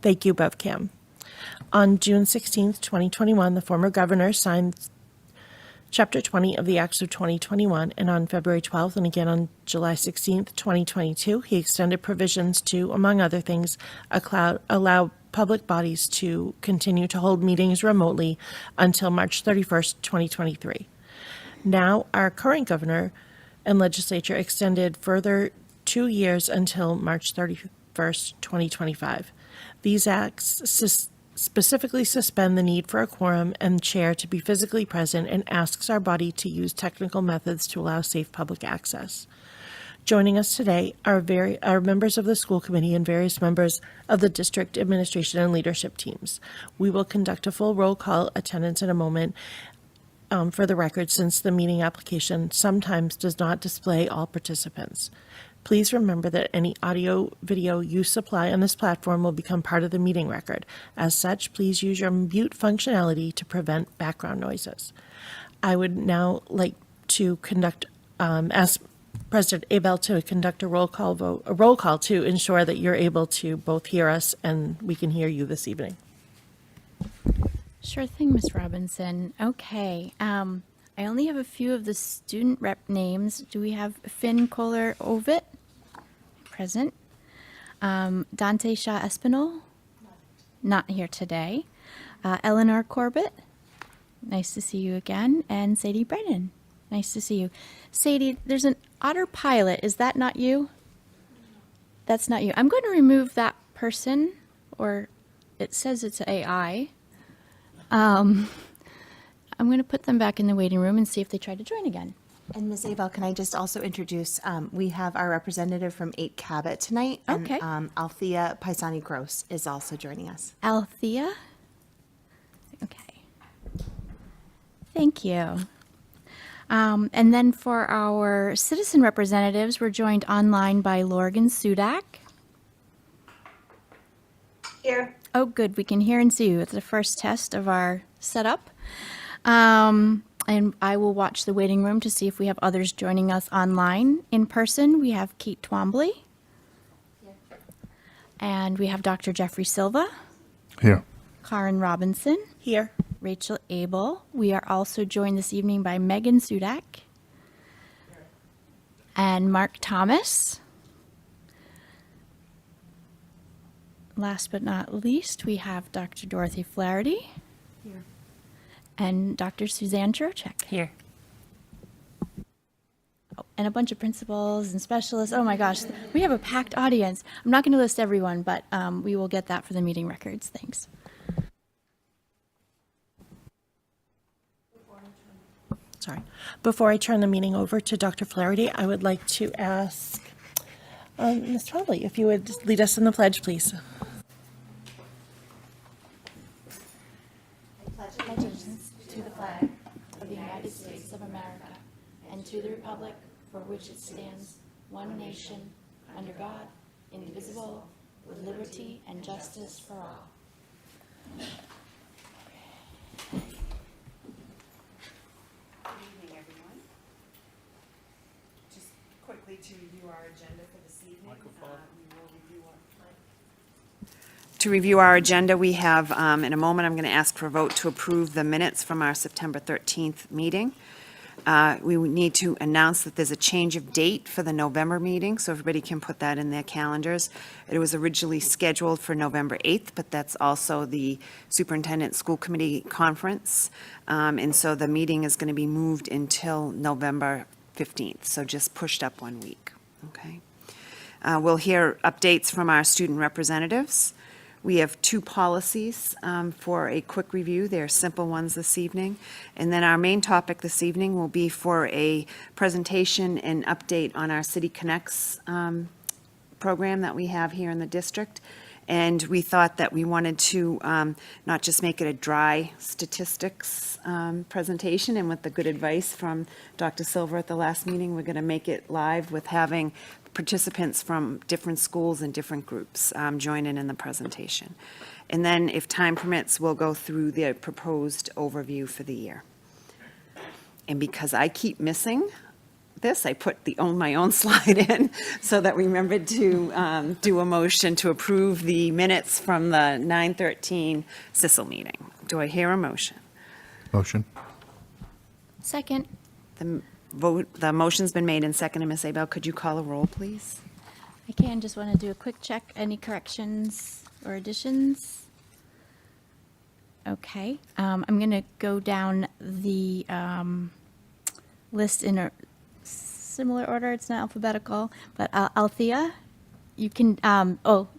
Thank you, BevCam. On June 16th, 2021, the former governor signed Chapter 20 of the Acts of 2021, and on February 12th and again on July 16th, 2022, he extended provisions to, among other things, allow public bodies to continue to hold meetings remotely until March 31st, 2023. Now, our current governor and legislature extended further 2 years until March 31st, 2025. These acts specifically suspend the need for a quorum and chair to be physically present and asks our body to use technical methods to allow safe public access. Joining us today are members of the school committee and various members of the district administration and leadership teams. We will conduct a full roll call attendance in a moment for the record, since the meeting application sometimes does not display all participants. Please remember that any audio video you supply on this platform will become part of the meeting record. As such, please use your mute functionality to prevent background noises. I would now like to ask President Abel to conduct a roll call to ensure that you're able to both hear us and we can hear you this evening. Sure thing, Ms. Robinson. Okay. I only have a few of the student rep names. Do we have Finn Kohler-Ovitt? Present. Dante Shaw Espinal? Not here today. Eleanor Corbett? Nice to see you again. And Sadie Brennan? Nice to see you. Sadie, there's an Otter Pilot. Is that not you? That's not you. I'm going to remove that person, or it says it's AI. I'm going to put them back in the waiting room and see if they try to join again. And Ms. Abel, can I just also introduce, we have our representative from 8 Cabot tonight. Okay. And Althea Paisani-Gross is also joining us. Althea? Okay. Thank you. And then for our citizen representatives, we're joined online by Lorgan Sudak. Here. Oh, good. We can hear and see you. It's the first test of our setup. And I will watch the waiting room to see if we have others joining us online. In person, we have Kate Twombly. Here. And we have Dr. Jeffrey Silva. Here. Karen Robinson. Here. Rachel Abel. We are also joined this evening by Megan Sudak. Here. And Mark Thomas. Last but not least, we have Dr. Dorothy Flaherty. Here. And Dr. Suzanne Churchek. Here. Oh, and a bunch of principals and specialists. Oh my gosh, we have a packed audience. I'm not going to list everyone, but we will get that for the meeting records. Thanks. Sorry. Before I turn the meeting over to Dr. Flaherty, I would like to ask Ms. Twombly if you would lead us in the pledge, please. Allegiance to the flag of the United States of America and to the republic for which it stands, one nation, under God, indivisible, with liberty and justice for all. Good evening, everyone. Just quickly to review our agenda for this evening. To review our agenda, we have, in a moment, I'm going to ask for a vote to approve the minutes from our September 13th meeting. We need to announce that there's a change of date for the November meeting, so everybody can put that in their calendars. It was originally scheduled for November 8th, but that's also the Superintendent School Committee Conference. And so the meeting is going to be moved until November 15th, so just pushed up 1 week, okay? We'll hear updates from our student representatives. We have 2 policies for a quick review. They're simple ones this evening. And then our main topic this evening will be for a presentation and update on our City Connects program that we have here in the district. And we thought that we wanted to not just make it a dry statistics presentation, and with the good advice from Dr. Silver at the last meeting, we're going to make it live with having participants from different schools and different groups join in the presentation. And then, if time permits, we'll go through the proposed overview for the year. And because I keep missing this, I put my own slide in so that we remembered to do a motion to approve the minutes from the 9:13 CISL meeting. Do I hear a motion? Motion. Second. The motion's been made and seconded. Ms. Abel, could you call a roll, please? I can just want to do a quick check. Any corrections or additions? Okay, I'm going to go down the list in a similar order. It's not alphabetical, but Althea, you can,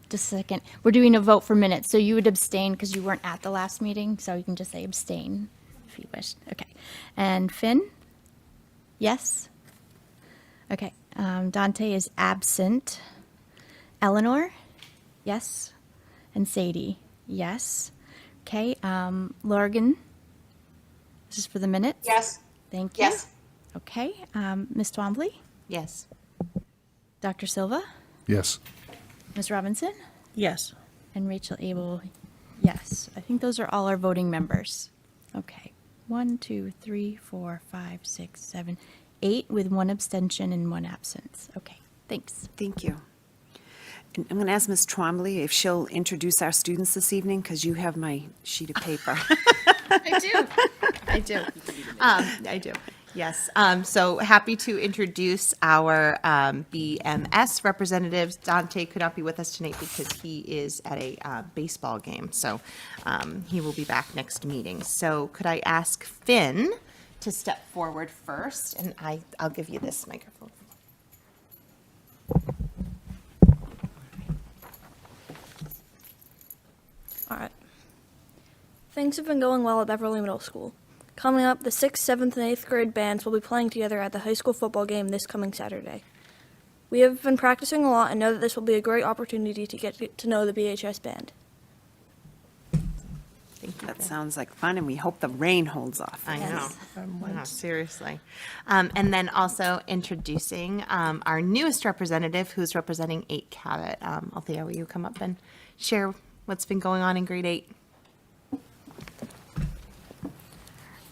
just a second. We're doing a vote for minutes, so you would abstain because you weren't at the last meeting, so you can just say abstain if you wish. Okay. And Finn? Yes? Okay. Dante is absent. Eleanor? Yes? And Sadie? Yes? Okay, Lorgan, this is for the minutes? Yes. Thank you. Yes. Okay, Ms. Twombly, Yes. Dr. Silva, Yes. Ms. Robinson, Yes. and Rachel Abel, yes. I think those are all our voting members. Okay, 1, 2, 3, 4, 5, 6, 7, 8 with 1 abstention and 1 absence. Okay, thanks. Thank you. And I'm going to ask Ms. Twombly if she'll introduce our students this evening, because you have my sheet of paper. I do. I do. Yes. So happy to introduce our BMS representatives. Dante could not be with us tonight because he is at a baseball game. So he will be back next meeting. So could I ask Finn to step forward first? And I'll give you this microphone. All right. Things have been going well at Beverly Middle School. Coming up, the 6th, 7th, and 8th grade bands will be playing together at the high school football game this coming Saturday. We have been practicing a lot and know that this will be a great opportunity to get to know the BHS band. Thank you. That Finn. sounds like fun, and we hope the rain holds off. I know. Yes. No, seriously. And then also introducing our newest representative who's representing 8 Cabot. Althea, will you come up and share what's been going on in grade 8?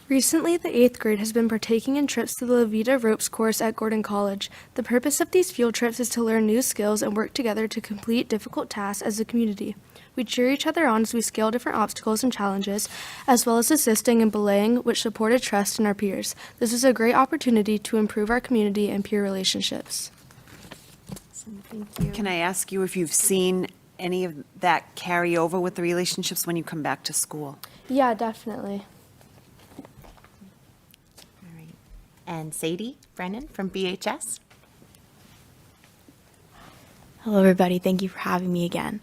Recently, the 8th grade has been partaking in trips to the Levita Ropes course at Gordon College. The purpose of these field trips is to learn new skills and work together to complete difficult tasks as a community. We cheer each other on as we scale different obstacles and challenges, as well as assisting in belaying, which supported trust in our peers. This is a great opportunity to improve our community and peer relationships. Thank you. Can I ask you if you've seen any of that carry over with the relationships when you come back to school? Yeah, definitely. All right. And Sadie Brennan from BHS. Hello, everybody. Thank you for having me again.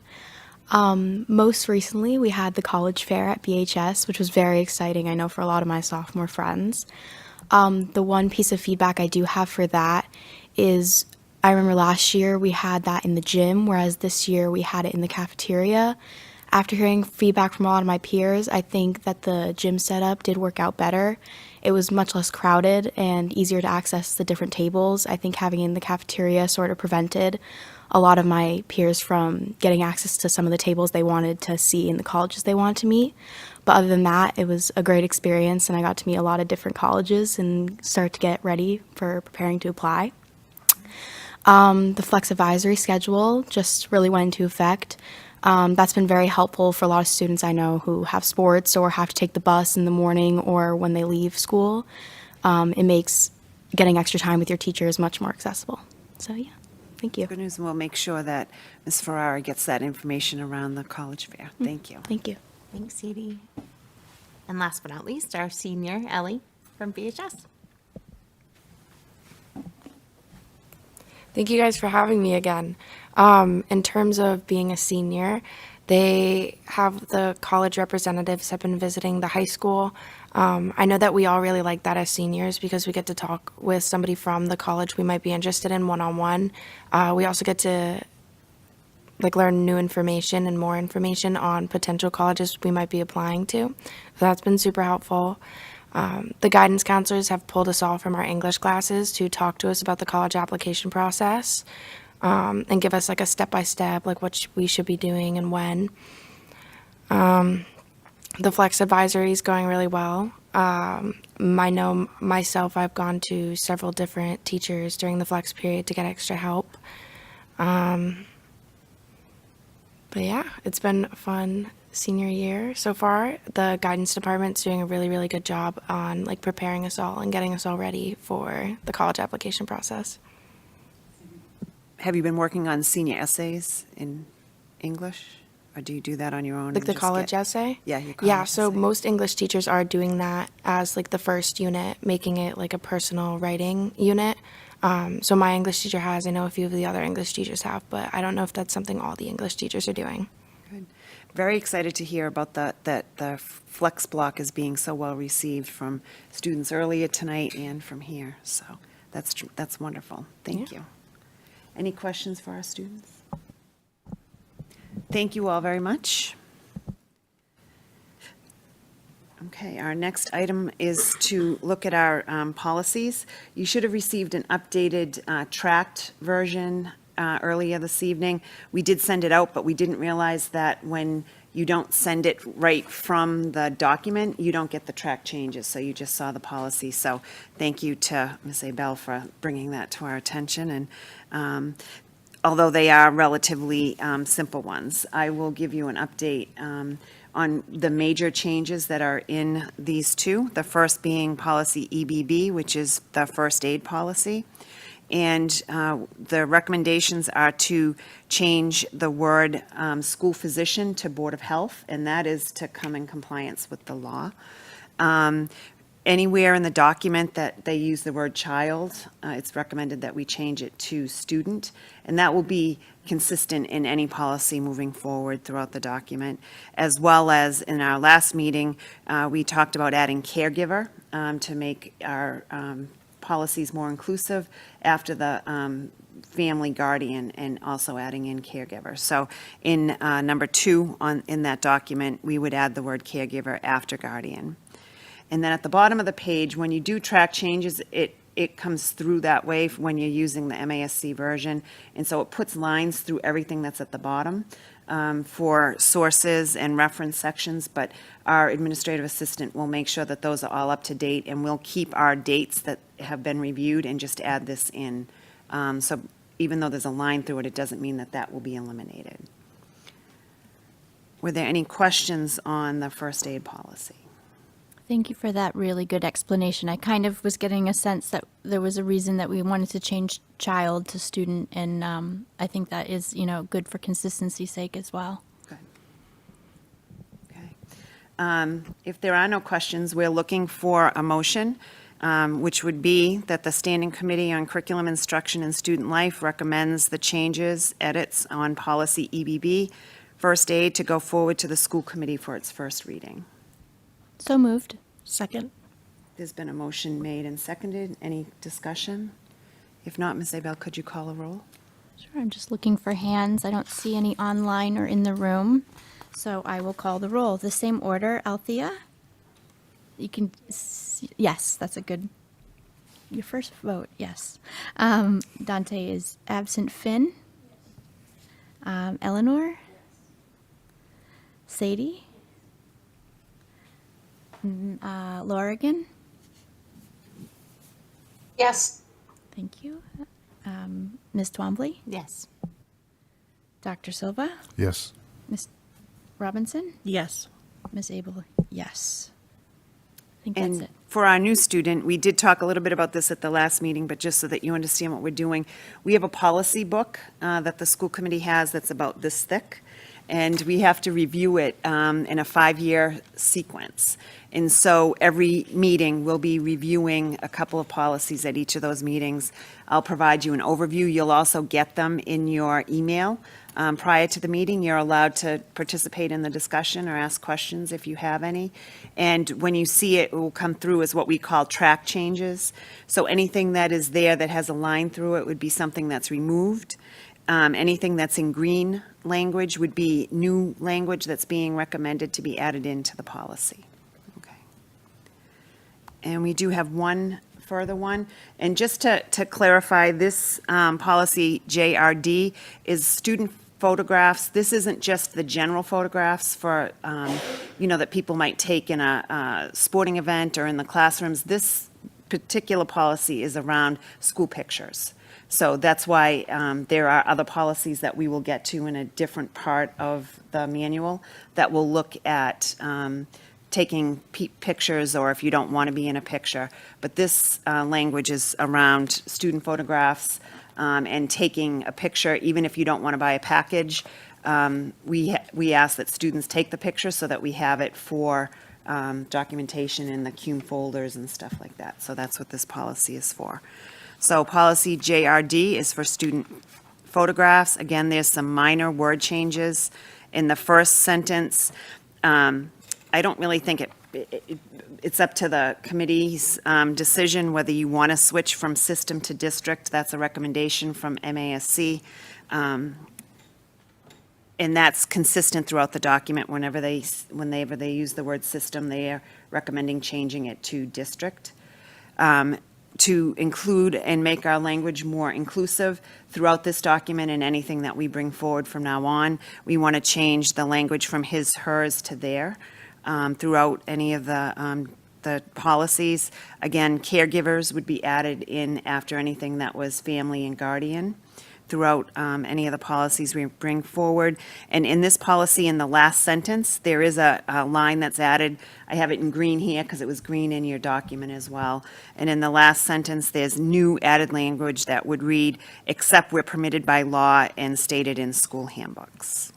Most recently, we had the college fair at BHS, which was very exciting, I know, for a lot of my sophomore friends. The one piece of feedback I do have for that is I remember last year we had that in the gym, whereas this year we had it in the cafeteria. After hearing feedback from a lot of my peers, I think that the gym setup did work out better. It was much less crowded and easier to access the different tables. I think having it in the cafeteria sort of prevented a lot of my peers from getting access to some of the tables they wanted to see in the colleges they wanted to meet. But other than that, it was a great experience, and I got to meet a lot of different colleges and start to get ready for preparing to apply. The flex advisory schedule just really went into effect. That's been very helpful for a lot of students I know who have sports or have to take the bus in the morning or when they leave school. It makes getting extra time with your teachers much more accessible. So yeah, thank you. Good news, and we'll make sure that Ms. Ferrara gets that information around the college fair. Thank you. Thank you. Thanks, Sadie. And last but not least, our senior, Ellie from BHS. Thank you guys for having me again. In terms of being a senior, the college representatives have been visiting the high school. I know that we all really like that as seniors because we get to talk with somebody from the college we might be interested in one-on-one. We also get to learn new information and more information on potential colleges we might be applying to. So that's been super helpful. The guidance counselors have pulled us all from our English classes to talk to us about the college application process and give us a step-by-step, what we should be doing and when. The flex advisory is going really well. I know myself, I've gone to several different teachers during the flex period to get extra help. But yeah, it's been a fun senior year so far. The guidance department's doing a really, really good job on like preparing us all and getting us all ready for the college application process. Have you been working on senior essays in English? Or do you do that on your own? Like and the just college get- essay? Yeah, your Yeah, college so essay. most English teachers are doing that as like the first unit, making it like a personal writing unit. So my English teacher has, I know a few of the other English teachers have, but I don't know if that's something all the English teachers are doing. Good. Very excited to hear about that the flex block is being so well received from students earlier tonight and from here. So that's wonderful. Thank you. Any questions for our students? Thank you all very much. Okay, our next item is to look at our policies. You should have received an updated tracked version earlier this evening. We did send it out, but we didn't realize that when you don't send it right from the document, you don't get the track changes, so you just saw the policy. So thank you to Ms. Abel for bringing that to our attention, and although they are relatively simple ones. I will give you an update on the major changes that are in these two. The first being policy EBB, which is the first aid policy. And the recommendations are to change the word school physician to Board of Health, and that is to come in compliance with the law. Anywhere in the document that they use the word child, it's recommended that we change it to student, and that will be consistent in any policy moving forward throughout the document. As well as in our last meeting, we talked about adding caregiver to make our policies more inclusive after the family guardian, and also adding in caregiver. So in number 2 in that document, we would add the word caregiver after guardian. And then at the bottom of the page, when you do track changes, it comes through that way when you're using the MASC version. And so it puts lines through everything that's at the bottom for sources and reference sections. But our administrative assistant will make sure that those are all up to date, and we'll keep our dates that have been reviewed and just add this in. So even though there's a line through it, it doesn't mean that that will be eliminated. Were there any questions on the first aid policy? Thank you for that really good explanation. I kind of was getting a sense that there was a reason that we wanted to change child to student, and I think that is, good for consistency's sake as well. Good. Okay. If there are no questions, we're looking for a motion, which would be that the Standing Committee on Curriculum Instruction and Student Life recommends the changes, edits on policy EBB, first aid, to go forward to the school committee for its first reading. So moved. Second. There's been a motion made and seconded. Any discussion? If not, Ms. Abel, could you call a roll? Sure, I'm just looking for hands. I don't see any online or in the room, so I will call the roll. The same order, Althea? You can, yes, that's a good, your first vote, yes. Dante is absent. Finn? Eleanor? Sadie? Lorigan? Yes. Thank you. Ms. Twombly? Yes. Dr. Silva? Yes. Ms. Robinson? Yes. Ms. Abel? Yes. I think that's And it. for our new student, we did talk a little bit about this at the last meeting, but just so that you understand what we're doing, we have a policy book that the school committee has that's about this thick, and we have to review it in a 5-year sequence. And so every meeting, we'll be reviewing a couple of policies at each of those meetings. I'll provide you an overview. You'll also get them in your email. Prior to the meeting, you're allowed to participate in the discussion or ask questions if you have any. And when you see it, it will come through as what we call track changes. So anything that is there that has a line through it would be something that's removed. Anything that's in green language would be new language that's being recommended to be added into the policy. Okay. And we do have one further one. And just to clarify, this policy JRD is student photographs. This isn't just the general photographs for that people might take in a sporting event or in the classrooms. This particular policy is around school pictures. So that's why there are other policies that we will get to in a different part of the manual that will look at taking pictures, or if you don't want to be in a picture. But this language is around student photographs and taking a picture, even if you don't want to buy a package. We ask that students take the picture so that we have it for documentation in the CUME folders and stuff like that. So that's what this policy is for. So policy JRD is for student photographs. Again, there's some minor word changes in the first sentence. I don't really think it's up to the committee's decision whether you want to switch from system to district. That's a recommendation from MASC. And that's consistent throughout the document. Whenever they use the word system, they are recommending changing it to district. To include and make our language more inclusive throughout this document and anything that we bring forward from now on, we want to change the language from his, hers to their throughout any of the policies. Again, caregivers would be added in after anything that was family and guardian throughout any of the policies we bring forward. And in this policy, in the last sentence, there is a line that's added. I have it in green here because it was green in your document as well. And in the last sentence, there's new added language that would read, except where permitted by law and stated in school handbooks.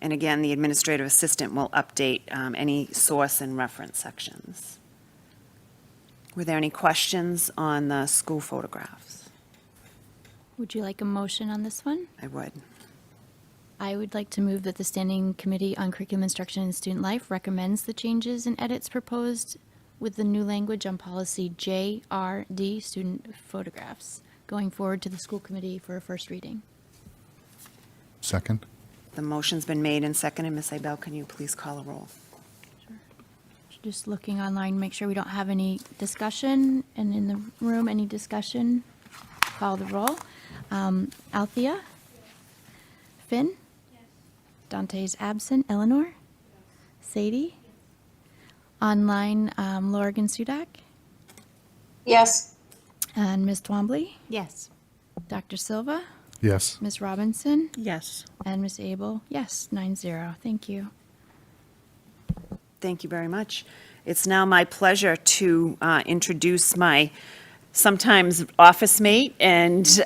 And again, the administrative assistant will update any source and reference sections. Were there any questions on the school photographs? Would you like a motion on this one? I would. I would like to move that the Standing Committee on Curriculum Instruction and Student Life recommends the changes and edits proposed with the new language on policy JRD, student photographs, going forward to the school committee for a first reading. Second? The motion's been made and seconded. Ms. Abel, can you please call a roll? Just looking online, make sure we don't have any discussion, and in the room, any discussion, call the roll. Althea? Finn? Dante's absent. Eleanor? Sadie? Online, Lorigan Sudak? Yes. And Ms. Twombly? Yes. Dr. Silva? Yes. Ms. Robinson? Yes. And Ms. Abel? Yes, 9-0. Thank you. Thank you very much. It's now my pleasure to introduce my sometimes office mate, and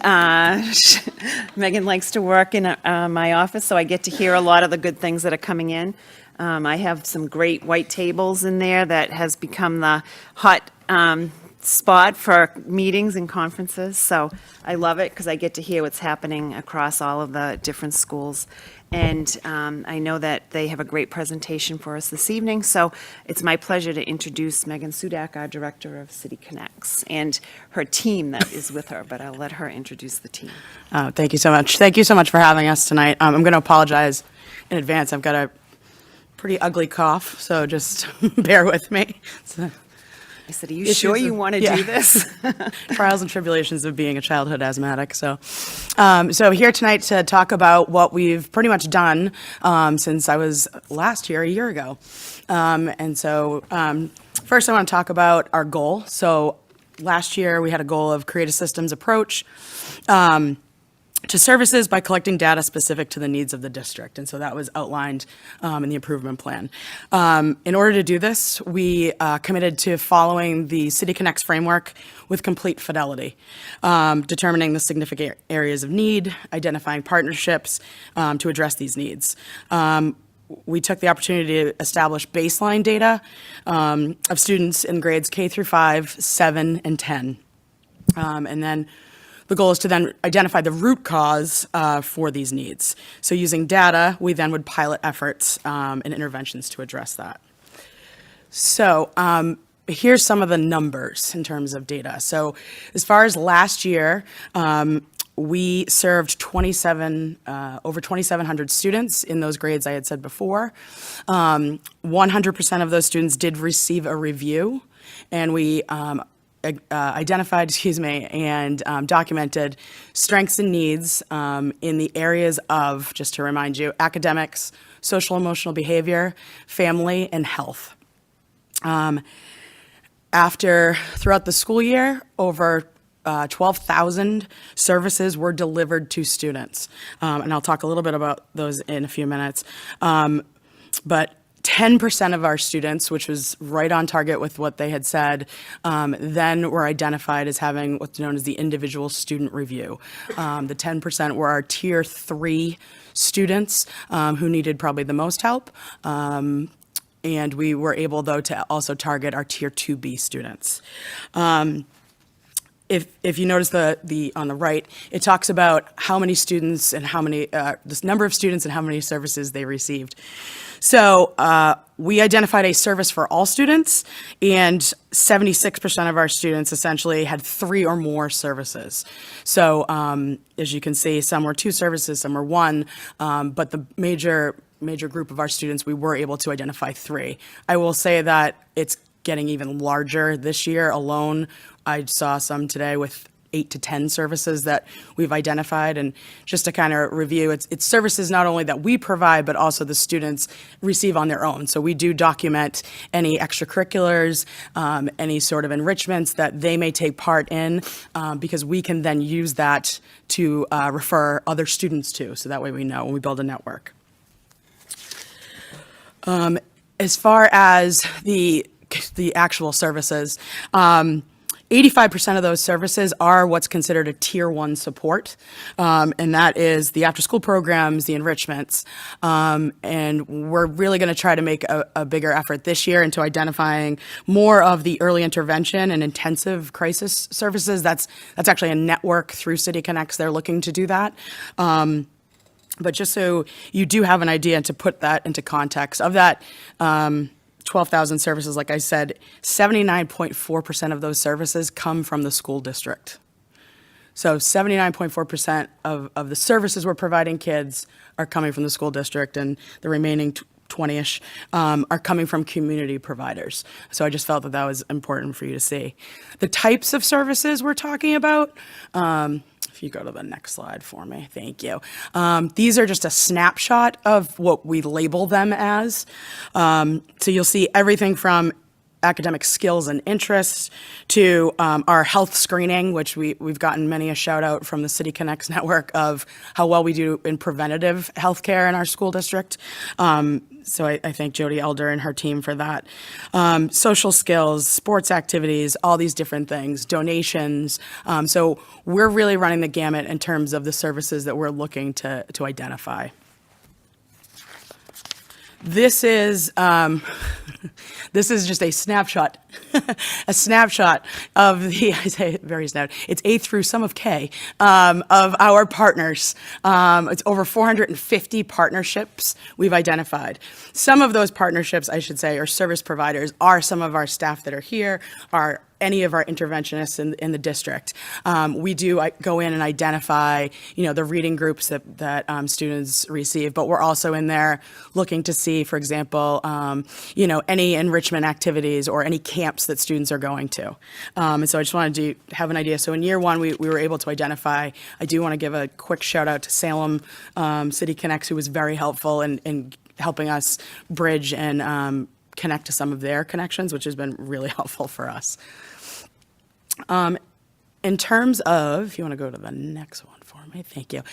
Megan likes to work in my office, so I get to hear a lot of the good things that are coming in. I have some great white tables in there that has become the hot spot for meetings and conferences, so I love it because I get to hear what's happening across all of the different schools. And I know that they have a great presentation for us this evening, so it's my pleasure to introduce Megan Sudak, our Director of City Connects, and her team that is with her, but I'll let her introduce the team. Thank you so much. Thank you so much for having us tonight. I'm going to apologize in advance. I've got a pretty ugly cough, so just bear with me. I said, are you sure you want to do this? Trials and tribulations of being a childhood asthmatic. So here tonight to talk about what we've pretty much done since I was last here a year ago. First I want to talk about our goal. So last year we had a goal of create a systems approach to services by collecting data specific to the needs of the district. And so that was outlined in the improvement plan. In order to do this, we committed to following the City Connects framework with complete fidelity, determining the significant areas of need, identifying partnerships to address these needs. We took the opportunity to establish baseline data of students in grades K through 5, 7, and 10. And then the goal is to then identify the root cause for these needs. So using data, we then would pilot efforts and interventions to address that. So here's some of the numbers in terms of data. So as far as last year, we served over 2,700 students in those grades I had said before. 100% of those students did receive a review, and we identified, and documented strengths and needs in the areas of, just to remind you, academics, social emotional behavior, family, and health. Throughout the school year, over 12,000 services were delivered to students. And I'll talk a little bit about those in a few minutes. But 10% of our students, which was right on target with what they had said, then were identified as having what's known as the individual student review. The 10% were our Tier 3 students who needed probably the most help. And we were able, though, to also target our Tier 2B students. If you notice on the right, it talks about how many students and how many, this number of students and how many services they received. So we identified a service for all students, and 76% of our students essentially had 3 or more services. So as you can see, some were 2 services, some were 1, but the major group of our students, we were able to identify 3. I will say that it's getting even larger this year alone. I saw some today with 8 to 10 services that we've identified. And just to kind of review, it's services not only that we provide, but also the students receive on their own. So we do document any extracurriculars, any sort of enrichments that they may take part in, because we can then use that to refer other students to. So that way we know when we build a network. As far as the actual services, 85% of those services are what's considered a Tier 1 support, and that is the after-school programs, the enrichments, and we're really going to try to make a bigger effort this year into identifying more of the early intervention and intensive crisis services. That's actually a network through City Connects. They're looking to do that. But just so you do have an idea, and to put that into context, of that 12,000 services, like I said, 79.4% of those services come from the school district. So 79.4% of the services we're providing kids are coming from the school district, and the remaining 20-ish are coming from community providers. So I just felt that was important for you to see. The types of services we're talking about, if you go to the next slide for me, thank you. These are just a snapshot of what we label them as. So you'll see everything from academic skills and interests to our health screening, which we've gotten many a shout out from the City Connects network of how well we do in preventative healthcare in our school district. So I thank Jody Elder and her team for that. Social skills, sports activities, all these different things, donations. So we're really running the gamut in terms of the services that we're looking to identify. This is just a snapshot, a snapshot of the, I say it very snap, it's A through some of K, of our partners. It's over 450 partnerships we've identified. Some of those partnerships, I should say, or service providers, are some of our staff that are here, are any of our interventionists in the district. We do go in and identify, the reading groups that students receive, but we're also in there looking to see, for example, any enrichment activities or any camps that students are going to. And so I just wanted to have an idea. So in year 1, we were able to identify. I do want to give a quick shout out to Salem City Connects, who was very helpful in helping us bridge and connect to some of their connections, which has been really helpful for us. In terms of, if you want to go to the next one for me, thank you.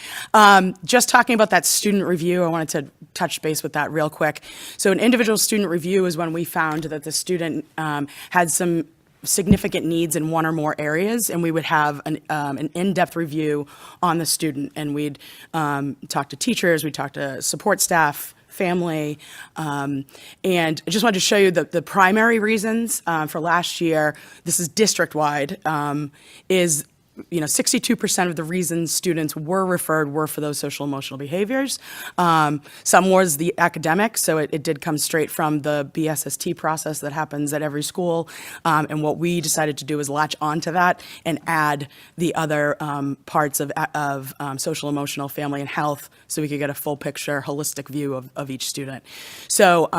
Just talking about that student review, I wanted to touch base with that real quick. So an individual student review is when we found that the student had some significant needs in one or more areas, and we would have an in-depth review on the student, and we'd talk to teachers, we'd talk to support staff, family, and I just wanted to show you the primary reasons for last year. This is district-wide, is 62% of the reasons students were referred were for those social emotional behaviors. Some was the academic, so it did come straight from the BSST process that happens at every school. And what we decided to do is latch onto that and add the other parts of social emotional, family, and health, so we could get a full picture, holistic view of each student. So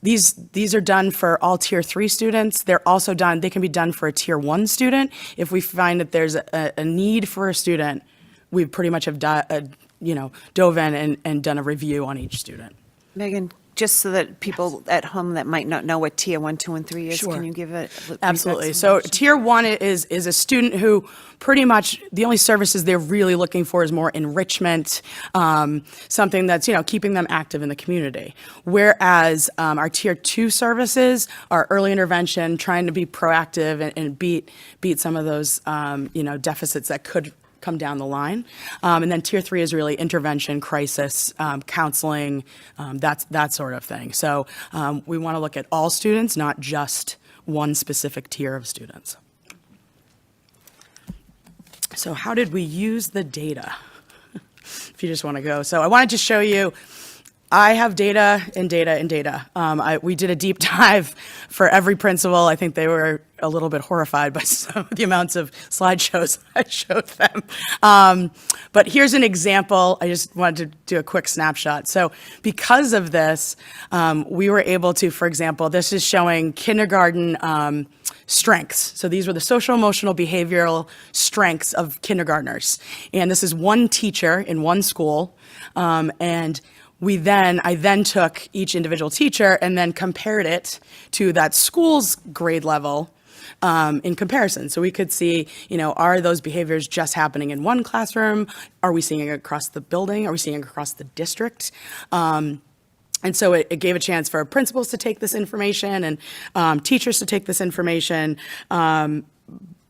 these are done for all Tier 3 students. They're also done, they can be done for a Tier 1 student. If we find that there's a need for a student, we pretty much have dove in and done a review on each student. Megan, just so that people at home that might not know what tier 1, 2, and 3 is, Sure. can you give it? a brief Absolutely. So explanation? tier one is a student who pretty much the only services they're really looking for is more enrichment, something that's, keeping them active in the community. Whereas our tier two services are early intervention, trying to be proactive and beat some of those, deficits that could come down the line. And then tier three is really intervention, crisis, counseling, that sort of thing. So we want to look at all students, not just one specific tier of students. So how did we use the data? If you just want to go. So I wanted to show you, I have data and data and data. We did a deep dive for every principal. I think they were a little bit horrified by some of the amounts of slideshows I showed them. But here's an example. I just wanted to do a quick snapshot. So because of this, we were able to, for example, this is showing kindergarten strengths. So these were the social, emotional, behavioral strengths of kindergartners. And this is one teacher in one school. And I then took each individual teacher and then compared it to that school's grade level in comparison. So we could see, are those behaviors just happening in one classroom? Are we seeing it across the building? Are we seeing it across the district? And so it gave a chance for principals to take this information and teachers to take this information.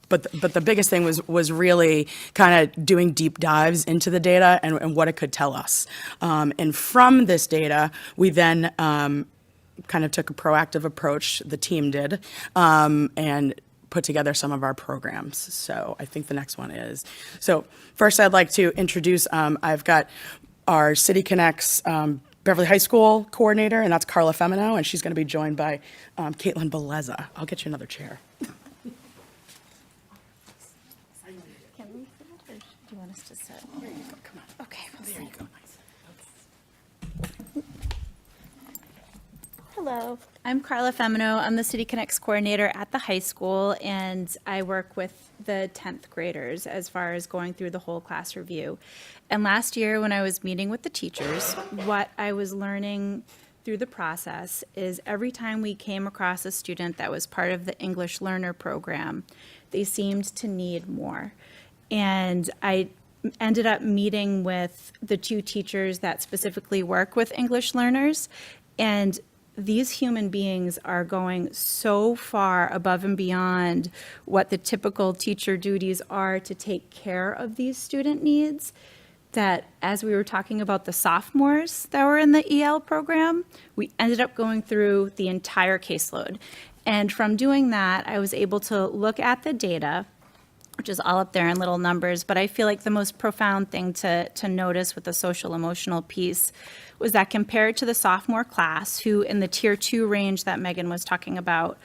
But the biggest thing was really kind of doing deep dives into the data and what it could tell us. And from this data, we then kind of took a proactive approach, the team did, and put together some of our programs. So I think the next one is. So first I'd like to introduce, I've got our City Connects Beverly High School coordinator, and that's Carla Femino, and she's going to be joined by Caitlin Beleza. I'll get you another chair. Can we sit or do you want us to sit? There you go, come on. Okay, we'll There sit. you go. Hello. I'm Carla Femino. I'm the City Connects coordinator at the high school, and I work with the 10th graders as far as going through the whole class review. And last year, when I was meeting with the teachers, what I was learning through the process is every time we came across a student that was part of the English Learner Program, they seemed to need more. And I ended up meeting with the two teachers that specifically work with English learners, and these human beings are going so far above and beyond what the typical teacher duties are to take care of these student needs, that as we were talking about the sophomores that were in the EL program, we ended up going through the entire caseload. And from doing that, I was able to look at the data, which is all up there in little numbers, but I feel like the most profound thing to notice with the social emotional piece was that compared to the sophomore class, who in the tier 2 range that Megan was talking about,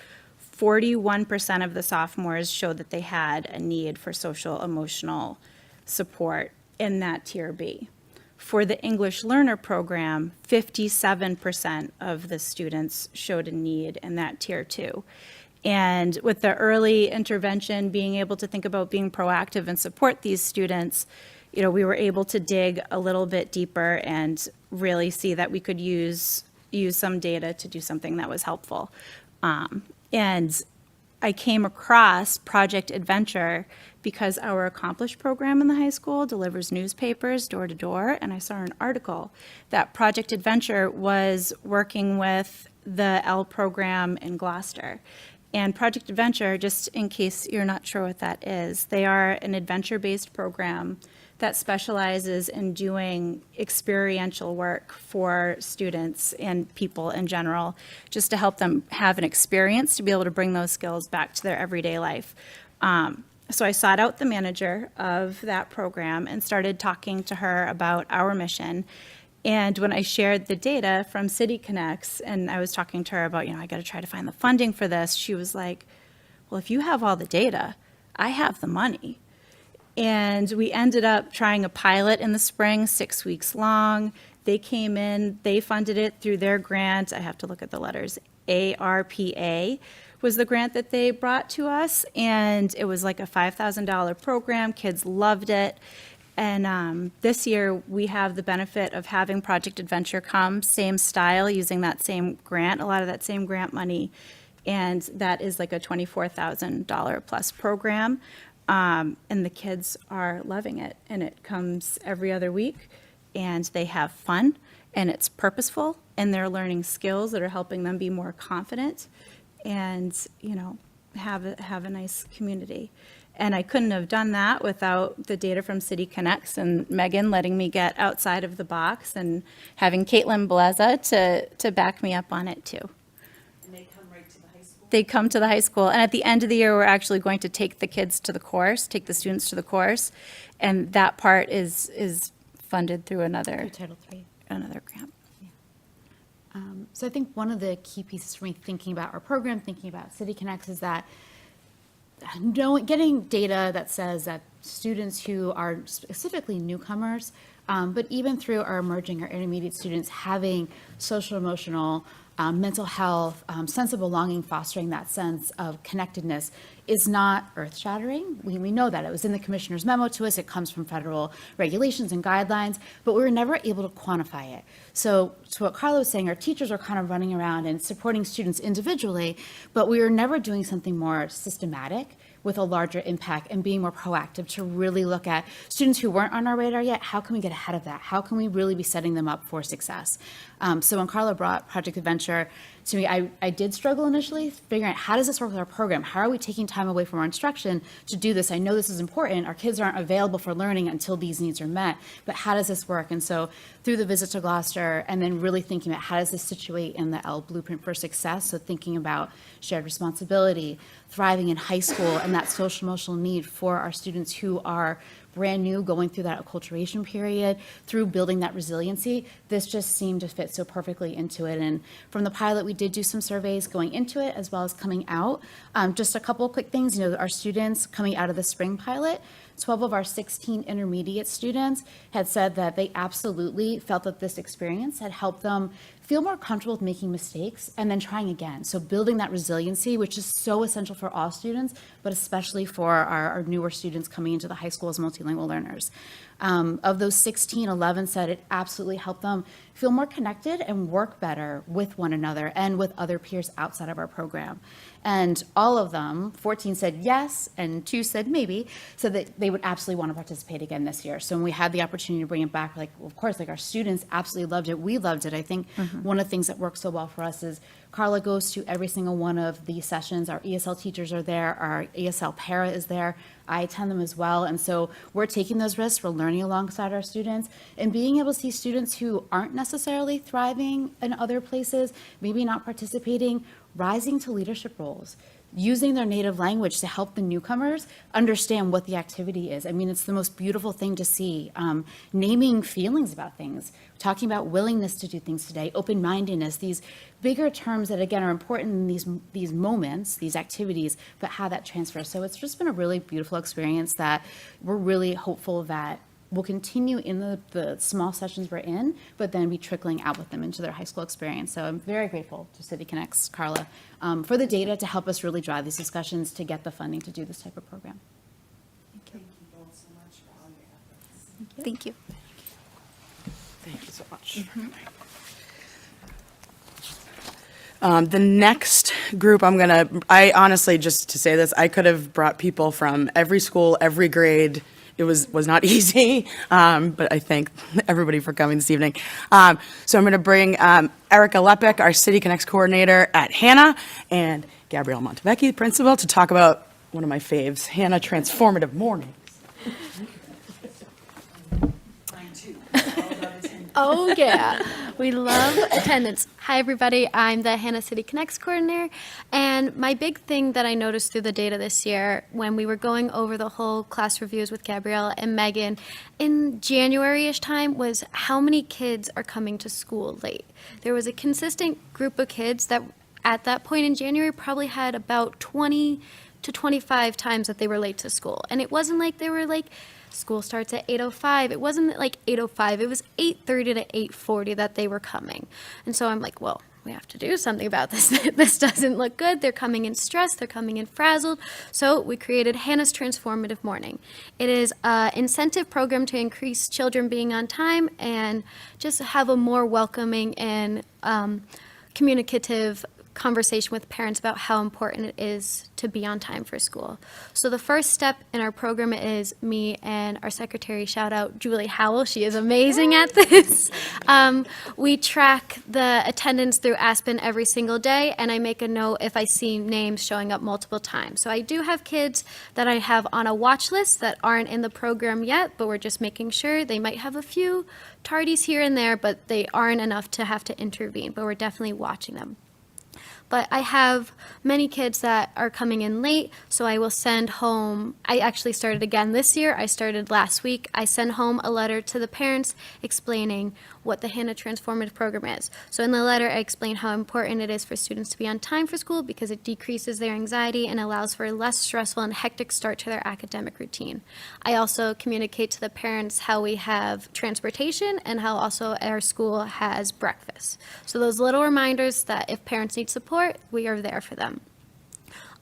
41% of the sophomores showed that they had a need for social emotional support in that tier B. For the English Learner Program, 57% of the students showed a need in that tier 2. And with the early intervention, being able to think about being proactive and support these students, we were able to dig a little bit deeper and really see that we could use some data to do something that was helpful. And I came across Project Adventure because our Accomplish program in the high school delivers newspapers door to door, and I saw an article that Project Adventure was working with the L program in Gloucester. And Project Adventure, just in case you're not sure what that is, they are an adventure-based program that specializes in doing experiential work for students and people in general, just to help them have an experience to be able to bring those skills back to their everyday life. So I sought out the manager of that program and started talking to her about our mission. And when I shared the data from City Connects, and I was talking to her about, I got to try to find the funding for this, she was like, well, if you have all the data, I have the money. And we ended up trying a pilot in the spring, 6 weeks long. They came in, they funded it through their grant. I have to look at the letters. ARPA was the grant that they brought to us. And it was like a $5,000 program. Kids loved it. And this year, we have the benefit of having Project Adventure come, same style, using that same grant, a lot of that same grant money. And that is like a $24,000 plus program. And the kids are loving it. And it comes every other week. And they have fun. And it's purposeful. And they're learning skills that are helping them be more confident. And, you know, have a nice community. And I couldn't have done that without the data from City Connects and Megan letting me get outside of the box and having Caitlin Blaza to back me up on it too. And they come right to the high school? They come to the high school. And at the end of the year, we're actually going to take the kids to the course, take the students to the course. And that part is funded through another Title III. another grant. So I think one of the key pieces for me thinking about our program, thinking about City Connects, is that getting data that says that students who are specifically newcomers, but even through our emerging or intermediate students, having social, emotional, mental health, sense of belonging, fostering that sense of connectedness is not earth-shattering. We know that. It was in the commissioner's memo to us. It comes from federal regulations and guidelines, but we were never able to quantify it. So to what Carla was saying, our teachers are kind of running around and supporting students individually, but we were never doing something more systematic with a larger impact and being more proactive to really look at students who weren't on our radar yet. How can we get ahead of that? How can we really be setting them up for success? So when Carla brought Project Adventure to me, I did struggle initially figuring out, how does this work with our program? How are we taking time away from our instruction to do this? I know this is important. Our kids aren't available for learning until these needs are met, but how does this work? And so through the visit to Gloucester and then really thinking about how does this situate in the L Blueprint for Success? So thinking about shared responsibility, thriving in high school, and that social emotional need for our students who are brand new, going through that acculturation period, through building that resiliency, this just seemed to fit so perfectly into it. And from the pilot, we did do some surveys going into it as well as coming out. Just a couple of quick things, our students coming out of the spring pilot, 12 of our 16 intermediate students had said that they absolutely felt that this experience had helped them feel more comfortable with making mistakes and then trying again. So building that resiliency, which is so essential for all students, but especially for our newer students coming into the high school as multilingual learners. Of those 16, 11 said it absolutely helped them feel more connected and work better with one another and with other peers outside of our program. And all of them, 14 said yes, and 2 said maybe, so that they would absolutely want to participate again this year. So when we had the opportunity to bring it back, like, of course, like our students absolutely loved it. We loved it. I think one of the things that works so well for us is Carla goes to every single one of the sessions. Our ESL teachers are there. Our ESL para is there. I attend them as well. And so we're taking those risks. We're learning alongside our students and being able to see students who aren't necessarily thriving in other places, maybe not participating, rising to leadership roles, using their native language to help the newcomers understand what the activity is. I mean, it's the most beautiful thing to see. Naming feelings about things, talking about willingness to do things today, open-mindedness, these bigger terms that, again, are important in these moments, these activities, but how that transfers. So it's just been a really beautiful experience that we're really hopeful that will continue in the small sessions we're in, but then be trickling out with them into their high school experience. So I'm very grateful to City Connects, Carla, for the data to help us really drive these discussions to get the funding to do this type of program. Thank you both so much for all your efforts. Thank you. Thank you so much. The next group I honestly, just to say this, I could have brought people from every school, every grade. It was not easy, but I thank everybody for coming this evening. So I'm going to bring Erica Lepek, our City Connects coordinator at Hannah, and Gabrielle Montevecchi, principal, to talk about one of my faves, Hannah Transformative Mornings. Oh, yeah. We love attendance. Hi, everybody. I'm the Hannah City Connects coordinator. And my big thing that I noticed through the data this year when we were going over the whole class reviews with Gabrielle and Megan in January-ish time was how many kids are coming to school late. There was a consistent group of kids that at that point in January probably had about 20 to 25 times that they were late to school. And it wasn't like they were like, school starts at 8:05. It wasn't like 8:05. It was 8:30 to 8:40 that they were coming. And so I'm like, well, we have to do something about this. This doesn't look good. They're coming in stressed. They're coming in frazzled. So we created Hannah's Transformative Morning. It is an incentive program to increase children being on time and just have a more welcoming and communicative conversation with parents about how important it is to be on time for school. So the first step in our program is me and our secretary, shout out Julie Howell. She is amazing at this. We track the attendance through Aspen every single day, and I make a note if I see names showing up multiple times. So I do have kids that I have on a watch list that aren't in the program yet, but we're just making sure. They might have a few tardies here and there, but they aren't enough to have to intervene, but we're definitely watching them. But I have many kids that are coming in late, so I will send home, I actually started again this year, I started last week, I send home a letter to the parents explaining what the Hannah Transformative Program is. So in the letter, I explain how important it is for students to be on time for school because it decreases their anxiety and allows for a less stressful and hectic start to their academic routine. I also communicate to the parents how we have transportation and how also our school has breakfast. So those little reminders that if parents need support, we are there for them.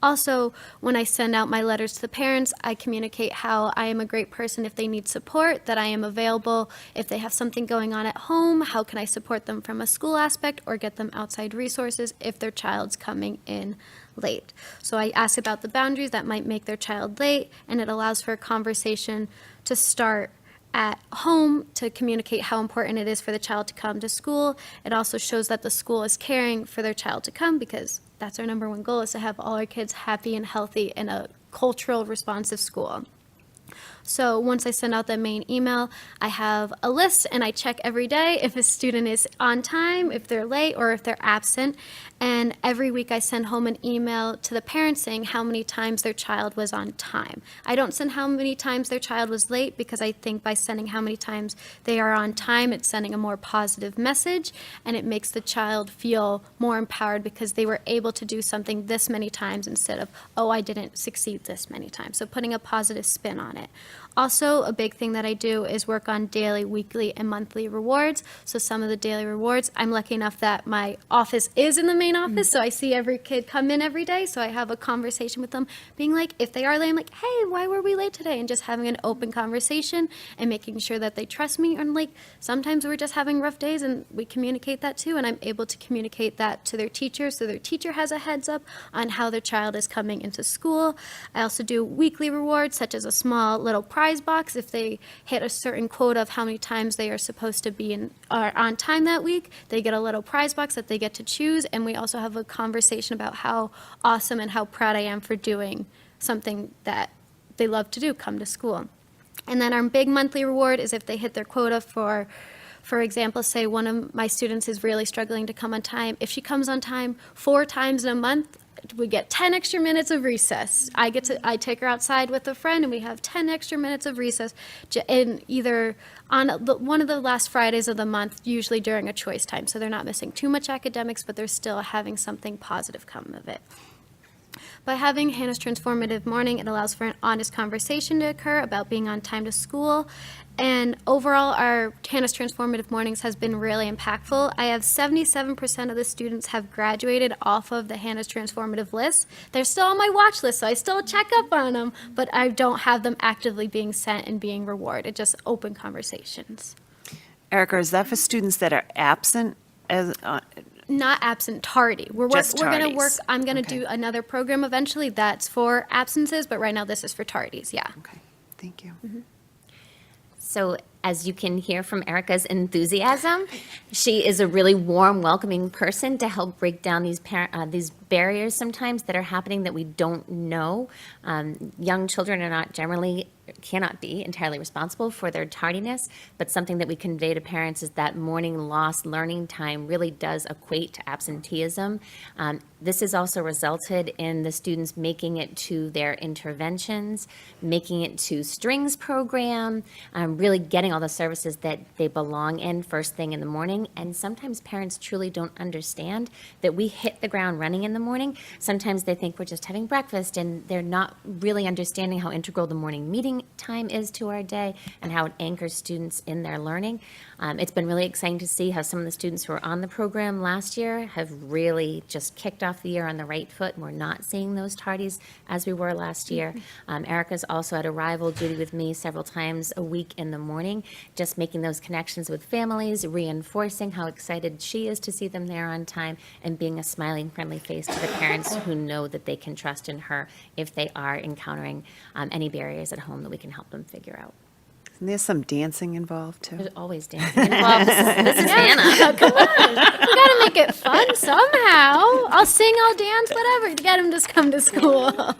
Also, when I send out my letters to the parents, I communicate how I am a great person if they need support, that I am available if they have something going on at home, how can I support them from a school aspect or get them outside resources if their child's coming in late. So I ask about the boundaries that might make their child late, and it allows for a conversation to start at home to communicate how important it is for the child to come to school. It also shows that the school is caring for their child to come because that's our number one goal, is to have all our kids happy and healthy in a cultural responsive school. So once I send out the main email, I have a list and I check every day if a student is on time, if they're late, or if they're absent. And every week I send home an email to the parents saying how many times their child was on time. I don't send how many times their child was late because I think by sending how many times they are on time, it's sending a more positive message and it makes the child feel more empowered because they were able to do something this many times instead of, oh, I didn't succeed this many times. So putting a positive spin on it. Also, a big thing that I do is work on daily, weekly, and monthly rewards. So some of the daily rewards, I'm lucky enough that my office is in the main office, so I see every kid come in every day, so I have a conversation with them, being like, if they are late, I'm like, hey, why were we late today? And just having an open conversation and making sure that they trust me. And like, sometimes we're just having rough days, and we communicate that too, and I'm able to communicate that to their teacher, so their teacher has a heads up on how their child is coming into school. I also do weekly rewards, such as a small little prize box if they hit a certain quota of how many times they are supposed to be on time that week. They get a little prize box that they get to choose, and we also have a conversation about how awesome and how proud I am for doing something that they love to do, come to school. And then our big monthly reward is if they hit their quota. For example, say one of my students is really struggling to come on time. If she comes on time 4 times in a month, we get 10 extra minutes of recess. I take her outside with a friend and we have 10 extra minutes of recess in either on one of the last Fridays of the month, usually during a choice time. So they're not missing too much academics, but they're still having something positive come of it. By having Hannah's Transformative Morning, it allows for an honest conversation to occur about being on time to school. And overall, our Hannah's Transformative Mornings has been really impactful. I have 77% of the students have graduated off of the Hannah's Transformative list. They're still on my watch list, so I still check up on them, but I don't have them actively being sent and being rewarded, just open conversations. Erica, is that for students that are absent? Not absent, tardy. We're going to work, tardies. I'm going to Okay. do another program eventually that's for absences, but right now this is for tardies, yeah. Okay, thank you. So as you can hear from Erica's enthusiasm, she is a really warm, welcoming person to help break down these barriers sometimes that are happening that we don't know. Young children are cannot be entirely responsible for their tardiness, but something that we convey to parents is that morning lost learning time really does equate to absenteeism. This has also resulted in the students making it to their interventions, making it to strings program, really getting all the services that they belong in first thing in the morning. And sometimes parents truly don't understand that we hit the ground running in the morning. Sometimes they think we're just having breakfast, and they're not really understanding how integral the morning meeting time is to our day and how it anchors students in their learning. It's been really exciting to see how some of the students who were on the program last year have really just kicked off the year on the right foot, and we're not seeing those tardies as we were last year. Erica's also had arrival duty with me several times a week in the morning, just making those connections with families, reinforcing how excited she is to see them there on time, and being a smiling, friendly face to the parents who know that they can trust in her if they are encountering any barriers at home that we can help them figure out. And there's some dancing involved, too. There's always dancing involved. This is Hannah. Come on, we gotta make it fun somehow. I'll sing, I'll dance, whatever, to get them to come to school.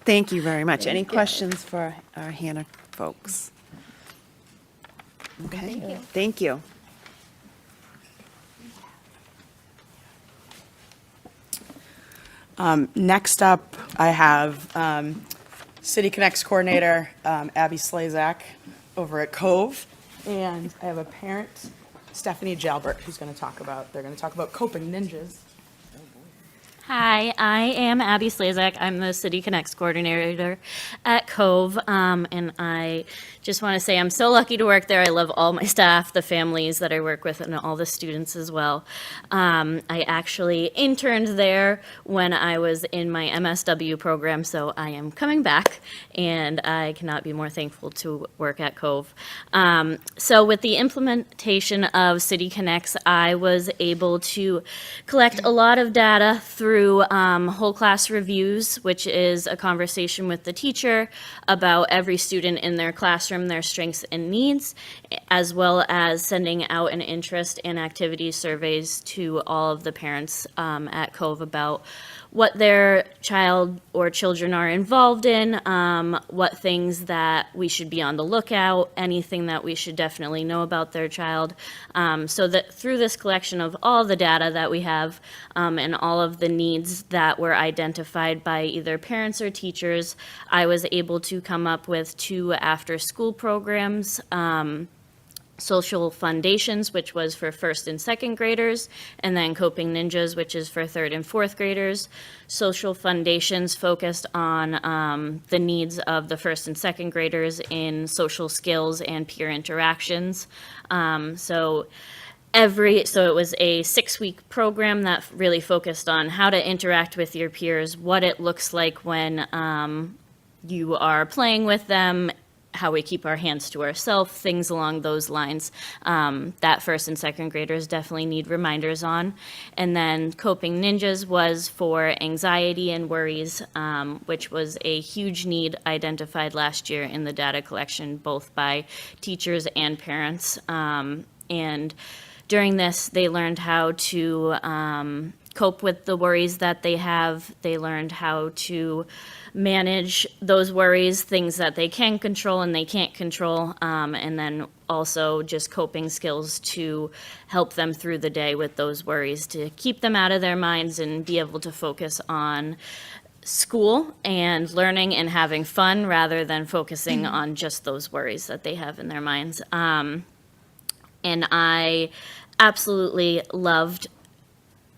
Thank you very much. Any questions for our Hannah folks? Okay, thank you. Next up, I have City Connects Coordinator Abby Slazak over at Cove, and I have a parent, Stephanie Jalbert, who's going to talk about, they're going to talk about coping ninjas. Hi, I am Abby Slazak. I'm the City Connects Coordinator at Cove, and I just want to say I'm so lucky to work there. I love all my staff, the families that I work with, and all the students as well. I actually interned there when I was in my MSW program, so I am coming back, and I cannot be more thankful to work at Cove. So with the implementation of City Connects, I was able to collect a lot of data through whole class reviews, which is a conversation with the teacher about every student in their classroom, their strengths and needs, as well as sending out an interest and activity surveys to all of the parents at Cove about what their child or children are involved in, what things that we should be on the lookout, anything that we should definitely know about their child. So that through this collection of all the data that we have and all of the needs that were identified by either parents or teachers, I was able to come up with 2 after-school programs. Social Foundations, which was for first and second graders, and then Coping Ninjas, which is for third and fourth graders. Social Foundations focused on the needs of the first and second graders in social skills and peer interactions. So it was a 6-week program that really focused on how to interact with your peers, what it looks like when you are playing with them, how we keep our hands to ourselves, things along those lines that first and second graders definitely need reminders on. And then Coping Ninjas was for anxiety and worries, which was a huge need identified last year in the data collection, both by teachers and parents. And during this, they learned how to cope with the worries that they have. They learned how to manage those worries, things that they can control and they can't control, and then also just coping skills to help them through the day with those worries, to keep them out of their minds and be able to focus on school and learning and having fun rather than focusing on just those worries that they have in their minds. And I absolutely loved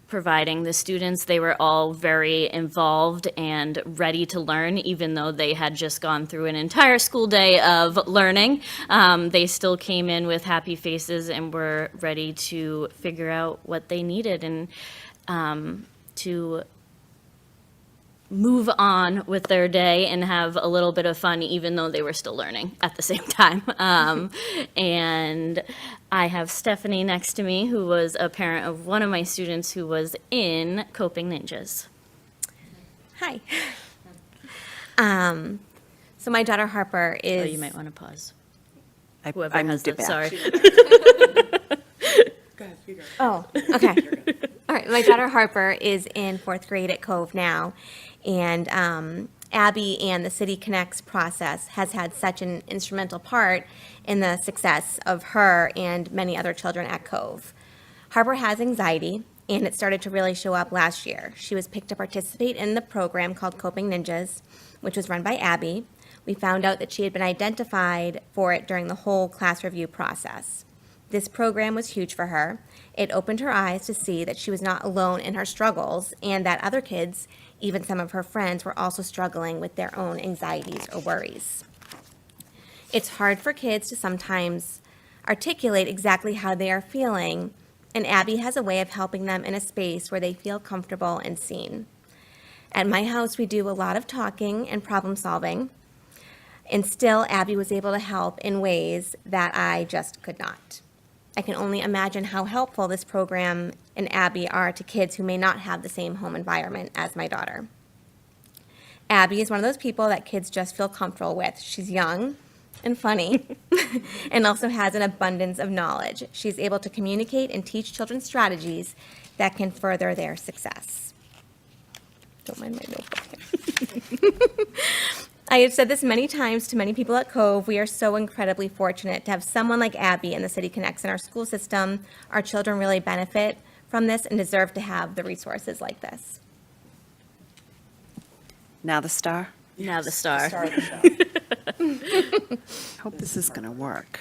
providing the students. They were all very involved and ready to learn, even though they had just gone through an entire school day of learning. They still came in with happy faces and were ready to figure out what they needed and to move on with their day and have a little bit of fun, even though they were still learning at the same time. And I have Stephanie next to me, who was a parent of one of my students who was in Coping Ninjas. Hi. So my daughter Harper is... Oh, you might want to pause. I moved it back. Sorry. Go ahead, you go. Oh, okay. All right, my daughter Harper is in 4th grade at Cove now, and Abby and the City Connects process has had such an instrumental part in the success of her and many other children at Cove. Harper has anxiety, and it started to really show up last year. She was picked to participate in the program called Coping Ninjas, which was run by Abby, We found out that she had been identified for it during the whole class review process. This program was huge for her. It opened her eyes to see that she was not alone in her struggles and that other kids, even some of her friends, were also struggling with their own anxieties or worries. It's hard for kids to sometimes articulate exactly how they are feeling, and Abby has a way of helping them in a space where they feel comfortable and seen. At my house, we do a lot of talking and problem solving, and still Abby was able to help in ways that I just could not. I can only imagine how helpful this program and Abby are to kids who may not have the same home environment as my daughter. Abby is one of those people that kids just feel comfortable with. She's young and funny and also has an abundance of knowledge. She's able to communicate and teach children strategies that can further their success. Don't mind my notebook here. I have said this many times to many people at Cove. We are so incredibly fortunate to have someone like Abby in the City Connects in our school system. Our children really benefit from this and deserve to have the resources like this. Now the star. Now the star. Hope this is going to work.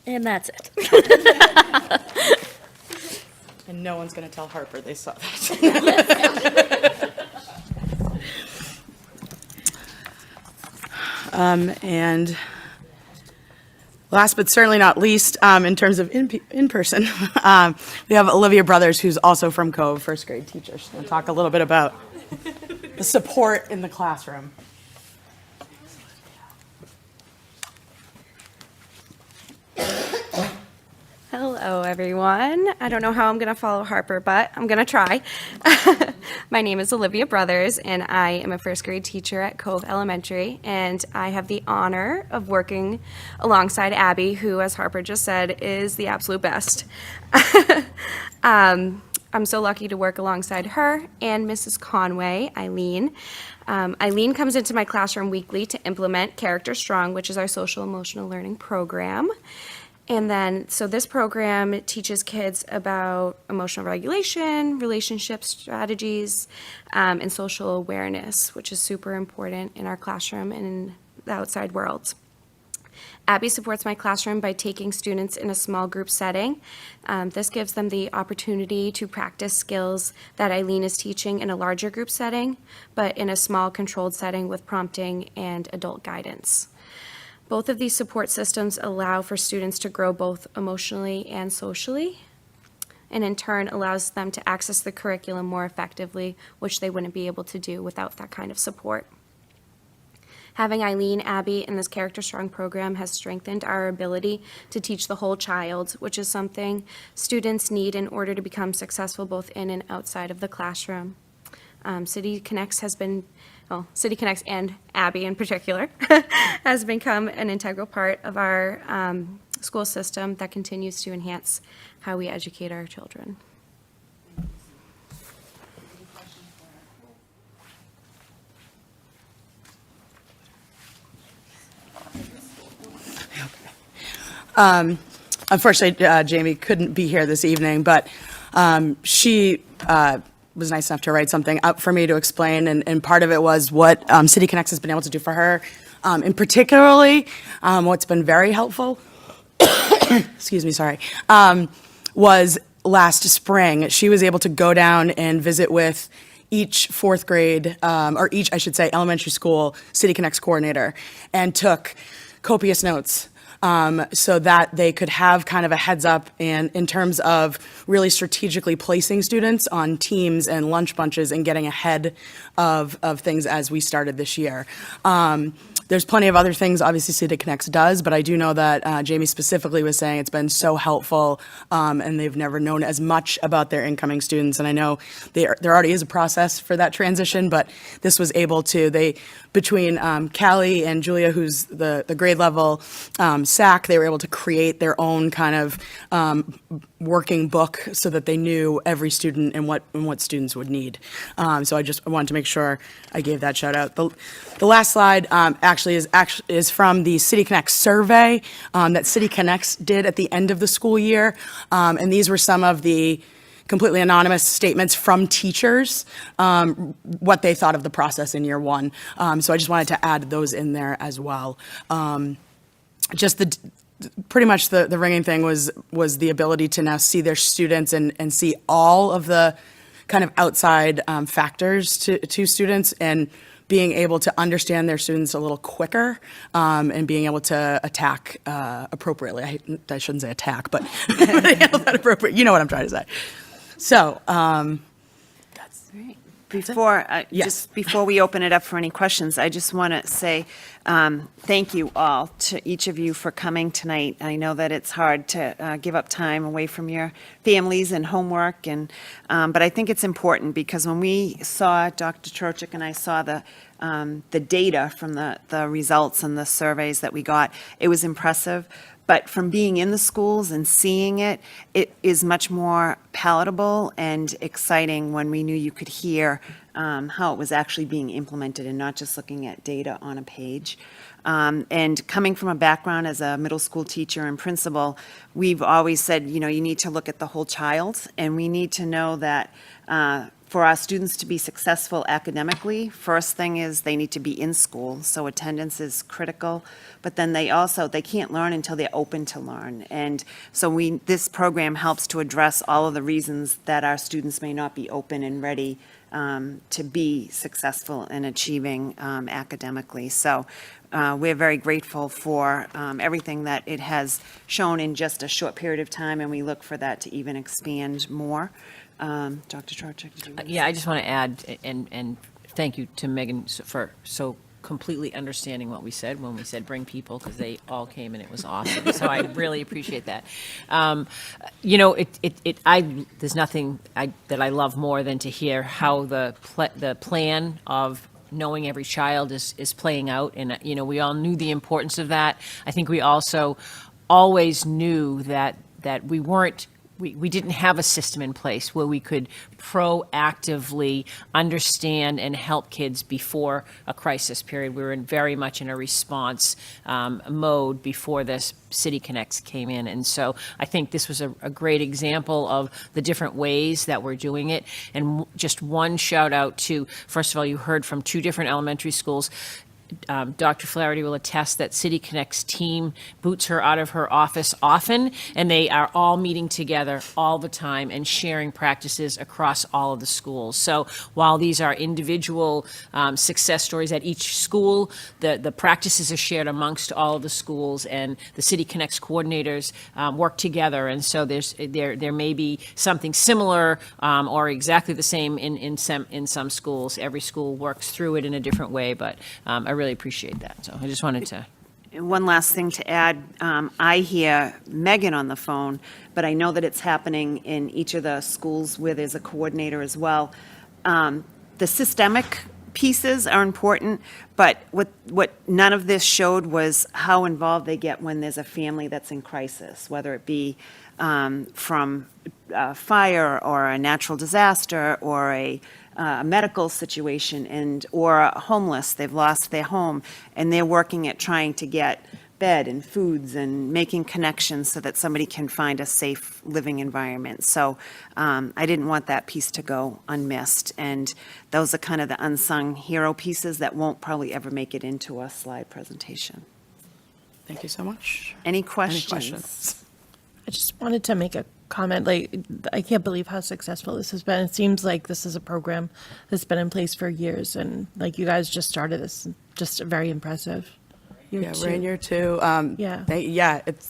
And that's it. And no one's going to tell Harper they saw that. And last but certainly not least, in terms of in person, we have Olivia Brothers, who's also from Cove, first grade teacher. She's going to talk a little bit about the support in the classroom. Hello, everyone. I don't know how I'm going to follow Harper, but I'm going to try. My name is Olivia Brothers, and I am a first grade teacher at Cove Elementary, and I have the honor of working alongside Abby, who, as Harper just said, is the absolute best. I'm so lucky to work alongside her and Mrs. Conway, Eileen. Eileen comes into my classroom weekly to implement Character Strong, which is our social emotional learning program. And then, so this program teaches kids about emotional regulation, relationship strategies, and social awareness, which is super important in our classroom and in the outside world. Abby supports my classroom by taking students in a small group setting. This gives them the opportunity to practice skills that Eileen is teaching in a larger group setting, but in a small controlled setting with prompting and adult guidance. Both of these support systems allow for students to grow both emotionally and socially, and in turn allows them to access the curriculum more effectively, which they wouldn't be able to do without that kind of support. Having Eileen, Abby, in this Character Strong program has strengthened our ability to teach the whole child, which is something students need in order to become successful both in and outside of the classroom. City Connects and Abby in particular has become an integral part of our school system that continues to enhance how we educate our children. Unfortunately, Jamie couldn't be here this evening, but she was nice enough to write something up for me to explain, and part of it was what City Connects has been able to do for her. And particularly, what's been very helpful, excuse me, sorry, was last spring. She was able to go down and visit with each fourth grade, or each, I should say, elementary school City Connects coordinator, and took copious notes. So that they could have kind of a heads up in terms of really strategically placing students on teams and lunch bunches and getting ahead of things as we started this year. there's plenty of other things, obviously, City Connects does, but I do know that Jamie specifically was saying it's been so helpful, and they've never known as much about their incoming students. And I know there already is a process for that transition, but this was able to, between Callie and Julia, who's the grade level SAC, they were able to create their own kind of working book so that they knew every student and what students would need. So I wanted to make sure I gave that shout out. The last slide actually is from the City Connects survey that City Connects did at the end of the school year, and these were some of the completely anonymous statements from teachers, what they thought of the process in year one. So I just wanted to add those in there as well. Pretty much the ringing thing was the ability to now see their students and see all of the kind of outside factors to students, and being able to understand their students a little quicker, and being able to attack appropriately. I shouldn't say attack, but handle that appropriate. You know what I'm trying to say. So, that's right. Just before we open it up for any questions, I just want to say thank you all to each of you for coming tonight. I know that it's hard to give up time away from your families and homework, but I think it's important because when we saw, Dr. Trochik and I saw the data from the results and the surveys that we got, it was impressive. But from being in the schools and seeing it, it is much more palatable and exciting when we knew you could hear how it was actually being implemented and not just looking at data on a page. And coming from a background as a middle school teacher and principal, we've always said, you need to look at the whole child, and we need to know that for our students to be successful academically, first thing is they need to be in school, so attendance is critical, but then they can't learn until they're open to learn. And so this program helps to address all of the reasons that our students may not be open and ready to be successful in achieving academically. So we're very grateful for everything that it has shown in just a short period of time, and we look for that to even expand more. Dr. Trochik, did you want to Yeah, I just want to add, and thank you to Megan for so completely understanding what we said when we said bring people, because they all came and it was awesome. So I really appreciate that. There's nothing that I love more than to hear how the plan of knowing every child is playing out. And, we all knew the importance of that. I think we also always knew that we didn't have a system in place where we could proactively understand and help kids before a crisis period. We were very much in a response mode before this City Connects came in. And so I think this was a great example of the different ways that we're doing it. And just one shout out to, first of all, you heard from 2 different elementary schools. Dr. Flaherty will attest that City Connect's team boots her out of her office often, and they are all meeting together all the time and sharing practices across all of the schools. So while these are individual success stories at each school, the practices are shared amongst all of the schools, and the City Connects coordinators work together. And so there may be something similar or exactly the same in some schools. Every school works through it in a different way, but I really appreciate that. So I just wanted to. And one last thing to add, I hear Megan on the phone, but I know that it's happening in each of the schools where there's a coordinator as well. The systemic pieces are important, but what none of this showed was how involved they get when there's a family that's in crisis, whether it be from fire or a natural disaster or a medical situation or homeless, they've lost their home, and they're working at trying to get bed and foods and making connections so that somebody can find a safe living environment. So I didn't want that piece to go unmissed, and those are kind of the unsung hero pieces that won't probably ever make it into a slide presentation. Thank you so much. Any questions? I just wanted to make a comment. I can't believe how successful this has been. It seems like this is a program that's been in place for years, and you guys just started this. Just very impressive. We're in year 2.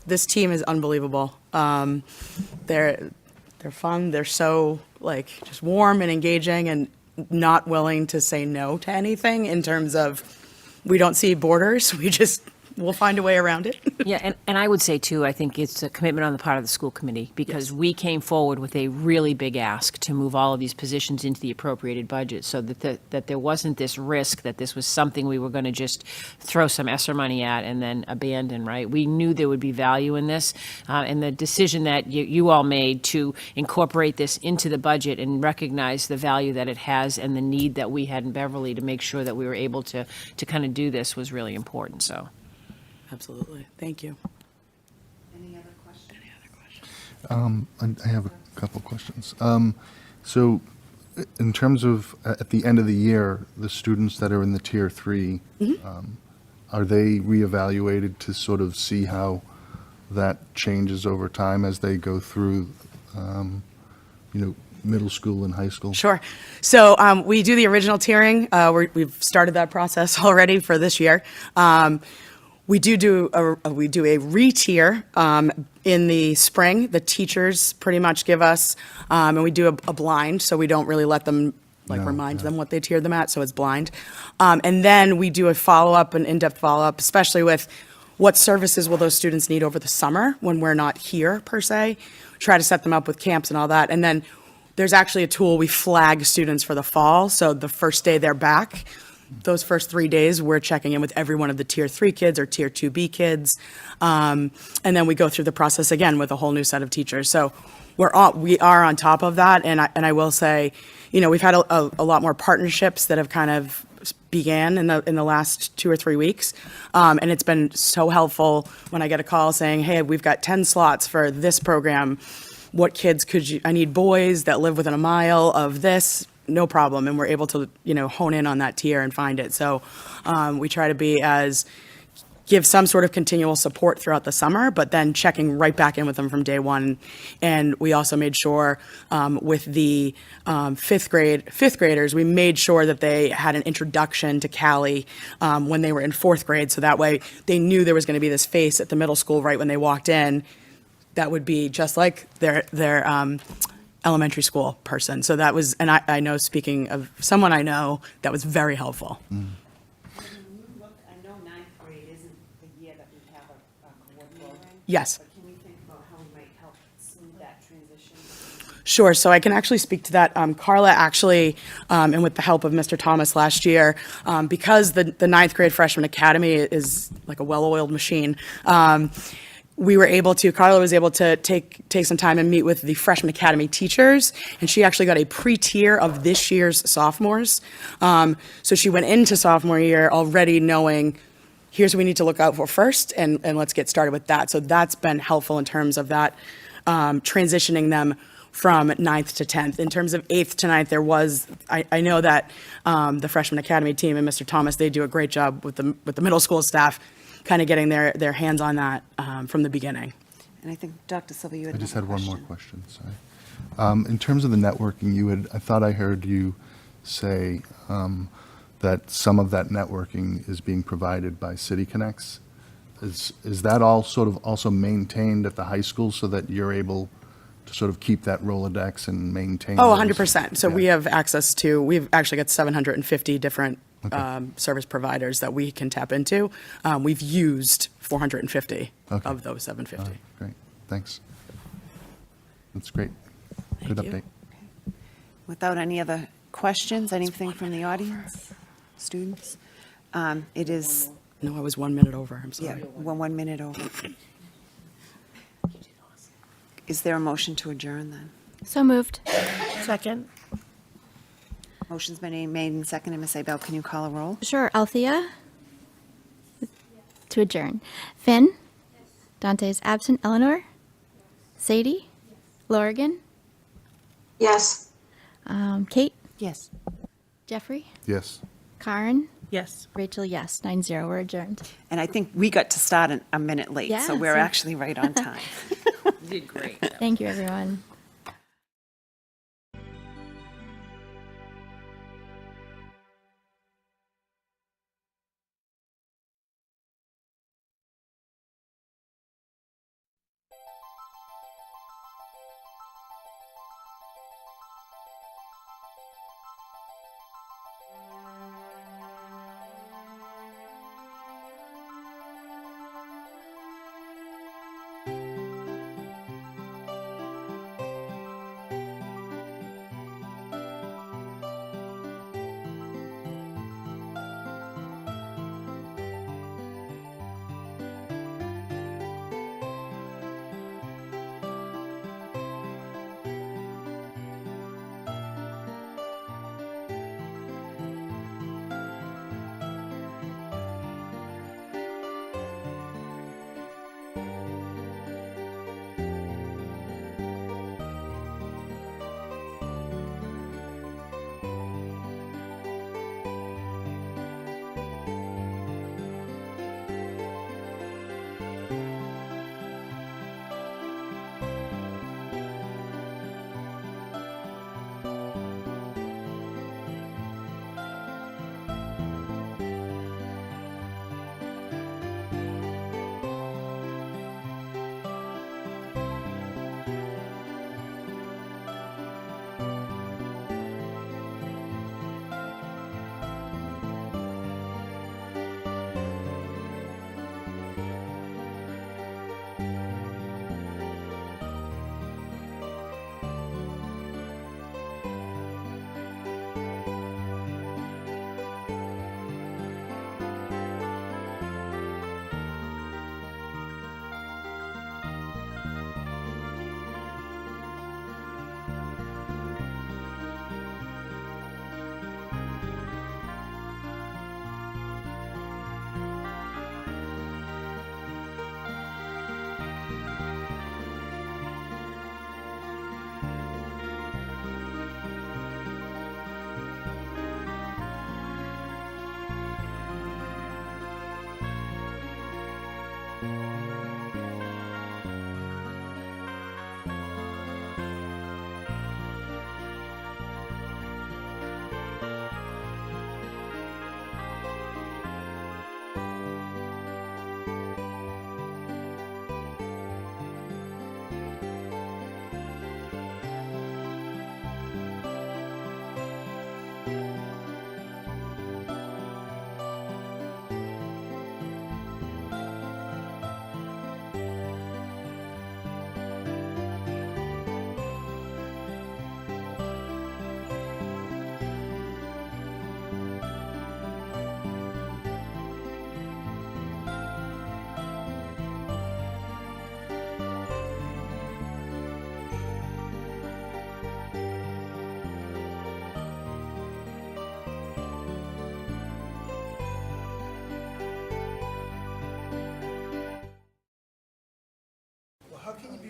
This team is unbelievable. They're fun. They're so just warm and engaging and not willing to say no to anything in terms of we don't see borders. We'll find a way around it. Yeah, and I would say too, I think it's a commitment on the part of the school committee, because we came forward with a really big ask to move all of these positions into the appropriated budget, so that there wasn't this risk that this was something we were going to just throw some ESSER money at and then abandon, right? We knew there would be value in this, and the decision that you all made to incorporate this into the budget and recognize the value that it has and the need that we had in Beverly to make sure that we were able to kind of do this was really important, so. Absolutely. Thank you. Any other questions? I have a couple questions. So in terms of, at the end of the year, the students that are in the Tier 3, are they reevaluated to sort of see how that changes over time as they go through, middle school and high school? Sure. So we do the original tiering. We've started that process already for this year. We do a re-tier in the spring. The teachers pretty much give us, and we do a blind, so we don't really let them remind them what they tiered them at, so it's blind. And then we do a follow-up, an in-depth follow-up, especially with what services will those students need over the summer when we're not here per se. Try to set them up with camps and all that. And then there's actually a tool, we flag students for the fall, so the first day they're back, those first 3 days, we're checking in with every one of the Tier 3 kids or Tier 2B kids. And then we go through the process again with a whole new set of teachers. So we are on top of that. And I will say, we've had a lot more partnerships that have kind of began in the last 2 or 3 weeks. And it's been so helpful when I get a call saying, hey, we've got 10 slots for this program. What kids I need boys that live within a mile of this. No problem, and we're able to, hone in on that tier and find it. So we try to give some sort of continual support throughout the summer, but then checking right back in with them from day one. And we also made sure with the fifth graders, we made sure that they had an introduction to Cali when they were in fourth grade, so that way they knew there was going to be this face at the middle school right when they walked in. That would be just like their elementary school person. So that was, and I know, speaking of someone I know, that was very helpful. I know ninth grade isn't the year that we have a coordinator. Yes. But can we think about how we might help smooth that transition? Sure. So I can actually speak to that. Carla actually, and with the help of Mr. Thomas last year, because the ninth grade freshman academy is like a well-oiled machine, Carla was able to take some time and meet with the freshman academy teachers, and she actually got a pre-tier of this year's sophomores. So she went into sophomore year already knowing, here's what we need to look out for first, and let's get started with that. So that's been helpful in terms of that, transitioning them from 9th to 10th. In terms of 8th to 9th, I know that the freshman academy team and Mr. Thomas, they do a great job with the middle school staff, kind of getting their hands on that from the beginning. And I think, Dr. Silva, you had I just another had one more question, sorry. In terms of the networking, I thought I heard you say that some of that networking is being provided by City Connects. Is that all sort of also maintained at the high school so that you're able to sort of keep that Rolodex and maintain? Oh, those? 100%. So we have access to, we've actually got 750 different service providers that we can tap into. We've used 450 of those 750. Great, thanks. That's great. Good Thank you. update. Without any other questions, anything from the audience, students? It is. No, I was 1 minute over, I'm sorry. Yeah, 1 minute over. Is there a motion to adjourn then? So moved. Second. Motion's been made and seconded. Ms. Abel, can you call a roll? Sure. Althea? To adjourn. Finn? Dante's absent. Eleanor? Sadie? Lorigan? Yes. Kate? Yes. Jeffrey? Yes. Karen? Yes. Rachel, yes. 9-0. We're adjourned. And I think we got to start a minute late, so Yeah, we're so- actually right on time. You did great. Thank you, everyone.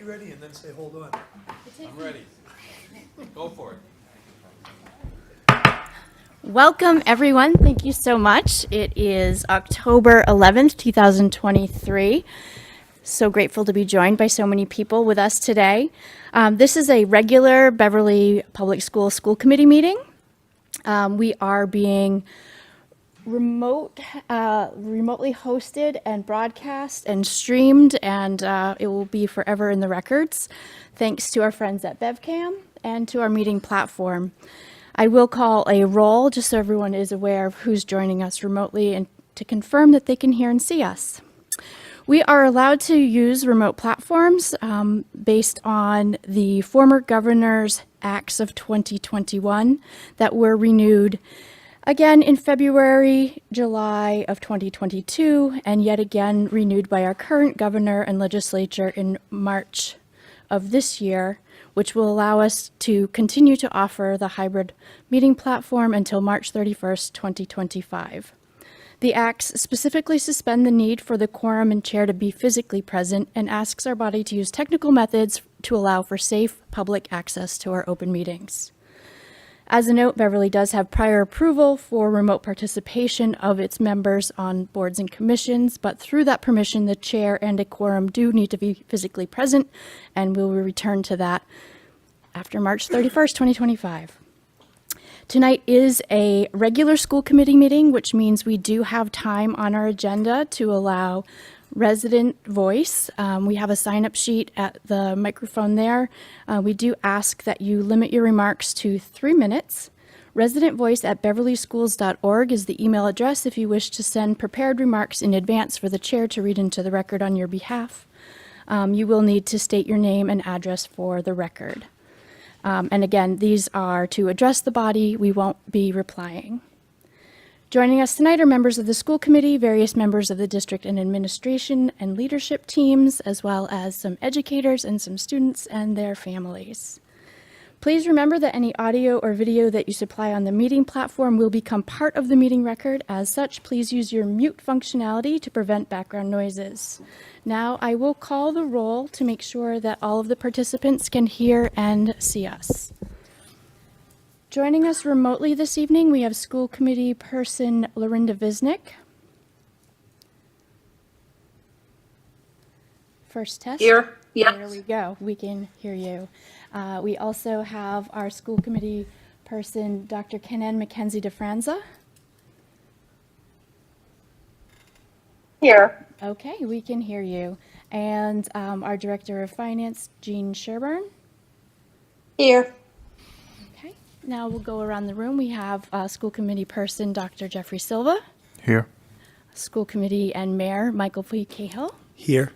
ready and then say, hold on. I'm ready. Go for it. Welcome, everyone. Thank you so much. It is October 11th, 2023. So grateful to be joined by so many people with us today. This is a regular Beverly Public School School Committee meeting. We are being remotely hosted and broadcast and streamed, and it will be forever in the records, thanks to our friends at BevCam and to our meeting platform. I will call a roll just so everyone is aware of who's joining us remotely and to confirm that they can hear and see us. We are allowed to use remote platforms based on the former governor's acts of 2021 that were renewed again in February, July of 2022, and yet again renewed by our current governor and legislature in March of this year, which will allow us to continue to offer the hybrid meeting platform until March 31st, 2025. The acts specifically suspend the need for the quorum and chair to be physically present and asks our body to use technical methods to allow for safe public access to our open meetings. As a note, Beverly does have prior approval for remote participation of its members on boards and commissions, but through that permission, the chair and a quorum do need to be physically present, and we will return to that after March 31st, 2025. Tonight is a regular school committee meeting, which means we do have time on our agenda to allow resident voice. We have a sign-up sheet at the microphone there. We do ask that you limit your remarks to 3 minutes. Residentvoice@beverlyschools.org is the email address if you wish to send prepared remarks in advance for the chair to read into the record on your behalf. You will need to state your name and address for the record. And again, these are to address the body. We won't be replying. Joining us tonight are members of the school committee, various members of the district and administration and leadership teams, as well as some educators and some students and their families. Please remember that any audio or video that you supply on the meeting platform will become part of the meeting record. As such, please use your mute functionality to prevent background noises. Now, I will call the roll to make sure that all of the participants can hear and see us. Joining us remotely this evening, we have school committee person Lorinda Visnick. First test. Here. Yes. There we go. We can hear you. We also have our school committee person, Dr. Kenan Mackenzie DeFranza. Here. Okay, we can hear you. And our director of finance, Jean Sherburne. Here. Okay, now we'll go around the room. We have school committee person, Dr. Jeffrey Silva. Here. School committee and mayor, Michael P. Cahill. Here.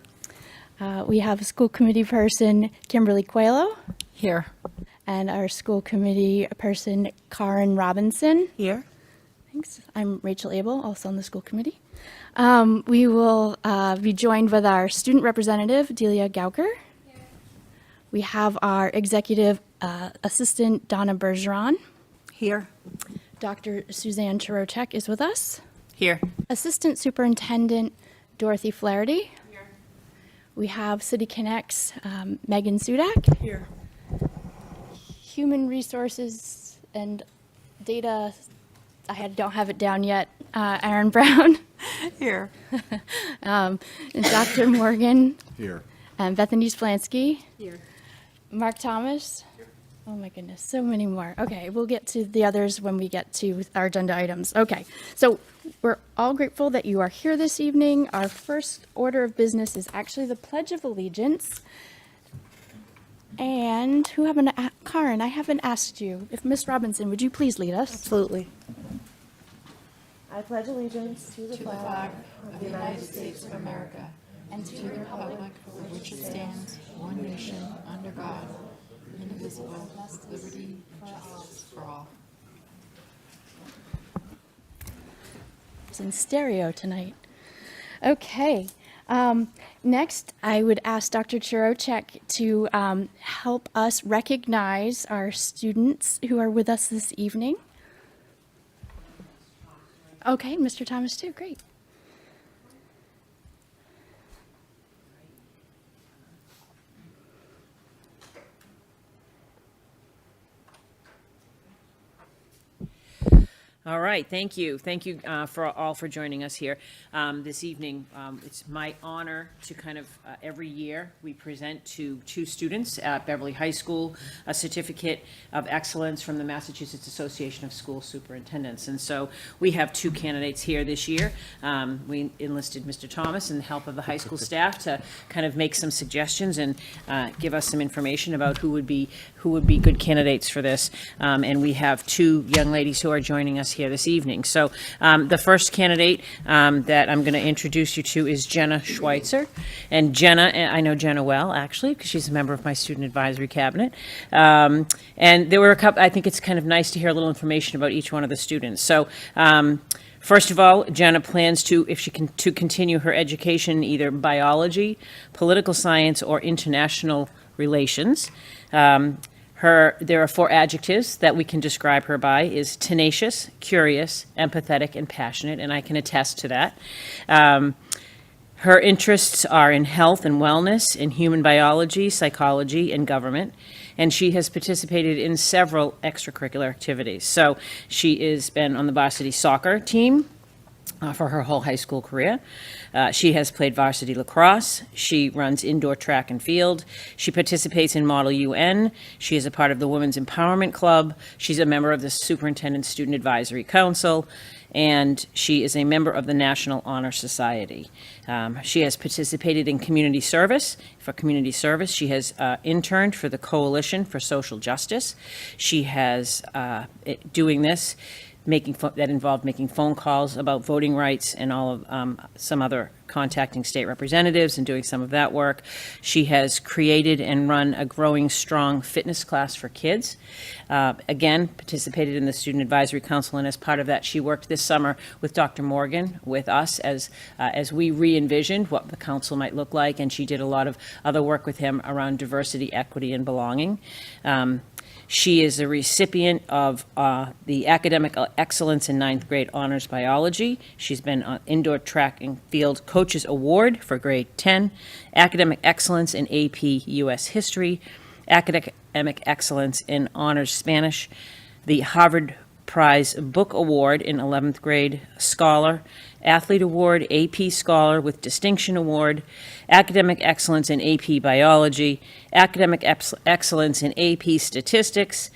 We have a school committee person, Kimberly Coelho. Here. And our school committee person, Karen Robinson. Here. Thanks. I'm Rachel Abel, also on the school committee. We will be joined with our student representative, Delia Gauker. We have our executive assistant, Donna Bergeron. Here. Dr. Suzanne Chirotech is with us. Here. Assistant Superintendent, Dorothy Flaherty. Here. We have City Connects, Megan Sudak. Here. Human Resources and Data, don't have it down yet, Aaron Brown. Here. And Dr. Morgan. Here. And Bethany Splansky. Here. Mark Thomas. Here. Oh my goodness, so many more. Okay, we'll get to the others when we get to our agenda items. Okay, so we're all grateful that you are here this evening. Our first order of business is actually the Pledge of Allegiance. And Karen, I haven't asked you. If Miss Robinson, would you please lead us? Absolutely. I pledge allegiance to the flag of the United States of America and to the republic for which it stands, one nation, under God, indivisible, with liberty for all. It's in stereo tonight. Okay. Next, I would ask Dr. Chirotech to help us recognize our students who are with us this evening. Okay, Mr. Thomas too, great. All right, thank you. Thank you for joining us here this evening. It's my honor to every year, we present to 2 students at Beverly High School a certificate of excellence from the Massachusetts Association of School Superintendents. And so we have 2 candidates here this year. We enlisted Mr. Thomas and the help of the high school staff to make some suggestions and give us some information about who would be good candidates for this. And we have 2 young ladies who are joining us here this evening. So the first candidate that I'm going to introduce you to is Jenna Schweitzer. And Jenna, I know Jenna well, actually, because she's a member of my student advisory cabinet. And there were a couple, I think it's kind of nice to hear a little information about each one of the students. So first of all, Jenna plans to continue her education in either biology, political science, or international relations. There are 4 adjectives that we can describe her by: is tenacious, curious, empathetic, and passionate, and I can attest to that. Her interests are in health and wellness, in human biology, psychology, and government, and she has participated in several extracurricular activities. So she has been on the varsity soccer team for her whole high school career. She has played varsity lacrosse. She runs indoor track and field. She participates in Model UN. She is a part of the Women's Empowerment Club. She's a member of the Superintendent Student Advisory Council, and she is a member of the National Honor Society. She has participated in community service. For community service, she has interned for the Coalition for Social Justice. She has, doing this, that involved making phone calls about voting rights and all of some other contacting state representatives and doing some of that work. She has created and run a Growing Strong fitness class for kids. Again, participated in the Student Advisory Council, and as part of that, she worked this summer with Dr. Morgan, with us, as we re-envisioned what the council might look like, and she did a lot of other work with him around diversity, equity, and belonging. She is a recipient of the Academic Excellence in 9th Grade Honors Biology. She's been on Indoor Track and Field Coaches Award for grade 10, Academic Excellence in AP U.S. History, Academic Excellence in Honors Spanish, the Harvard Prize Book Award in 11th grade, Scholar, Athlete Award, AP Scholar with Distinction Award, Academic Excellence in AP Biology, Academic Excellence in AP Statistics,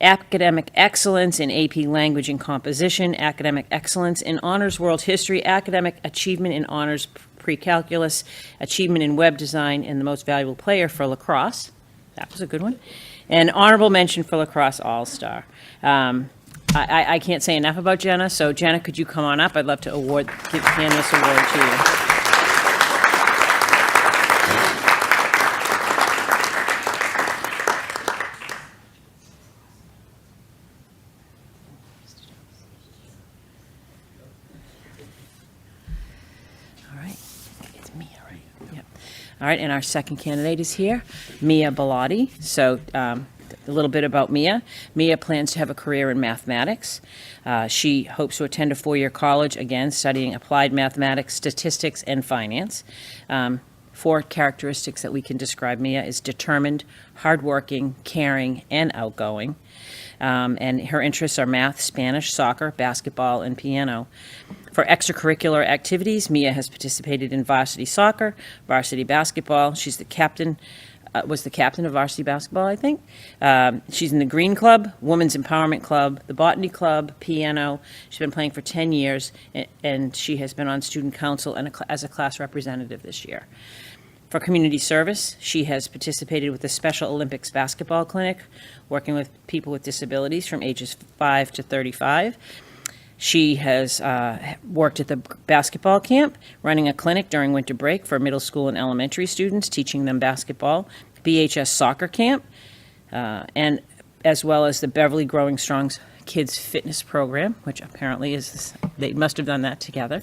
Academic Excellence in AP Language and Composition, Academic Excellence in Honors World History, Academic Achievement in Honors Pre-Calculus, Achievement in Web Design, and the Most Valuable Player for Lacrosse. That was a good one. And Honorable Mention for Lacrosse All-Star. I can't say enough about Jenna, so Jenna, could you come on up? I'd love to hand this award to you. All right, it's Mia, right? Yep. All right, and our second candidate is here, Mia Bellotti. So, a little bit about Mia. Mia plans to have a career in mathematics. She hopes to attend a 4-year college, again, studying applied mathematics, statistics, and finance. 4 characteristics that we can describe Mia is determined, hardworking, caring, and outgoing. And her interests are math, Spanish, soccer, basketball, and piano. For extracurricular activities, Mia has participated in varsity soccer, varsity basketball. She's the captain was the captain of varsity basketball, I think. She's in the Green Club, Women's Empowerment Club, the Botany Club, piano. She's been playing for 10 years, and she has been on student council and as a class representative this year. For community service, she has participated with the Special Olympics Basketball Clinic, working with people with disabilities from ages 5 to 35. She has worked at the basketball camp, running a clinic during winter break for middle school and elementary students, teaching them basketball, BHS soccer camp, and as well as the Beverly Growing Strong Kids Fitness Program, which apparently is, they must have done that together.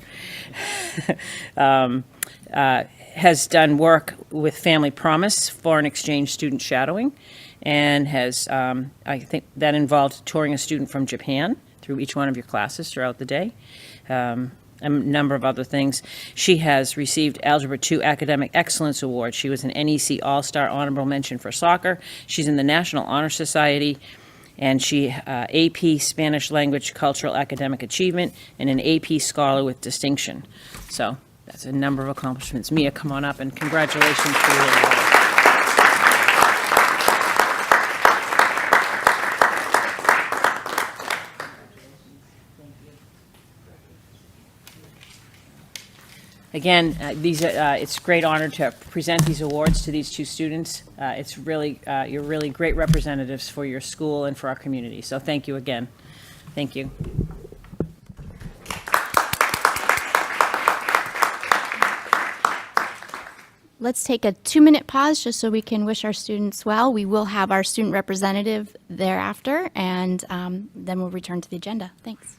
Has done work with Family Promise, foreign exchange student shadowing, and has, I think that involved touring a student from Japan through each one of your classes throughout the day. A number of other things. She has received Algebra 2 Academic Excellence Award. She was an NEC All-Star Honorable Mention for Soccer. She's in the National Honor Society. and she AP Spanish Language Cultural Academic Achievement, and an AP Scholar with Distinction. So that's a number of accomplishments. Mia, come on up, and congratulations for your award. Again, it's a great honor to present these awards to these two students. It's really, you're really great representatives for your school and for our community. So thank you again. Thank you. Let's take a 2-minute pause just so we can wish our students well. We will have our student representative thereafter, and then we'll return to the agenda. Thanks.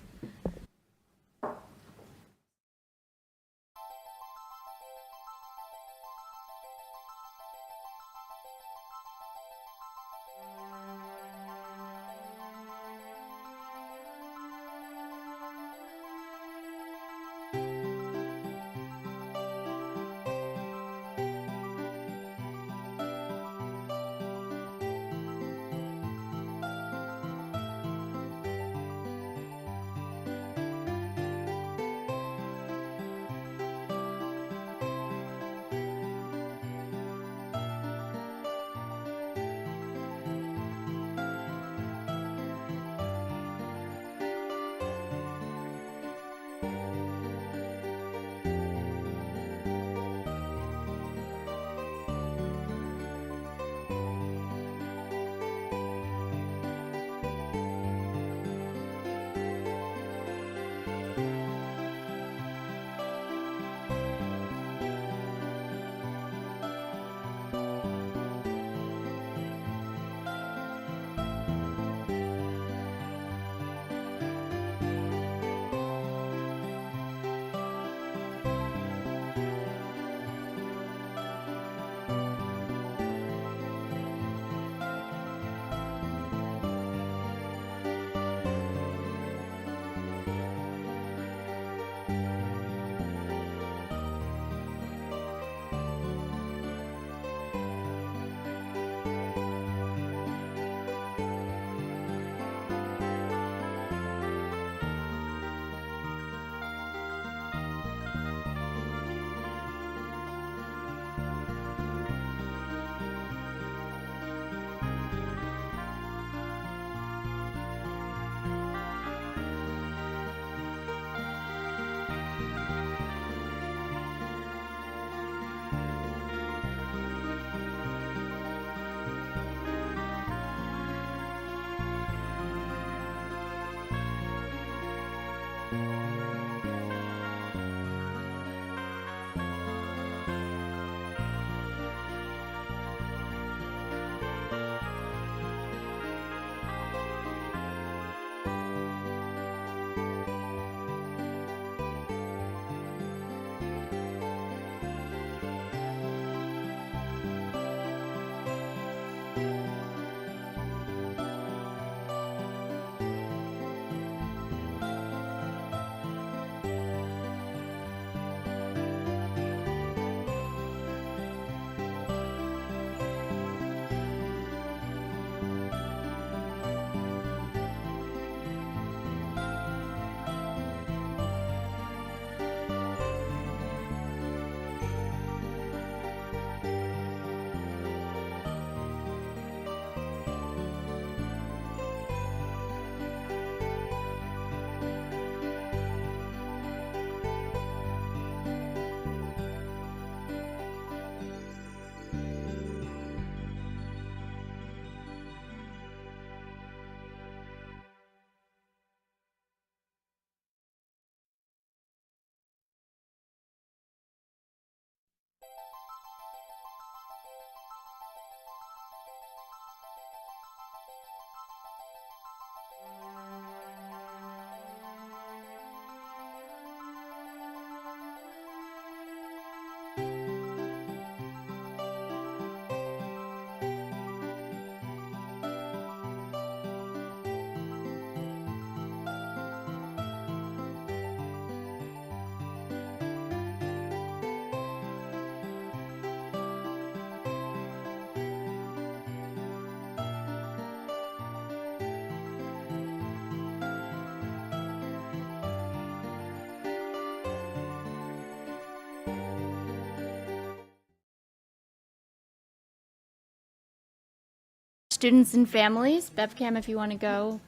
students and families. BevCam, if you want to go,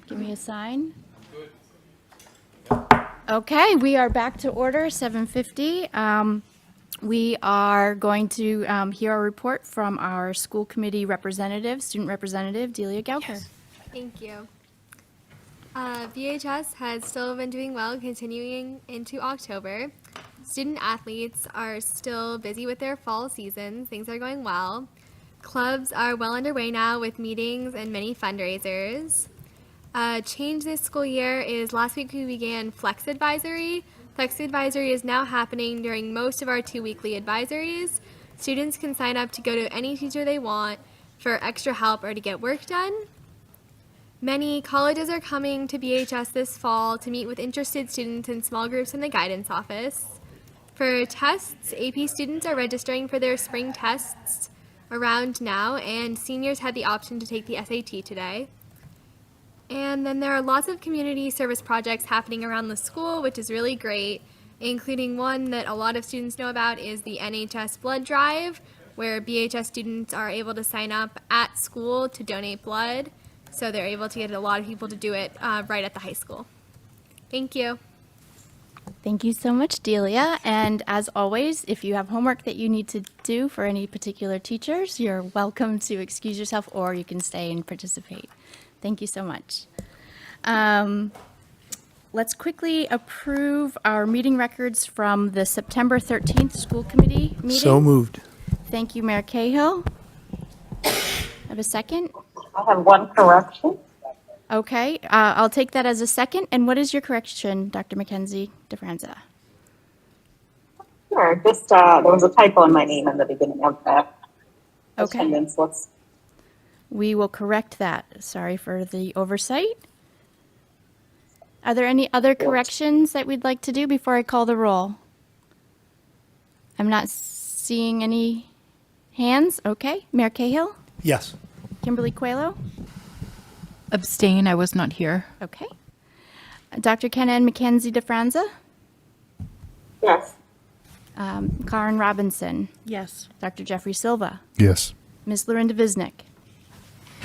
give me a sign. Okay, we are back to order, 7:50. We are going to hear a report from our school committee representative, student representative, Delia Gauker. Thank you. VHS has still been doing well, continuing into October. Student athletes are still busy with their fall seasons. Things are going well. Clubs are well underway now with meetings and many fundraisers. Change this school year is last week we began Flex Advisory. Flex Advisory is now happening during most of our 2 weekly advisories. Students can sign up to go to any teacher they want for extra help or to get work done. Many colleges are coming to BHS this fall to meet with interested students in small groups in the guidance office. For tests, AP students are registering for their spring tests around now, and seniors had the option to take the SAT today. And then there are lots of community service projects happening around the school, which is really great, including one that a lot of students know about is the NHS Blood Drive, where BHS students are able to sign up at school to donate blood. So they're able to get a lot of people to do it right at the high school. Thank you. Thank you so much, Delia. And as always, if you have homework that you need to do for any particular teachers, you're welcome to excuse yourself or you can stay and participate. Thank you so much. Let's quickly approve our meeting records from the September 13th school committee meeting. So moved. Thank you, Mayor Cahill. Have a second? I have one correction. Okay, I'll take that as a second. And what is your correction, Dr. Mackenzie DeFranza? Sure. Just there was a typo in my name in the beginning of the Okay. attendance list. We will correct that. Sorry for the oversight. Are there any other corrections that we'd like to do before I call the roll? I'm not seeing any hands. Okay, Mayor Cahill? Yes. Kimberly Coelho? Abstain, I was not here. Okay. Dr. Ken Mackenzie DeFranza? Yes. Karen Robinson? Yes. Dr. Jeffrey Silva? Yes. Ms. Lorinda Visnick?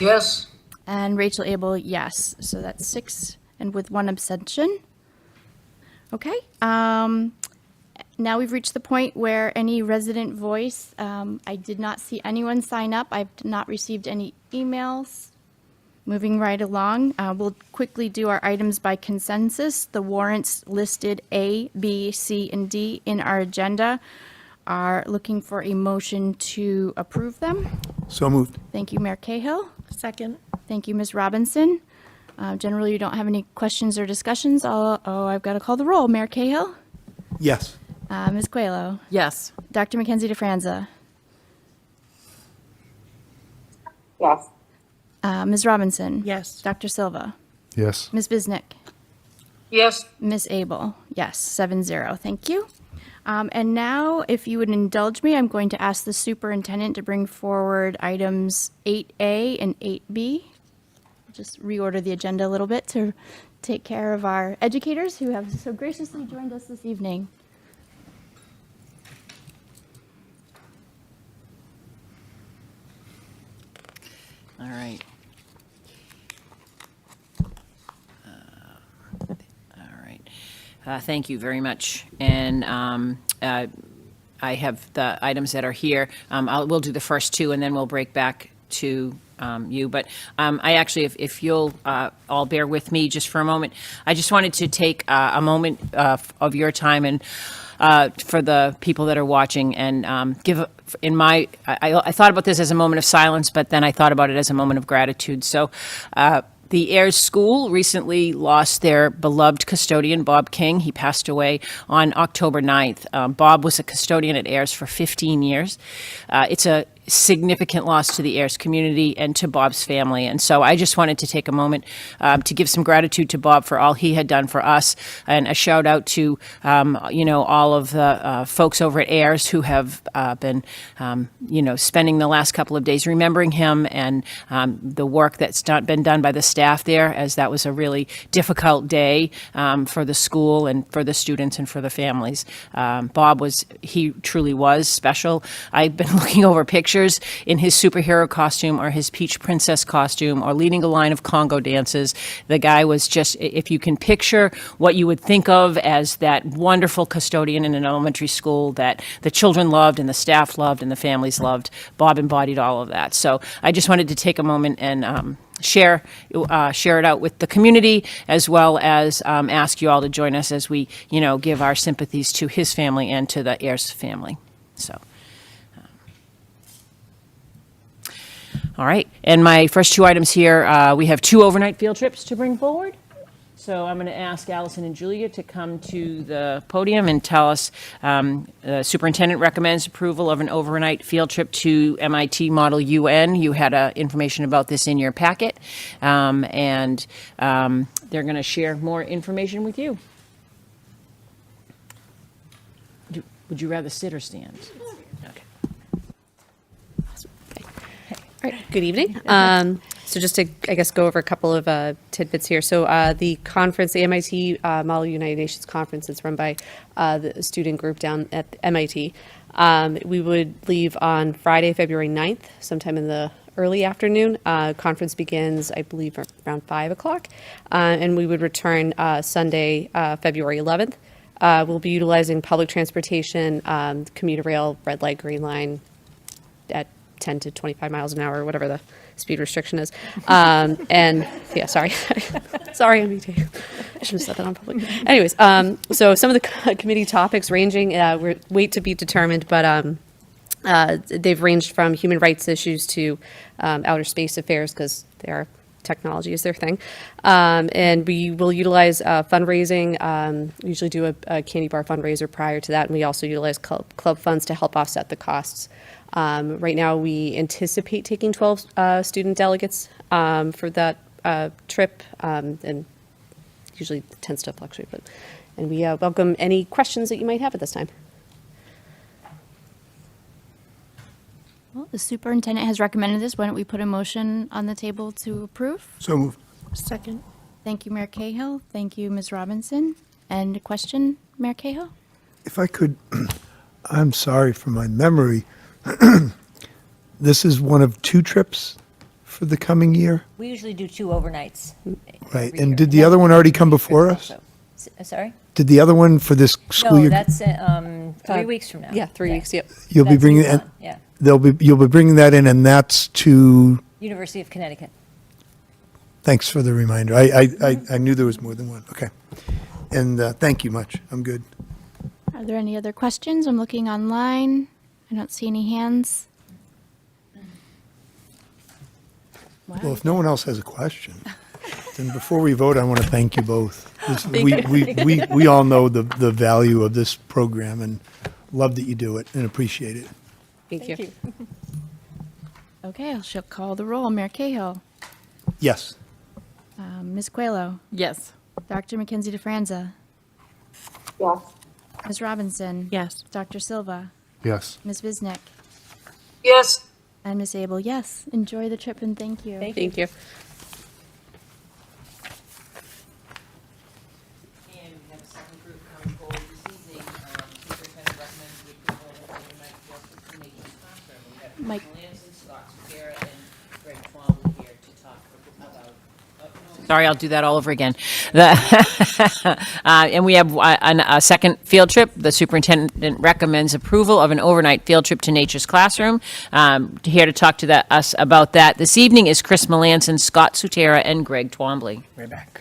Yes. And Rachel Abel, yes. So that's 6 and with 1 abstention. Okay. Now we've reached the point where any resident voice, I did not see anyone sign up. I've not received any emails. Moving right along, we'll quickly do our items by consensus. The warrants listed A, B, C, and D in our agenda are looking for a motion to approve them. So moved. Thank you, Mayor Cahill. Second. Thank you, Ms. Robinson. Generally, you don't have any questions or discussions. I've got to call the roll. Mayor Cahill? Yes. Ms. Coelho? Yes. Dr. Mackenzie DeFranza? Yes. Ms. Robinson? Yes. Dr. Silva? Yes. Ms. Bisnick? Yes. Ms. Abel? Yes, 7-0. Thank you. And now, if you would indulge me, I'm going to ask the superintendent to bring forward items 8A and 8B. Just reorder the agenda a little bit to take care of our educators who have so graciously joined us this evening. All right. All right. Thank you very much. And I have the items that are here. We'll do the first 2, and then we'll break back to you. But I actually, if you'll all bear with me just for a moment, I just wanted to take a moment of your time and for the people that are watching and give I thought about this as a moment of silence, but then I thought about it as a moment of gratitude. So the Ayers School recently lost their beloved custodian, Bob King. He passed away on October 9th. Bob was a custodian at Ayers for 15 years. It's a significant loss to the Ayers community and to Bob's family. And so I just wanted to take a moment to give some gratitude to Bob for all he had done for us, and a shout out to, all of the folks over at Ayers who have been, spending the last couple of days remembering him, and the work that's been done by the staff there, as that was a really difficult day for the school and for the students and for the families. Bob he truly was special. I've been looking over pictures pictures in his superhero costume or his Peach Princess costume or leading a line of Congo dances. The guy was just, if you can picture what you would think of as that wonderful custodian in an elementary school that the children loved and the staff loved and the families loved, Bob embodied all of that. So I just wanted to take a moment and share it out with the community, as well as ask you all to join us as we, give our sympathies to his family and to the Ayers family. So, all right. And my first two items here, we have 2 overnight field trips to bring forward. So I'm going to ask Allison and Julia to come to the podium and tell us, the superintendent recommends approval of an overnight field trip to MIT Model UN. You had information about this in your packet, and they're going to share more information with you. Would you rather sit or stand? Okay. All right, good evening. So just to, I guess, go over a couple of tidbits here. So the conference, the MIT Model United Nations Conference, is run by the student group down at MIT. We would leave on Friday, February 9th, sometime in the early afternoon. Conference begins, I believe, around 5 o'clock. And we would return Sunday, February 11th. We'll be utilizing public transportation, commuter rail, red light, green line at 10 to 25 miles an hour, whatever the speed restriction is. And yeah, sorry, MBT. I should have said that on public. Anyways, so some of the committee topics ranging, we're wait to be determined, but they've ranged from human rights issues to outer space affairs, because technology is their thing. And we will utilize fundraising. We usually do a candy bar fundraiser prior to that, and we also utilize club funds to help offset the costs. Right now, we anticipate taking 12 student delegates for that trip, and usually it tends to fluctuate. And we welcome any questions that you might have at this time. Well, the superintendent has recommended this. Why don't we put a motion on the table to approve? So moved. Second. Thank you, Mayor Cahill. Thank you, Ms. Robinson. And a question, Mayor Cahill? If I could, I'm sorry for my memory. This is one of 2 trips for the coming year? We usually do 2 overnights. Right, and did the other one already come before us? Sorry? Did the other one for this school year? No, that's 3 weeks from now. Yeah, 3 weeks, yep. You'll be That's bringing, UConn, and yeah. you'll be bringing that in, and that's to, University of Connecticut. thanks for the reminder. I knew there was more than one, okay. And thank you much, I'm good. Are there any other questions? I'm looking online. I don't see any hands. Well, if no one else has a question, then before we vote, I want to thank you both. We all know the value of this program and love that you do it and appreciate it. Thank you. Okay, I'll call the roll. Mayor Cahill. Yes. Ms. Coelho. Yes. Dr. Mackenzie DeFranza. Yes. Ms. Robinson. Yes. Dr. Silva. Yes. Ms. Visnick. Yes. And Ms. Abel. Yes. Enjoy the trip and thank you. Thank you. And we have a second group coming forward this evening. Superintendent recommends the approval of an overnight field trip to Nature's Classroom. We have Mike. Chris Melanson, Scott Sutera, and Greg Twombly here to talk about. Sorry, I'll do that all over again. And we have a second field trip. The superintendent recommends approval of an overnight field trip to Nature's Classroom. Here to talk to us about that this evening is Chris Melanson, Scott Sutera, and Greg Twombly. We're back.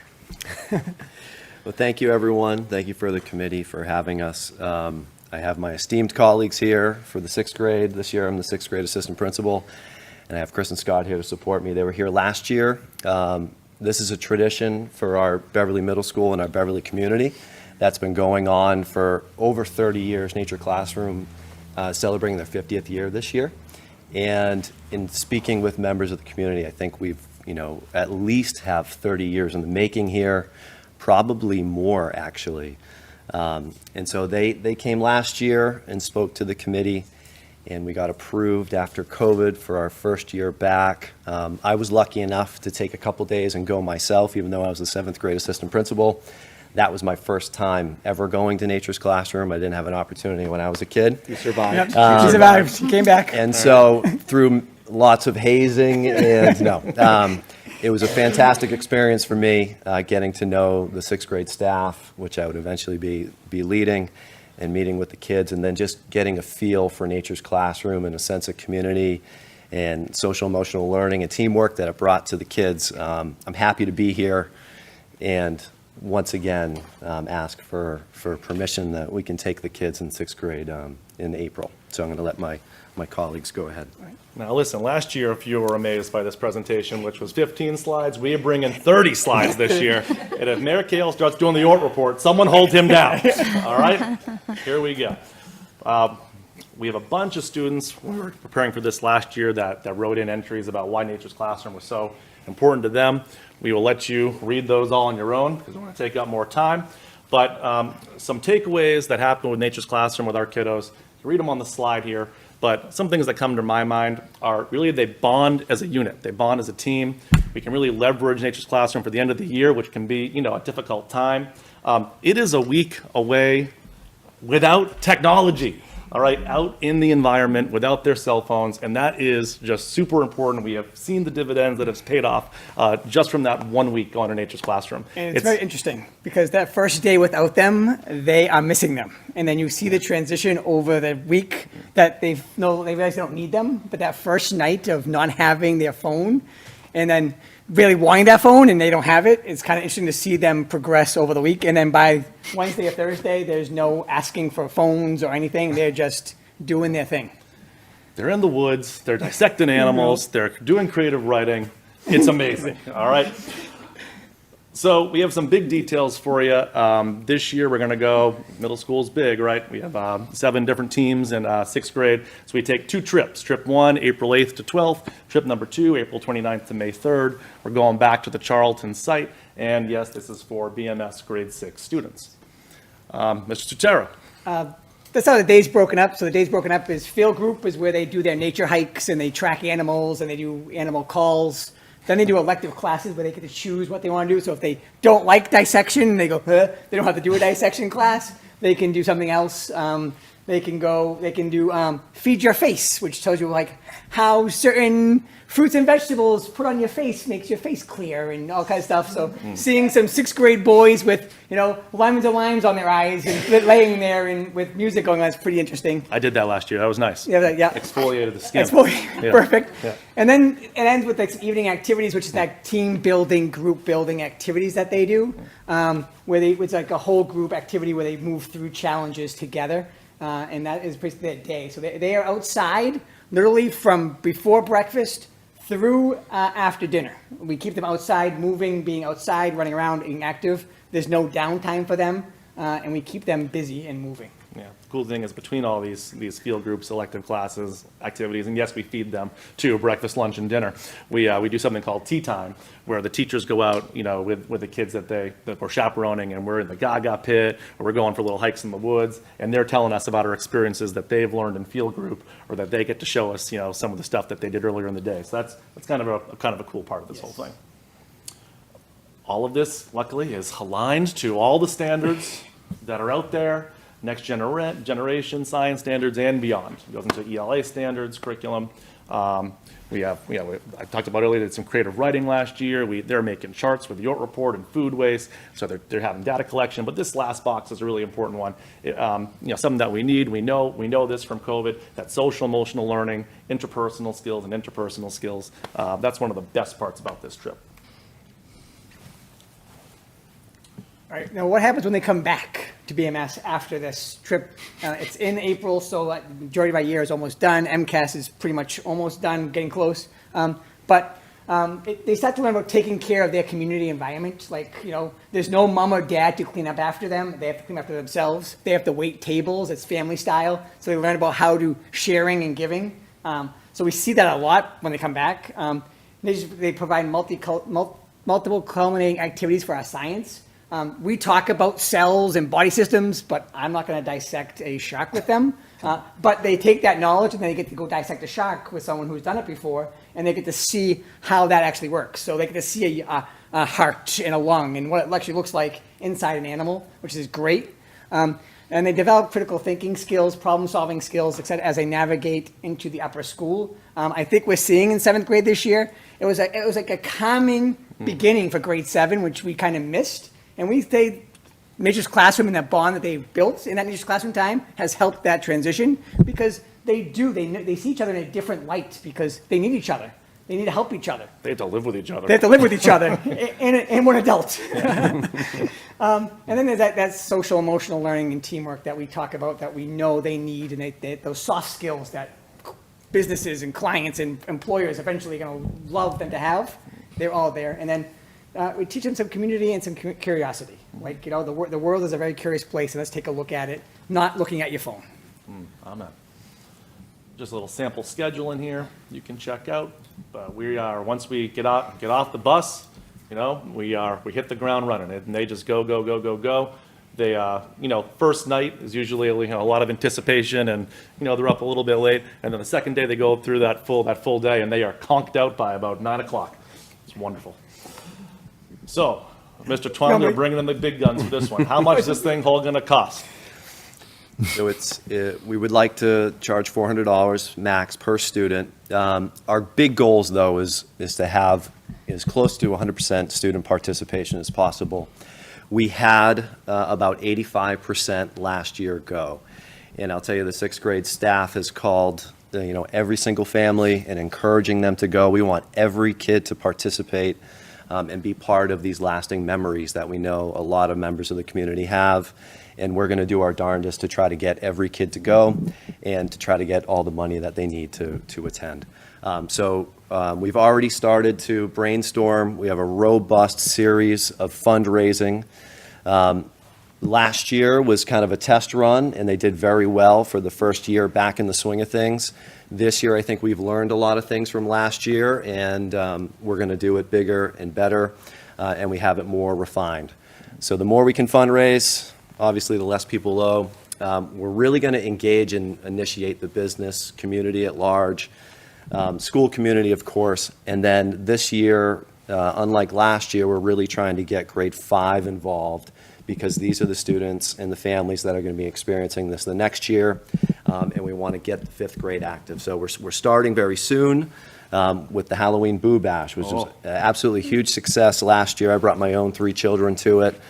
Well, thank you, everyone. Thank you for the committee for having us. I have my esteemed colleagues here for the 6th grade. This year, I'm the 6th grade assistant principal, and I have Chris and Scott here to support me. They were here last year. This is a tradition for our Beverly Middle School and our Beverly community that's been going on for over 30 years. Nature Classroom celebrating their 50th year this year. And in speaking with members of the community, I think we've, at least have 30 years in the making here, probably more, actually. And so they came last year and spoke to the committee, and we got approved after COVID for our first year back. I was lucky enough to take a couple days and go myself, even though I was the 7th grade assistant principal. That was my first time ever going to Nature's Classroom. I didn't have an opportunity when I was a kid. You survived. Yep, she survived. She came back. And so through lots of hazing and it was a fantastic experience for me, getting to know the sixth grade staff, which I would eventually be leading, and meeting with the kids, and then just getting a feel for Nature's Classroom and a sense of community and social emotional learning and teamwork that it brought to the kids. I'm happy to be here, and once again ask for permission that we can take the kids in sixth grade in April. So I'm going to let my colleagues go ahead. Now listen, last year, if you were amazed by this presentation, which was 15 slides, we bring in 30 slides this year. And if Mayor Kale starts doing the Ort report, someone hold him down. All right? Here we go. We have a bunch of students, we were preparing for this last year, that wrote in entries about why Nature's Classroom was so important to them. We will let you read those all on your own because we want to take up more time. But some takeaways that happen with Nature's Classroom with our kiddos, you read them on the slide here. But some things that come to my mind are really they bond as a unit. They bond as a team. We can really leverage Nature's Classroom for the end of the year, which can be, a difficult time. It is a week away without technology, all right, out in the environment without their cell phones, and that is just super important. We have seen the dividends that have paid off just from that 1 week going to Nature's Classroom. And it's very interesting because that first day without them, they are missing them. And then you see the transition over the week that they realize they don't need them, but that first night of not having their phone and then really wanting that phone and they don't have it, it's kind of interesting to see them progress over the week. And then by Wednesday or Thursday, there's no asking for phones or anything. They're just doing their thing. They're in the woods, they're dissecting animals, they're doing creative writing. It's amazing, all right? So we have some big details for you. This year we're going to go, middle school's big, right? We have 7 different teams in sixth grade. So we take 2 trips. Trip 1, April 8th to 12th. Trip number 2, April 29th to May 3rd. We're going back to the Charlton site. And yes, this is for BMS grade 6 students. Mr. Tutero. That's how the day's broken up. So the day's broken up is field group is where they do their nature hikes and they track animals and they do animal calls. Then they do elective classes where they get to choose what they want to do. So if they don't like dissection, they go, they don't have to do a dissection class. They can do something else. They can do feed your face, which tells you like how certain fruits and vegetables put on your face makes your face clear and all kinds of stuff. So seeing some sixth grade boys with, lemons and limes on their eyes and laying there and with music going on is pretty interesting. I did that last year. That was nice. Yeah. Exfoliated the skin. Yeah. Perfect. Yeah. And then it ends with like some evening activities, which is that team building, group building activities that they do, it's like a whole group activity where they move through challenges together. And that is basically their day. So they are outside literally from before breakfast through after dinner. We keep them outside, moving, being outside, running around, being active. There's no downtime for them, and we keep them busy and moving. Yeah, the cool thing is between all these field groups, elective classes, activities, and yes, we feed them too, breakfast, lunch, and dinner. We do something called tea time, where the teachers go out, with the kids that we're chaperoning, and we're in the Gaga pit, or we're going for little hikes in the woods, and they're telling us about our experiences that they've learned in field group, or that they get to show us, some of the stuff that they did earlier in the day. So that's kind of a cool part of this whole thing. All of this, luckily, is aligned to all the standards that are out there. Next generation science standards and beyond. It goes into ELA standards, curriculum. I talked about earlier, did some creative writing last year. They're making charts with the Ort report and food waste, so they're having data collection. But this last box is a really important one. Something that we need. We know this from COVID. That social emotional learning, interpersonal skills. That's one of the best parts about this trip. All right, now what happens when they come back to BMS after this trip? It's in April, so the majority of our year is almost done. MCAS is pretty much almost done, getting close. But they start to learn about taking care of their community environment. Like, there's no mom or dad to clean up after them. They have to clean up after themselves. They have to wait tables. It's family style. So they learn about how to sharing and giving. So we see that a lot when they come back. They provide multiple culminating activities for our science. We talk about cells and body systems, but I'm not going to dissect a shark with them. But they take that knowledge and then they get to go dissect a shark with someone who's done it before, and they get to see how that actually works. So they get to see a heart and a lung and what it actually looks like inside an animal, which is great. And they develop critical thinking skills, problem-solving skills, et cetera, as they navigate into the upper school. I think we're seeing in 7th grade this year, it was like a calming beginning for grade 7, which we kind of missed. And Nature's Classroom and that bond that they built in that Nature's Classroom time has helped that transition, because they see each other in a different light, because they need each other. They need to help each other. They have to live with each other. They have to live with each other, and we're adults. And then there's that social emotional learning and teamwork that we talk about, that we know they need, and those soft skills that businesses and clients and employers eventually going to love them to have. They're all there. And then we teach them some community and some curiosity. Like, the world is a very curious place, and let's take a look at it, not looking at your phone. Amen. Just a little sample schedule in here you can check out. But we are, once we get off the bus, we hit the ground running, and they just go, go, go, go, go. They, first night is usually a lot of anticipation, and they're up a little bit late, and then the second day they go through that full day, and they are conked out by about 9 o'clock. It's wonderful. So, Mr. Twan, they're bringing in the big guns for this one. How much is this thing all going to cost? So we would like to charge $400 max per student. Our big goals, though, is to have as close to 100% student participation as possible. We had about 85% last year go. And I'll tell you, the 6th grade staff has called every single family and encouraging them to go. We want every kid to participate and be part of these lasting memories that we know a lot of members of the community have. And we're going to do our darndest to try to get every kid to go and to try to get all the money that they need to attend. We've already started to brainstorm. We have a robust series of fundraising. Last year was kind of a test run, and they did very well for the first year back in the swing of things. This year, I think we've learned a lot of things from last year, and we're going to do it bigger and better, and we have it more refined. So the more we can fundraise, obviously the less people owe. We're really going to engage and initiate the business community at large, school community, of course, and then this year, unlike last year, we're really trying to get grade 5 involved, because these are the students and the families that are going to be experiencing this the next year, and we want to get the 5th grade active. So we're starting very soon with the Halloween Boo Bash, which was absolutely huge success last year. I brought my own 3 children to it.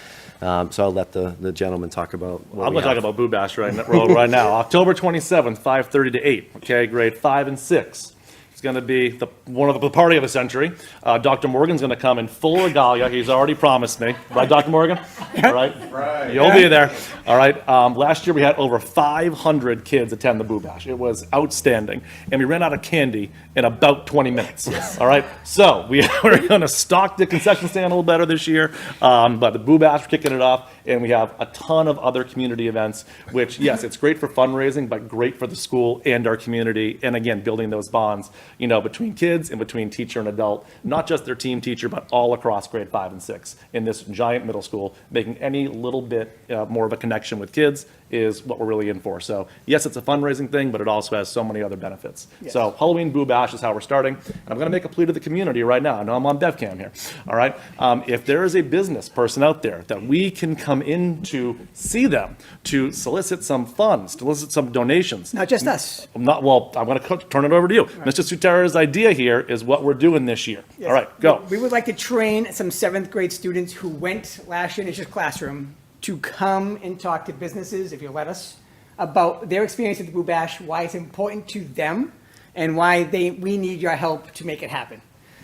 So I'll let the gentleman talk about what I'm we going to talk have. about Boo Bash right now. October 27th, 5:30 to 8, okay, grade 5 and 6. It's going to be the party of the century. Dr. Morgan's going to come in full regalia. He's already promised me. Right, Dr. Morgan? All right? Right. You'll be there. All right. Last year we had over 500 kids attend the Boo Bash. It was outstanding. And we ran out of candy in about 20 minutes. All right. So we're going to stock the concession stand a little better this year. But the Boo Bash, we're kicking it off. And we have a ton of other community events, which, yes, it's great for fundraising, but great for the school and our community. And again, building those bonds, between kids and between teacher and adult, not just their team teacher, but all across grade 5 and 6 in this giant middle school. Making any little bit more of a connection with kids is what we're really in for. So yes, it's a fundraising thing, but it also has so many other benefits. Yes. So Halloween Boo Bash is how we're starting. And I'm going to make a plea to the community right now. I know I'm on BevCam here. All right. If there is a business person out there that we can come in to see them, to solicit some funds, to solicit some donations. Not just us. I'm going to turn it over to you. Right. Mr. Sutera's idea here is what we're doing this year. Yes. All right, go. We would like to train some 7th grade students who went last year in Nature's Classroom to come and talk to businesses, if you let us, about their experience at the Boo Bash, why it's important to them, and why we need your help to make it happen.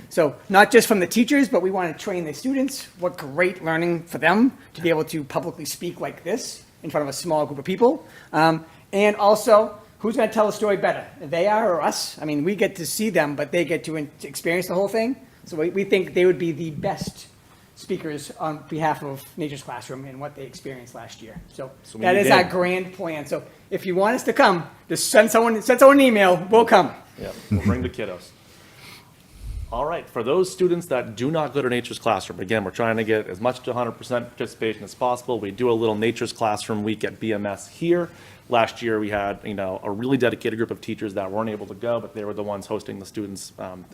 So not just from the teachers, but we want to train the students. What great learning for them to be able to publicly speak like this in front of a small group of people. And also, who's going to tell the story better? They are or us? I mean, we get to see them, but they get to experience the whole thing. So we think they would be the best speakers on behalf of Nature's Classroom and what they experienced last year. So that is our grand plan. So if you want us to come, just send someone an email. We'll come. Yeah, we'll bring the kiddos. All right, for those students that do not go to Nature's Classroom, again, we're trying to get as much to 100% participation as possible. We do a little Nature's Classroom week at BMS here. Last year, we had, a really dedicated group of teachers that weren't able to go, but they were the ones hosting the students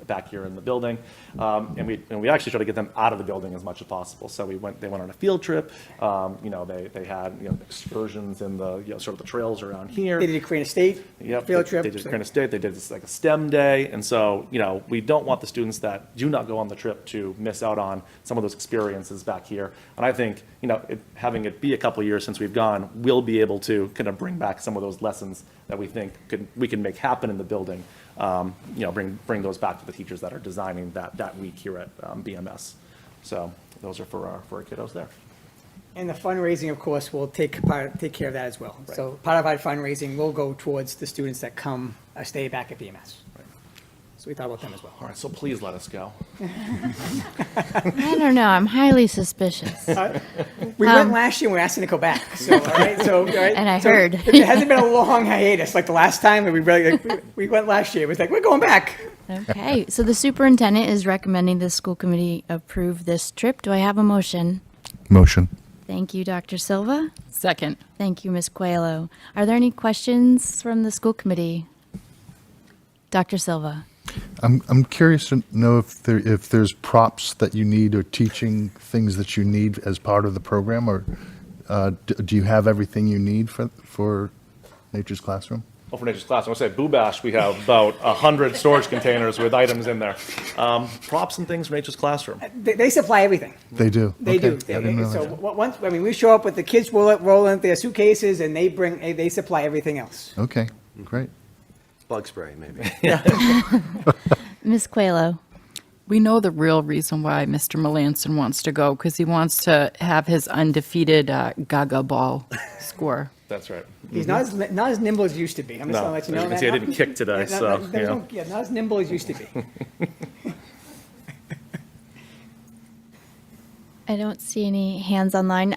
back here in the building. And we actually tried to get them out of the building as much as possible. So they went on a field trip. They had, excursions in the, sort of the trails around here. They did Carina State field trip. They did Carina State. They did this like a STEM day. And so, we don't want the students that do not go on the trip to miss out on some of those experiences back here. And I think, having it be a couple of years since we've gone, we'll be able to kind of bring back some of those lessons that we think we can make happen in the building. Bring those back to the teachers that are designing that week here at BMS. So those are for our kiddos there. And the fundraising, of course, will take care of that as well. Right. So part of our fundraising will go towards the students that come, stay back at BMS. So we thought about them as well. All right, so please let us go. I don't know. I'm highly suspicious. We went last year and we asked them to go back. So, all right, And I so heard. It hasn't been a long hiatus like the last time that we went last year. It was like, we're going back. Okay, so the superintendent is recommending the school committee approve this trip. Do I have a motion? Motion. Thank you, Dr. Silva. Second. Thank you, Ms. Coelho. Are there any questions from the school committee? Dr. Silva. I'm curious to know if there's props that you need or teaching things that you need as part of the program, or do you have everything you need for Nature's Classroom? Well, for Nature's Classroom, I'll say Boo Bash, we have about 100 storage containers with items in there. Props and things for Nature's Classroom. They supply everything. They do. They do. I didn't realize So that. once, we show up with the kids roll in their suitcases and they supply everything else. Okay, great. Bug spray, maybe. Ms. Coelho. We know the real reason why Mr. Melanson wants to go, because he wants to have his undefeated Gaga ball score. That's right. He's not as nimble as he used to be. I'm just No, going to let you as know you can that. see, I didn't kick today, so, Not as nimble as he used to be. I don't see any hands online.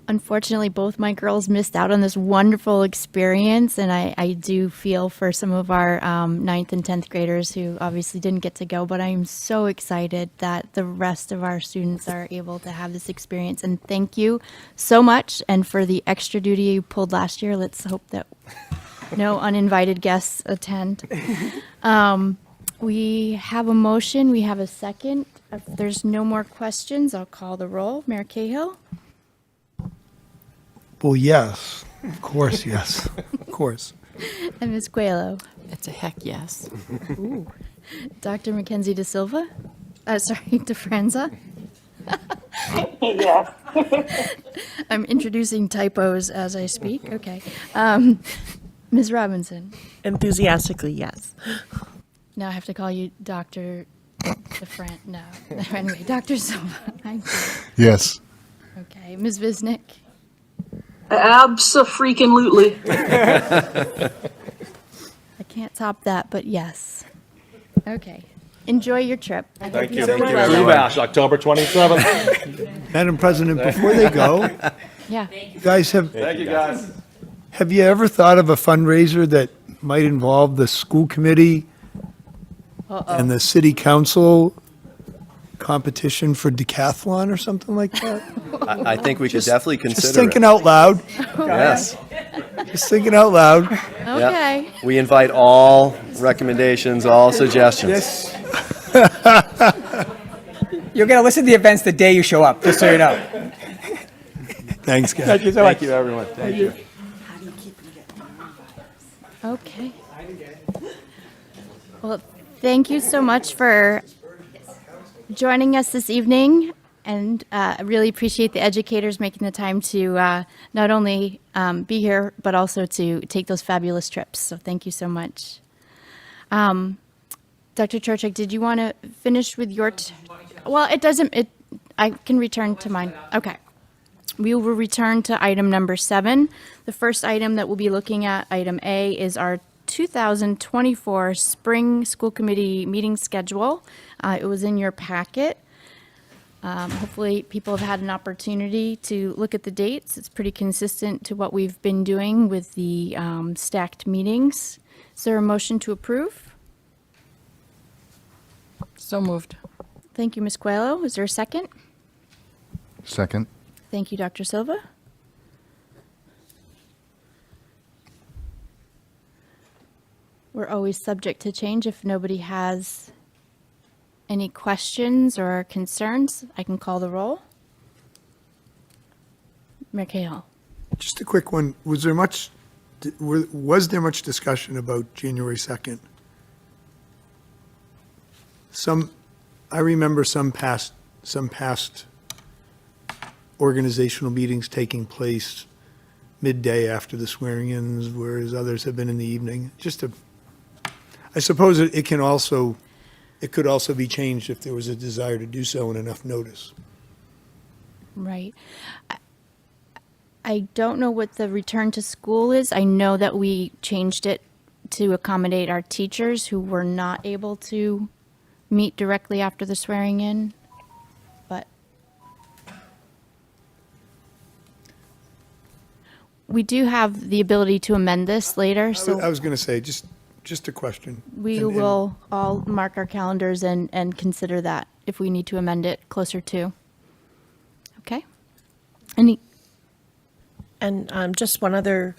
Unfortunately, both my girls missed out on this wonderful experience, and I do feel for some of our 9th and 10th graders who obviously didn't get to go, but I'm so excited that the rest of our students are able to have this experience. And thank you so much, and for the extra duty you pulled last year, let's hope that no uninvited guests attend. We have a motion, we have a second. If there's no more questions, I'll call the roll. Mayor Cahill? Well, yes, of course, yes, of course. And Ms. Coelho? It's a heck yes. Ooh. Dr. Mackenzie De Silva? Sorry, De Franza? Yes. I'm introducing typos as I speak. Okay. Ms. Robinson? Enthusiastically, yes. Now I have to call you Dr. De Fran. No. Anyway, Dr. Silva. Thank you. Yes. Okay. Ms. Visnick? Abso-freaking-lutely. I can't top that, but yes. Okay. Enjoy your trip. Thank you. Thank you, Boo everyone. Bash, October 27th. Madam President, before they go, Yeah. you guys Thank you, guys. have you ever thought of a fundraiser that might involve the school committee and the city council competition for decathlon or something like that? I think we could definitely consider Just thinking it. out loud, Yes. just thinking out loud. Okay. We invite all recommendations, all suggestions. Yes. You're going to listen to the events the day you show up, just so you know. Thanks, guys. Thank you so much. Thank you, everyone. Thank you. Okay. Well, thank you so much for joining us this evening, and I really appreciate the educators making the time to not only be here, but also to take those fabulous trips. So thank you so much. Dr. Churchick, did you want to finish with your? Well, it doesn't. I can return to mine. Okay. We will return to item number 7. The first item that we'll be looking at, item A, is our 2024 Spring School Committee meeting schedule. It was in your packet. Hopefully, people have had an opportunity to look at the dates. It's pretty consistent to what we've been doing with the stacked meetings. Is there a motion to approve? So moved. Thank you, Ms. Coelho. Is there a second? Second. Thank you, Dr. Silva. We're always subject to change. If nobody has any questions or concerns, I can call the roll. Mayor Cahill. Just a quick one. Was there much discussion about January 2nd? I remember some past organizational meetings taking place midday after the swearing-ins, whereas others have been in the evening. I suppose it could also be changed if there was a desire to do so and enough notice. Right. I don't know what the return to school is. I know that we changed it to accommodate our teachers who were not able to meet directly after the swearing in, but we do have the ability to amend this later, so I was going to say, just a question. we And- will all mark our calendars and consider that if we need to amend it closer to. Okay? And just one other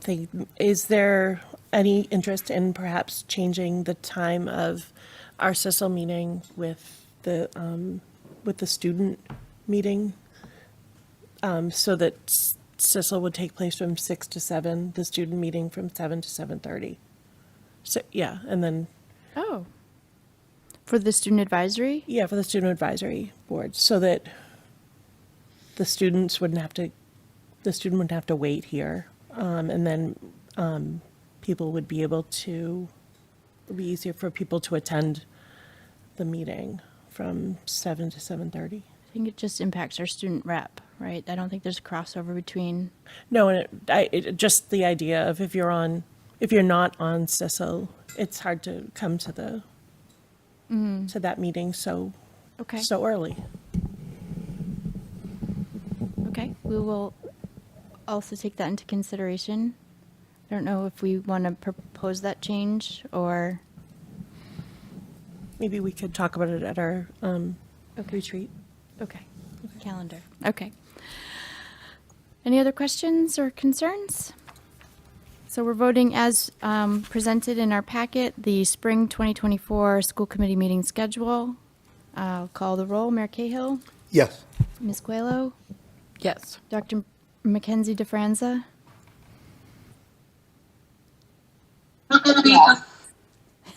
thing, is there any interest in perhaps changing the time of our CISL meeting with the student meeting? So that CISL would take place from 6 to 7, the student meeting from 7 to 7:30. So, yeah, and then, Oh. For the student advisory? yeah, for the student advisory board, so that the student wouldn't have to wait here. And then people would be able to, it would be easier for people to attend the meeting from 7 to 7:30. I think it just impacts our student rep, right? I don't think there's a crossover between. No, and just the idea of if you're not on CISL, it's hard to come to to that meeting so early. Okay, we will also take that into consideration. I don't know if we want to propose that change or. Maybe we could talk about it at our retreat. Okay, calendar. Okay. Any other questions or concerns? So we're voting as presented in our packet, the spring 2024 school committee meeting schedule. I'll call the roll. Mayor Cahill? Yes. Ms. Coelho? Yes. Dr. Mackenzie DeFranza? Yes.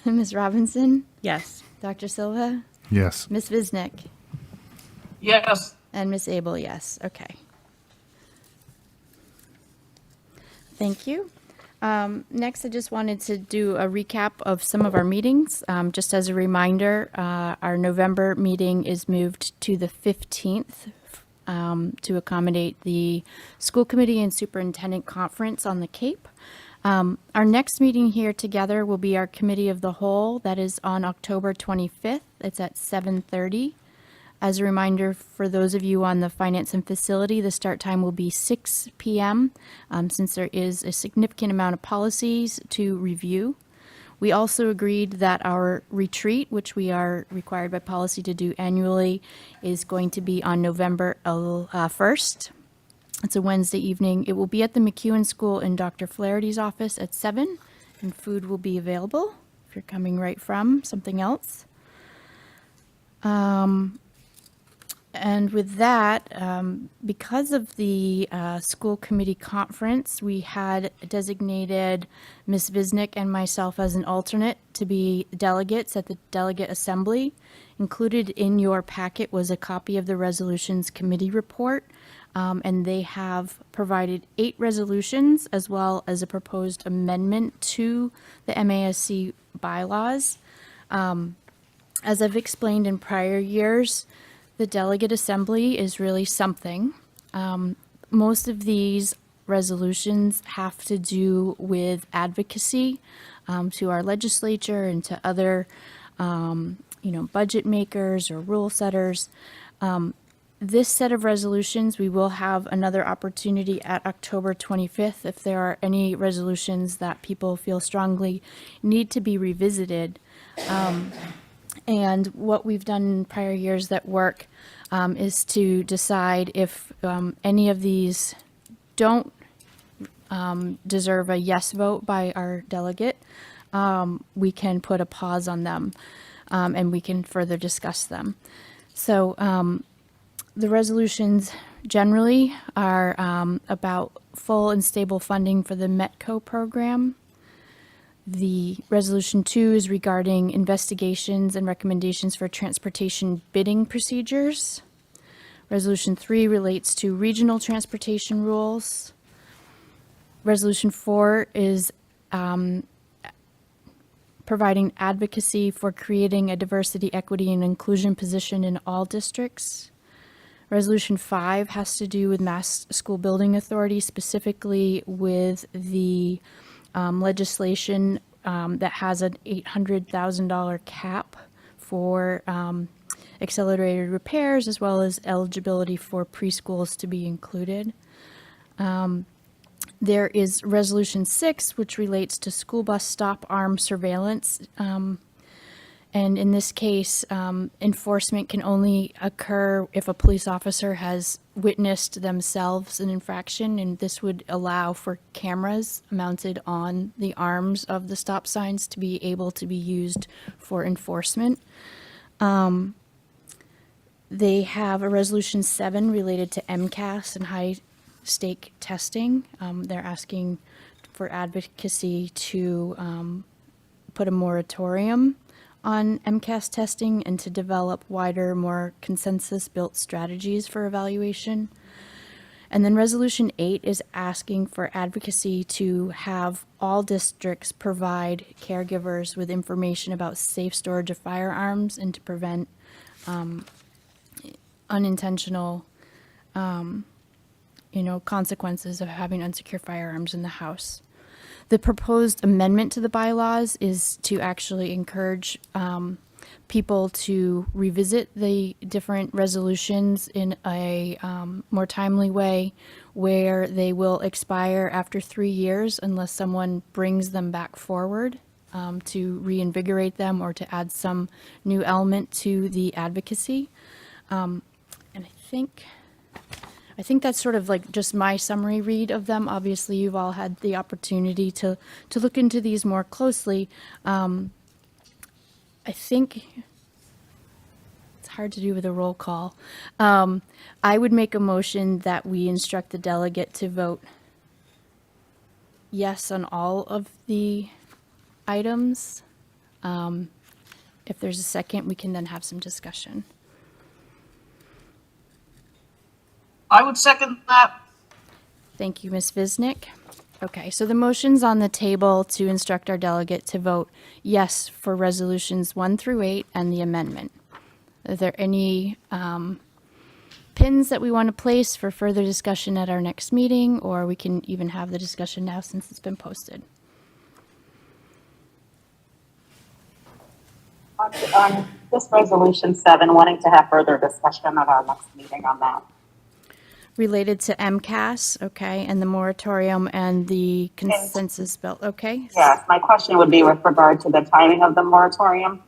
Ms. Robinson? Yes. Dr. Silva? Yes. Ms. Visnick? Yes. And Ms. Abel, yes. Okay. Thank you. Next, I just wanted to do a recap of some of our meetings. Just as a reminder, our November meeting is moved to the 15th to accommodate the school committee and superintendent conference on the Cape. Our next meeting here together will be our committee of the whole. That is on October 25th. It's at 7:30. As a reminder, for those of you on the finance and facility, the start time will be 6 p.m. Since there is a significant amount of policies to review. We also agreed that our retreat, which we are required by policy to do annually, is going to be on November 1st. It's a Wednesday evening. It will be at the McEwen School in Dr. Flaherty's office at 7, and food will be available if you're coming right from something else. And with that, because of the school committee conference, we had designated Ms. Visnick and myself as an alternate to be delegates at the delegate assembly. Included in your packet was a copy of the resolutions committee report, and they have provided 8 resolutions as well as a proposed amendment to the MASC bylaws. As I've explained in prior years, the delegate assembly is really something. Most of these resolutions have to do with advocacy to our legislature and to other, budget makers or rule setters. This set of resolutions, we will have another opportunity at October 25th if there are any resolutions that people feel strongly need to be revisited. And what we've done in prior years that work is to decide if any of these don't deserve a yes vote by our delegate, we can put a pause on them, and we can further discuss them. So the resolutions generally are about full and stable funding for the METCO program. The resolution 2 is regarding investigations and recommendations for transportation bidding procedures. Resolution 3 relates to regional transportation rules. Resolution 4 is providing advocacy for creating a diversity, equity, and inclusion position in all districts. Resolution 5 has to do with Mass School Building Authority, specifically with the legislation that has an $800,000 cap for accelerated repairs, as well as eligibility for preschools to be included. There is Resolution 6, which relates to school bus stop arm surveillance. And in this case, enforcement can only occur if a police officer has witnessed themselves an infraction, and this would allow for cameras mounted on the arms of the stop signs to be able to be used for enforcement. They have a Resolution 7 related to MCAS and high-stake testing. They're asking for advocacy to put a moratorium on MCAS testing and to develop wider, more consensus-built strategies for evaluation. And then Resolution 8 is asking for advocacy to have all districts provide caregivers with information about safe storage of firearms and to prevent unintentional consequences of having unsecure firearms in the house. The proposed amendment to the bylaws is to actually encourage people to revisit the different resolutions in a more timely way, where they will expire after 3 years unless someone brings them back forward to reinvigorate them or to add some new element to the advocacy. And I think that's sort of like just my summary read of them. Obviously, you've all had the opportunity to look into these more closely. I think it's hard to do with a roll call. I would make a motion that we instruct the delegate to vote yes on all of the items. If there's a second, we can then have some discussion. I would second that. Thank you, Ms. Visnick. Okay, so the motion's on the table to instruct our delegate to vote yes for resolutions 1 through 8 and the amendment. Are there any pins that we want to place for further discussion at our next meeting, or we can even have the discussion now since it's been posted? On this resolution 7, wanting to have further discussion at our next meeting on that. Related to MCAS, okay, and the moratorium and the consensus bill, okay? Yes, my question would be with regard to the timing of the moratorium.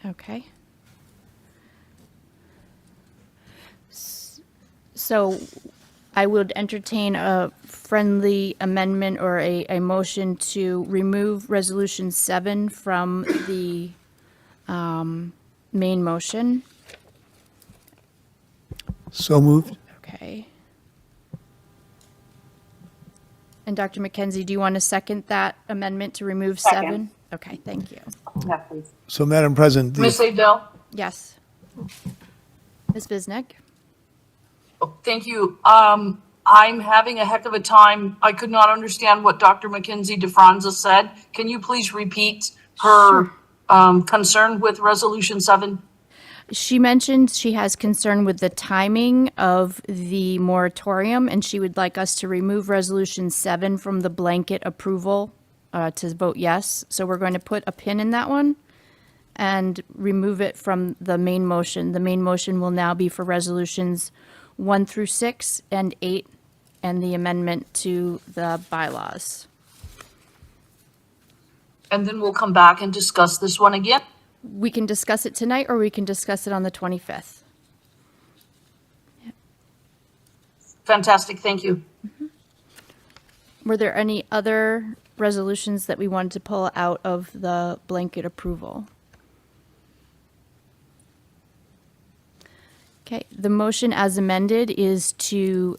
Okay. So I would entertain a friendly amendment or a motion to remove Resolution 7 from the main motion. So moved. Okay. And Dr. McKenzie, do you want to second that amendment to remove 7? Second. Okay, thank you. Yes, please. So, Madam President, Ms. Adele? Yes. Ms. Bisnick? Thank you. I'm having a heck of a time. I could not understand what Dr. Mackenzie DeFranza said. Can you please repeat her concern with Resolution 7? She mentioned she has concern with the timing of the moratorium, and she would like us to remove Resolution 7 from the blanket approval to vote yes. So we're going to put a pin in that one and remove it from the main motion. The main motion will now be for Resolutions 1 through 6 and 8 and the amendment to the bylaws. And then we'll come back and discuss this one again? We can discuss it tonight, or we can discuss it on the 25th. Fantastic, thank you. Were there any other resolutions that we wanted to pull out of the blanket approval? Okay, the motion as amended is to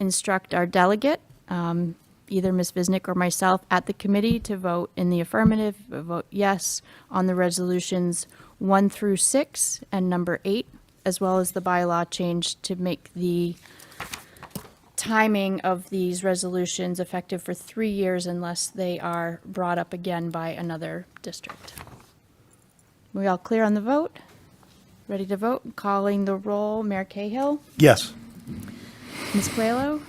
instruct our delegate, either Ms. Visnick or myself, at the committee to vote in the affirmative, vote yes on the resolutions 1 through 6 and number 8, as well as the bylaw change to make the timing of these resolutions effective for 3 years unless they are brought up again by another district. We all clear on the vote? Ready to vote? Calling the roll, Mayor Cahill? Yes. Ms. Puelo?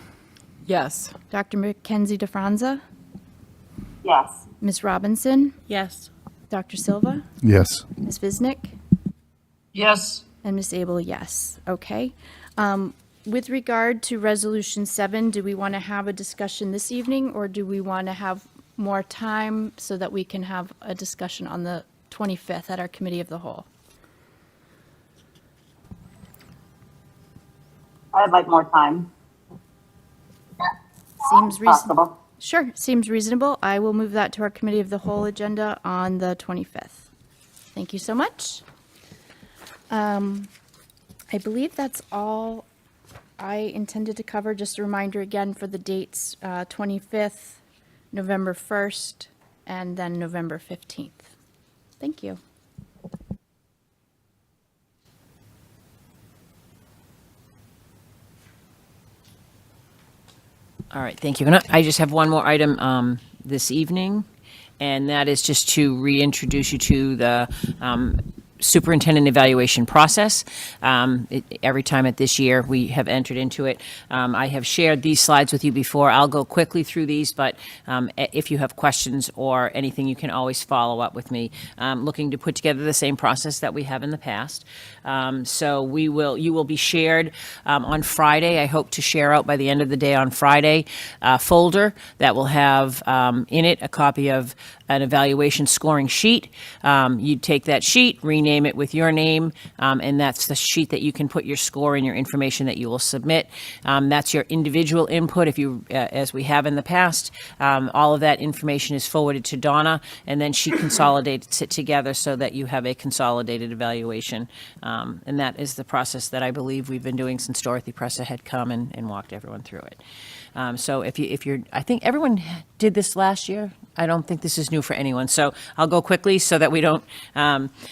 Yes. Dr. Mackenzie DeFranza? Yes. Ms. Robinson? Yes. Dr. Silva? Yes. Ms. Visnick? Yes. And Ms. Abel, yes. Okay. With regard to Resolution 7, do we want to have a discussion this evening, or do we want to have more time so that we can have a discussion on the 25th at our Committee of the Whole? I'd like more time. Seems reasonable. Possible. Sure, seems reasonable. I will move that to our Committee of the Whole agenda on the 25th. Thank you so much. I believe that's all I intended to cover. Just a reminder again for the dates, 25th, November 1st, and then November 15th. Thank you. All right, thank you. And I just have one more item this evening, and that is just to reintroduce you to the superintendent evaluation process. Every time at this year, we have entered into it. I have shared these slides with you before. I'll go quickly through these, but if you have questions or anything, you can always follow up with me. Looking to put together the same process that we have in the past. So you will be shared on Friday. I hope to share out by the end of the day on Friday a folder that will have in it a copy of an evaluation scoring sheet. You take that sheet, rename it with your name, and that's the sheet that you can put your score and your information that you will submit. That's your individual input. If you, as we have in the past, all of that information is forwarded to Donna, and then she consolidates it together so that you have a consolidated evaluation. And that is the process that I believe we've been doing since Dorothy Pressa had come and walked everyone through it. So if you're, I think everyone did this last year. I don't think this is new for anyone. So I'll go quickly so that we don't.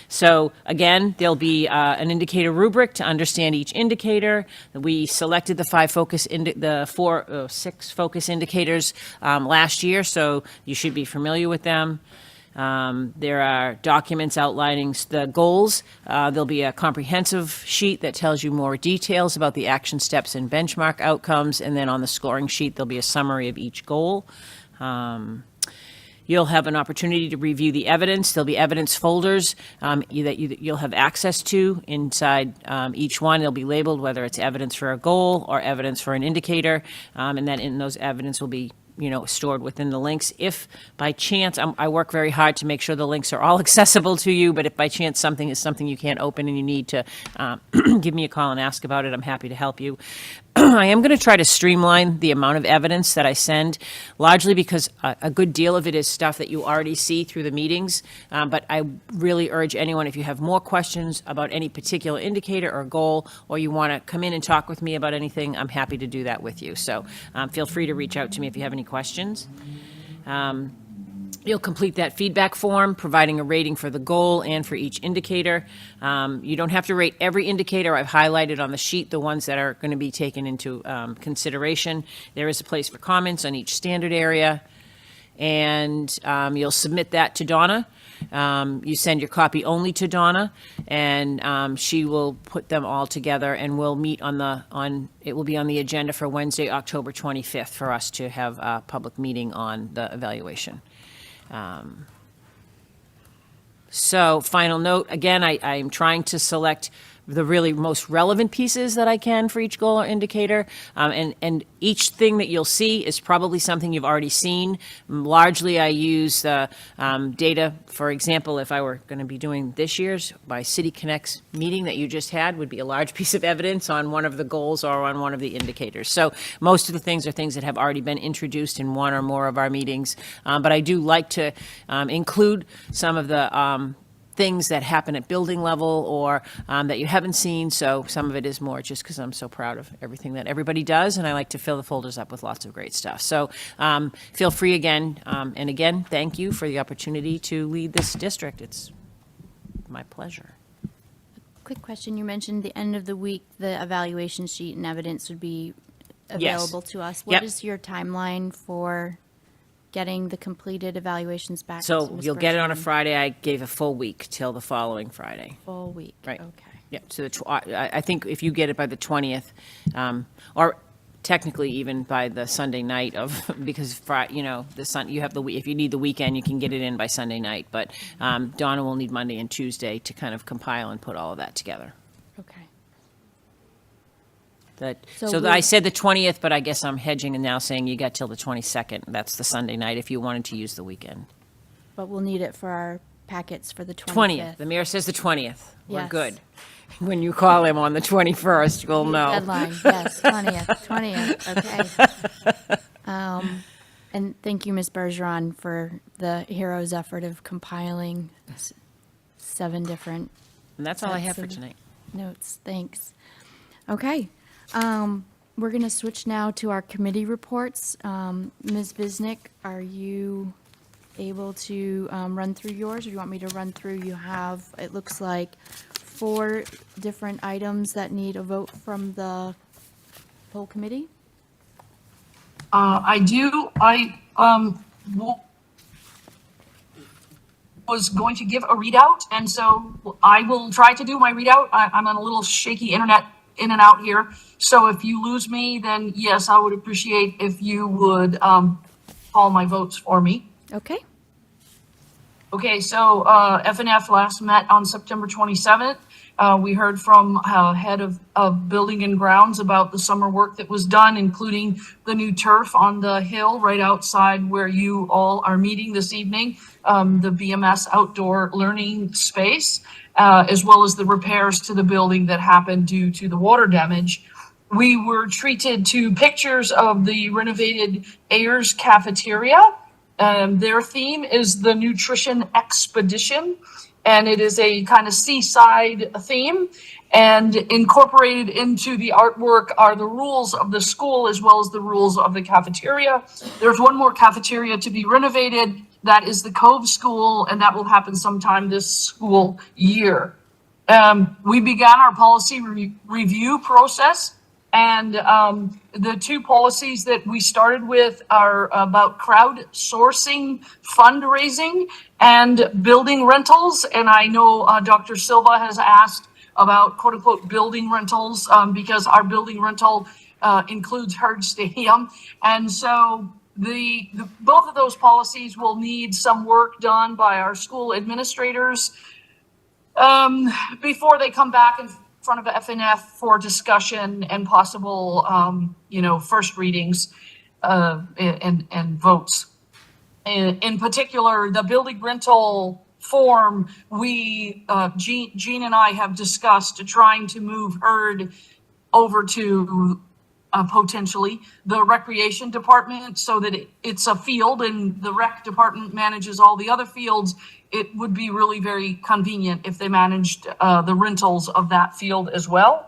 So again, there'll be an indicator rubric to understand each indicator. We selected the six focus indicators last year, so you should be familiar with them. There are documents outlining the goals. There'll be a comprehensive sheet that tells you more details about the action steps and benchmark outcomes, and then on the scoring sheet, there'll be a summary of each goal. You'll have an opportunity to review the evidence. There'll be evidence folders that you'll have access to inside each one. They'll be labeled whether it's evidence for a goal or evidence for an indicator, and then in those evidence will be stored within the links. If by chance, I work very hard to make sure the links are all accessible to you, but if by chance something is something you can't open and you need to give me a call and ask about it, I'm happy to help you. I am going to try to streamline the amount of evidence that I send, largely because a good deal of it is stuff that you already see through the meetings. But I really urge anyone, if you have more questions about any particular indicator or goal, or you want to come in and talk with me about anything, I'm happy to do that with you. So feel free to reach out to me if you have any questions. You'll complete that feedback form, providing a rating for the goal and for each indicator. You don't have to rate every indicator. I've highlighted on the sheet the ones that are going to be taken into consideration. There is a place for comments on each standard area, and you'll submit that to Donna. You send your copy only to Donna, and she will put them all together, and we'll meet it will be on the agenda for Wednesday, October 25th, for us to have a public meeting on the evaluation. So final note, again, I'm trying to select the really most relevant pieces that I can for each goal or indicator. And each thing that you'll see is probably something you've already seen. Largely, I use the data, for example, if I were going to be doing this year's, my City Connects meeting that you just had would be a large piece of evidence on one of the goals or on one of the indicators. So most of the things are things that have already been introduced in one or more of our meetings. But I do like to include some of the things that happen at building level or that you haven't seen. So some of it is more just because I'm so proud of everything that everybody does, and I like to fill the folders up with lots of great stuff. So feel free again, and again, thank you for the opportunity to lead this district. It's my pleasure. Quick question, you mentioned the end of the week, the evaluation sheet and evidence would be available to us. Yep. What is your timeline for getting the completed evaluations back? to So Ms. you'll get it on a Bergeron? Friday. I gave a full week till the following Friday. Full week, Right. okay. Yeah, so I think if you get it by the 20th, or technically even by the Sunday night of, because you have if you need the weekend, you can get it in by Sunday night. But Donna will need Monday and Tuesday to kind of compile and put all of that together. Okay. So I said the 20th, but I guess I'm hedging and now saying you got till the 22nd. That's the Sunday night if you wanted to use the weekend. But we'll need it for our packets for the 25th. 20th. The mayor says the 20th. We're Yes. good. When you call him on the 21st, you'll know. Deadline, yes, 20th, okay. And thank you, Ms. Bergeron, for the hero's effort of compiling 7 different. And that's all I have sets for of tonight. Notes, thanks. Okay, we're going to switch now to our committee reports. Ms. Visnick, are you able to run through yours, or do you want me to run through? You have, it looks like, 4 different items that need a vote from the whole committee? I do. I was going to give a readout, and so I will try to do my readout. I'm on a little shaky internet in and out here. So if you lose me, then yes, I would appreciate if you would call my votes for me. Okay. Okay, so FNF last met on September 27th. We heard from head of Building and Grounds about the summer work that was done, including the new turf on the hill right outside where you all are meeting this evening, the BMS outdoor learning space, as well as the repairs to the building that happened due to the water damage. We were treated to pictures of the renovated Ayers cafeteria. Their theme is the Nutrition Expedition, and it is a kind of seaside theme. And incorporated into the artwork are the rules of the school as well as the rules of the cafeteria. There's one more cafeteria to be renovated. That is the Cove School, and that will happen sometime this school year. We began our policy review process. And the 2 policies that we started with are about crowdsourcing, fundraising, and building rentals. And I know Dr. Silva has asked about quote unquote building rentals because our building rental includes Herd Stadium. And so both of those policies will need some work done by our school administrators before they come back in front of FNF for discussion and possible, first readings and votes. In particular, the building rental form, Jean and I have discussed trying to move Herd over to potentially the recreation department so that it's a field and the rec department manages all the other fields. It would be really very convenient if they managed the rentals of that field as well.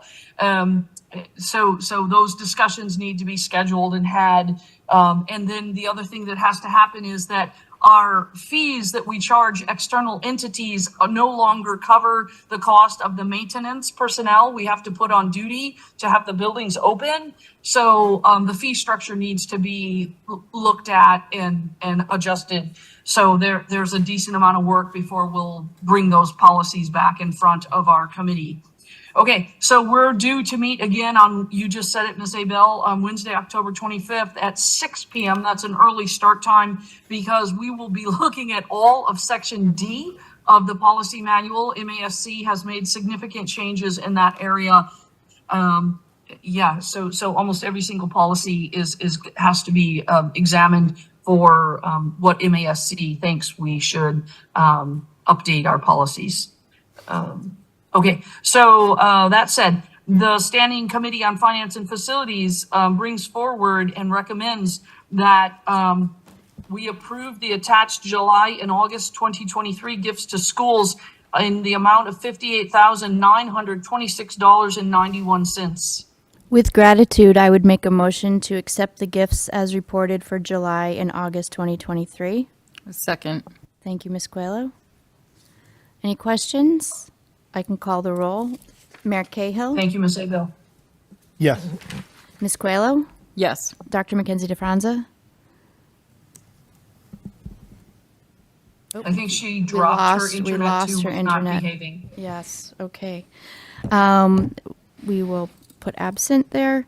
So those discussions need to be scheduled and had. And then the other thing that has to happen is that our fees that we charge external entities no longer cover the cost of the maintenance personnel we have to put on duty to have the buildings open. So the fee structure needs to be looked at and adjusted. So there's a decent amount of work before we'll bring those policies back in front of our committee. Okay, so we're due to meet again on, you just said it, Ms. Abel, on Wednesday, October 25th at 6 p.m. That's an early start time because we will be looking at all of Section D of the policy manual. MASC has made significant changes in that area. Yeah, so almost every single policy has to be examined for what MASC thinks we should update our policies. Okay, so that said, the Standing Committee on Finance and Facilities brings forward and recommends that we approve the attached July and August 2023 gifts to schools in the amount of $58,926.91. With gratitude, I would make a motion to accept the gifts as reported for July and August 2023. Second. Thank you, Ms. Coelho. Any questions? I can call the roll. Mayor Cahill? Thank you, Ms. Abel. Yes. Ms. Coelho? Yes. Dr. Mackenzie DeFranza? I think she dropped her internet We lost to her was not internet. behaving. Yes, okay. We will put absent there.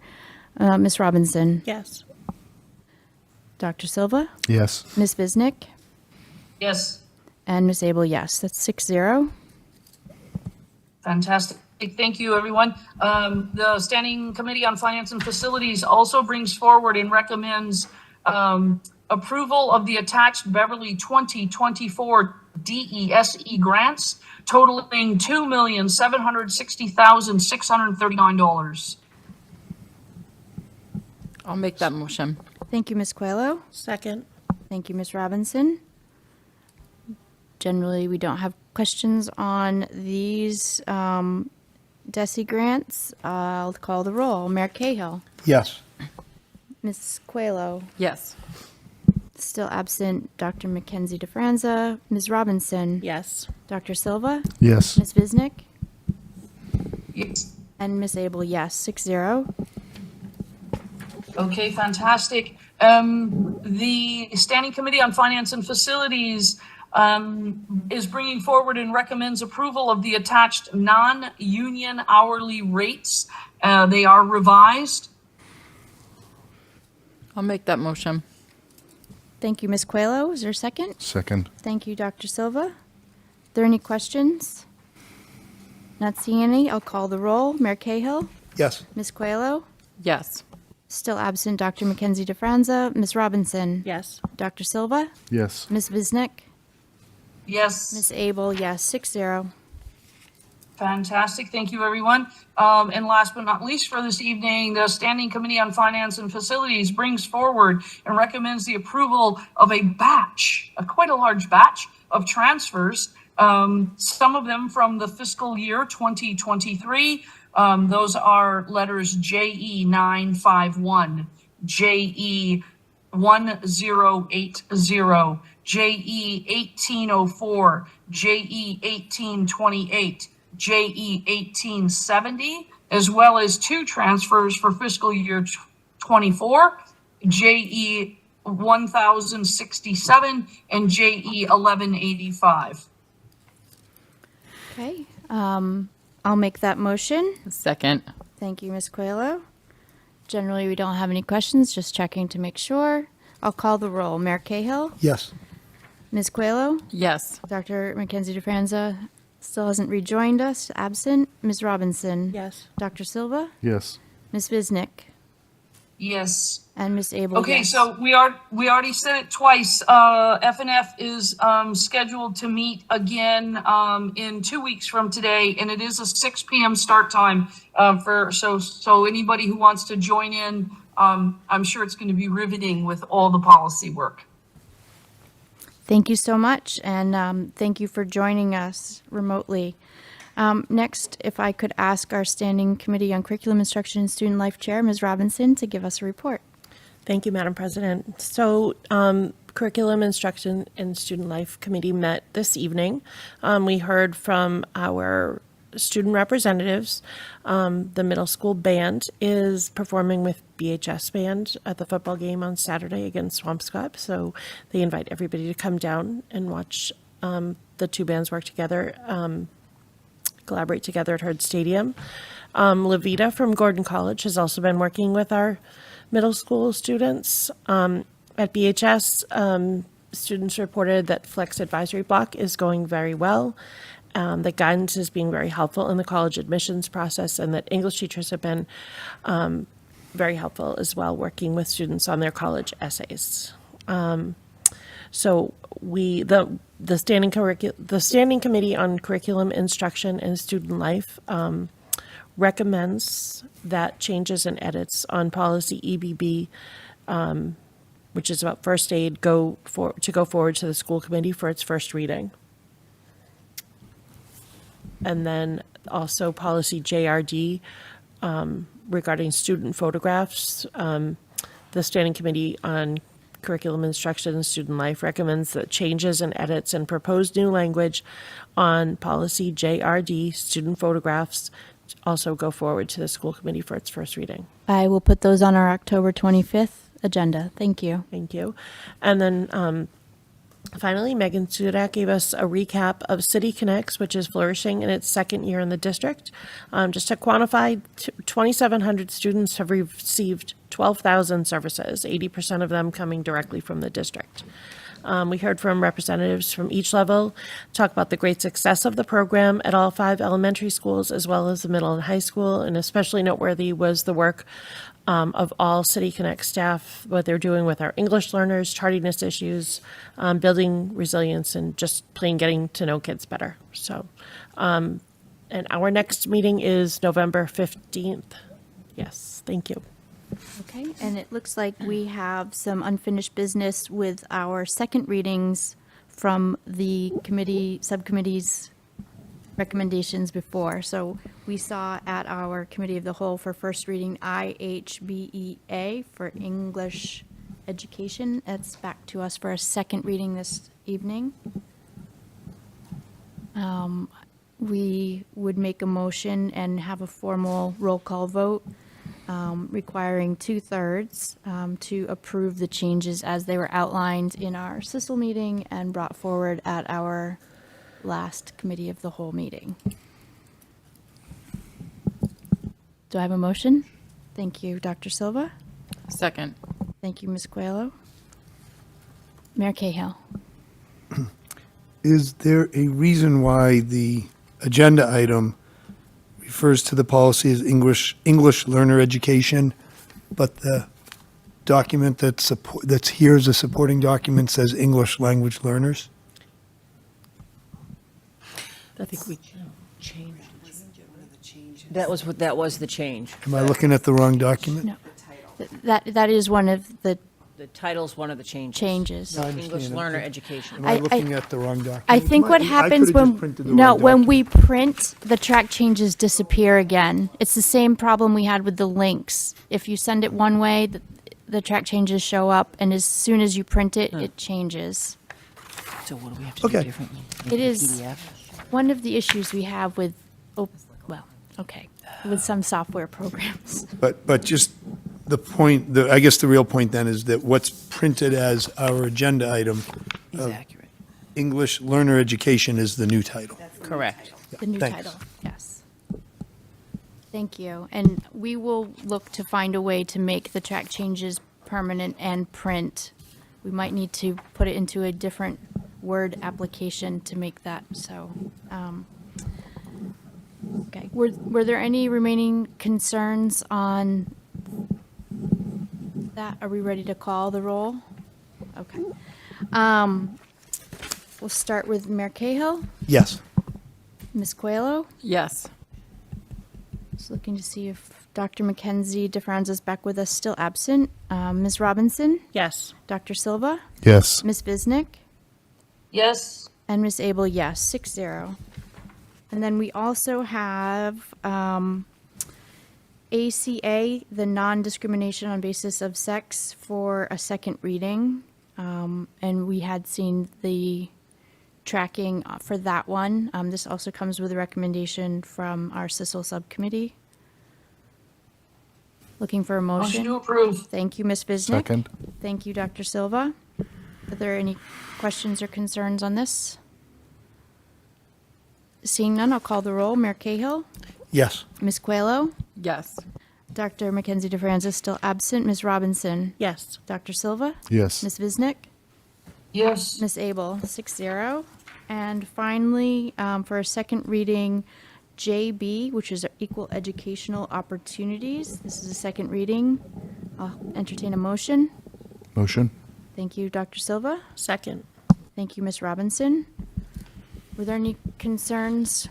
Ms. Robinson? Yes. Dr. Silva? Yes. Ms. Bisnick? Yes. And Ms. Abel, yes. That's 6-0. Fantastic. Thank you, everyone. The Standing Committee on Finance and Facilities also brings forward and recommends approval of the attached Beverly 2024 DESE grants totaling $2,760,639. I'll make that motion. Thank you, Ms. Coelho. Second. Thank you, Ms. Robinson. Generally, we don't have questions on these DESE grants. I'll call the roll. Mayor Cahill. Yes. Ms. Coelho. Yes. Still absent, Dr. Mackenzie DeFranza. Ms. Robinson. Yes. Dr. Silva. Yes. Ms. Bisnick. Yes. And Ms. Abel, yes. 6-0. Okay, fantastic. The Standing Committee on Finance and Facilities is bringing forward and recommends approval of the attached non-union hourly rates. They are revised. I'll make that motion. Thank you, Ms. Coelho. Is there a second? Second. Thank you, Dr. Silva. Are there any questions? Not seeing any. I'll call the roll. Mayor Cahill. Yes. Ms. Coelho. Yes. Still absent, Dr. Mackenzie DeFranza. Ms. Robinson. Yes. Dr. Silva. Yes. Ms. Bisnick. Yes. Ms. Abel, yes. 6-0. Fantastic. Thank you, everyone. And last but not least for this evening, the Standing Committee on Finance and Facilities brings forward and recommends the approval of a batch, quite a large batch of transfers, some of them from the fiscal year 2023. Those are letters JE 951, JE 1080, JE 1804, JE 1828, JE 1870, as well as two transfers for fiscal year 24, JE 1067 and JE 1185. Okay. I'll make that motion. Second. Thank you, Ms. Coelho. Generally, we don't have any questions, just checking to make sure. I'll call the roll. Mayor Cahill. Yes. Ms. Coelho. Yes. Dr. Mackenzie DeFranza still hasn't rejoined us, absent. Ms. Robinson. Yes. Dr. Silva. Yes. Ms. Bisnick. Yes. And Ms. Abel. Okay, yes. so we already said it twice. FNF is scheduled to meet again in 2 weeks from today, and it is a 6 p.m. start time so anybody who wants to join in, I'm sure it's going to be riveting with all the policy work. Thank you so much, and thank you for joining us remotely. Next, if I could ask our Standing Committee on Curriculum Instruction and Student Life Chair, Ms. Robinson, to give us a report. Thank you, Madam President. So, Curriculum Instruction and Student Life Committee met this evening. We heard from our student representatives. The middle school band is performing with BHS band at the football game on Saturday against Swampscott. So they invite everybody to come down and watch the two bands work together, collaborate together at Herd Stadium. Levita from Gordon College has also been working with our middle school students at BHS. Students reported that Flex Advisory Block is going very well, that guidance is being very helpful in the college admissions process, and that English teachers have been very helpful as well, working with students on their college essays. So the standing committee on curriculum instruction and student life recommends that changes and edits on policy EBB, which is about first aid, go forward to the school committee for its first reading. And then also policy JRD regarding student photographs. The Standing Committee on Curriculum Instruction and Student Life recommends that changes and edits and proposed new language on policy JRD, student photographs, also go forward to the school committee for its first reading. I will put those on our October 25th agenda. Thank you. Thank you. And then finally, Megan Sudak gave us a recap of City Connects, which is flourishing in its second year in the district. Just to quantify, 2,700 students have received 12,000 services, 80% of them coming directly from the district. We heard from representatives from each level talk about the great success of the program at all 5 elementary schools, as well as the middle and high school, and especially noteworthy was the work of all City Connect staff, what they're doing with our English learners, tardiness issues, building resilience, and just plain getting to know kids better. So, and our next meeting is November 15th. Yes, thank you. Okay, and it looks like we have some unfinished business with our second readings from the subcommittee's recommendations before. So we saw at our committee of the whole for first reading IHBEA for English education. It's back to us for a second reading this evening. We would make a motion and have a formal roll call vote requiring 2/3 to approve the changes as they were outlined in our CISL meeting and brought forward at our last committee of the whole meeting. Do I have a motion? Thank you, Dr. Silva. Second. Thank you, Ms. Coelho. Mayor Cahill. Is there a reason why the agenda item refers to the policy as English learner education, but the document that's here as a supporting document says English language learners? I think we changed. That was the change. Am I looking at the wrong document? No. That is one of the The title's one of the changes. changes. No, I understand. English learner education. Am I looking at the wrong document? I think what happens when we print, the track changes disappear again. It's the same problem we had with the links. If you send it one way, the track changes show up, and as soon as you print it, it changes. So what do we have to do differently? Make It is PDF? one of the issues we have with, with some software programs. But just the point, I guess the real point then is that what's printed as our agenda item Is of accurate. English learner education is the new title. Correct. The new Thanks. title, yes. Thank you. And we will look to find a way to make the track changes permanent and print. We might need to put it into a different Word application to make that so. Okay, were there any remaining concerns on that? Are we ready to call the roll? Okay. We'll start with Mayor Cahill. Yes. Ms. Coelho? Yes. Just looking to see if Dr. Mackenzie DeFranz is back with us, still absent. Ms. Robinson? Yes. Dr. Silva? Yes. Ms. Visnick? Yes. And Ms. Abel, yes, 6-0. And then we also have ACA, the non-discrimination on basis of sex, for a second reading. And we had seen the tracking for that one. This also comes with a recommendation from our CISL subcommittee. Looking for a motion. Motion to approve. Thank you, Ms. Visnick. Second. Thank you, Dr. Silva. Are there any questions or concerns on this? Seeing none, I'll call the roll. Mayor Cahill? Yes. Ms. Coelho? Yes. Dr. Mackenzie DeFranz is still absent. Ms. Robinson? Yes. Dr. Silva? Yes. Ms. Visnick? Yes. Ms. Abel, 6-0. And finally, for a second reading, JB, which is Equal Educational Opportunities. This is a second reading. I'll entertain a motion. Motion? Thank you, Dr. Silva. Second. Thank you, Ms. Robinson. Were there any concerns?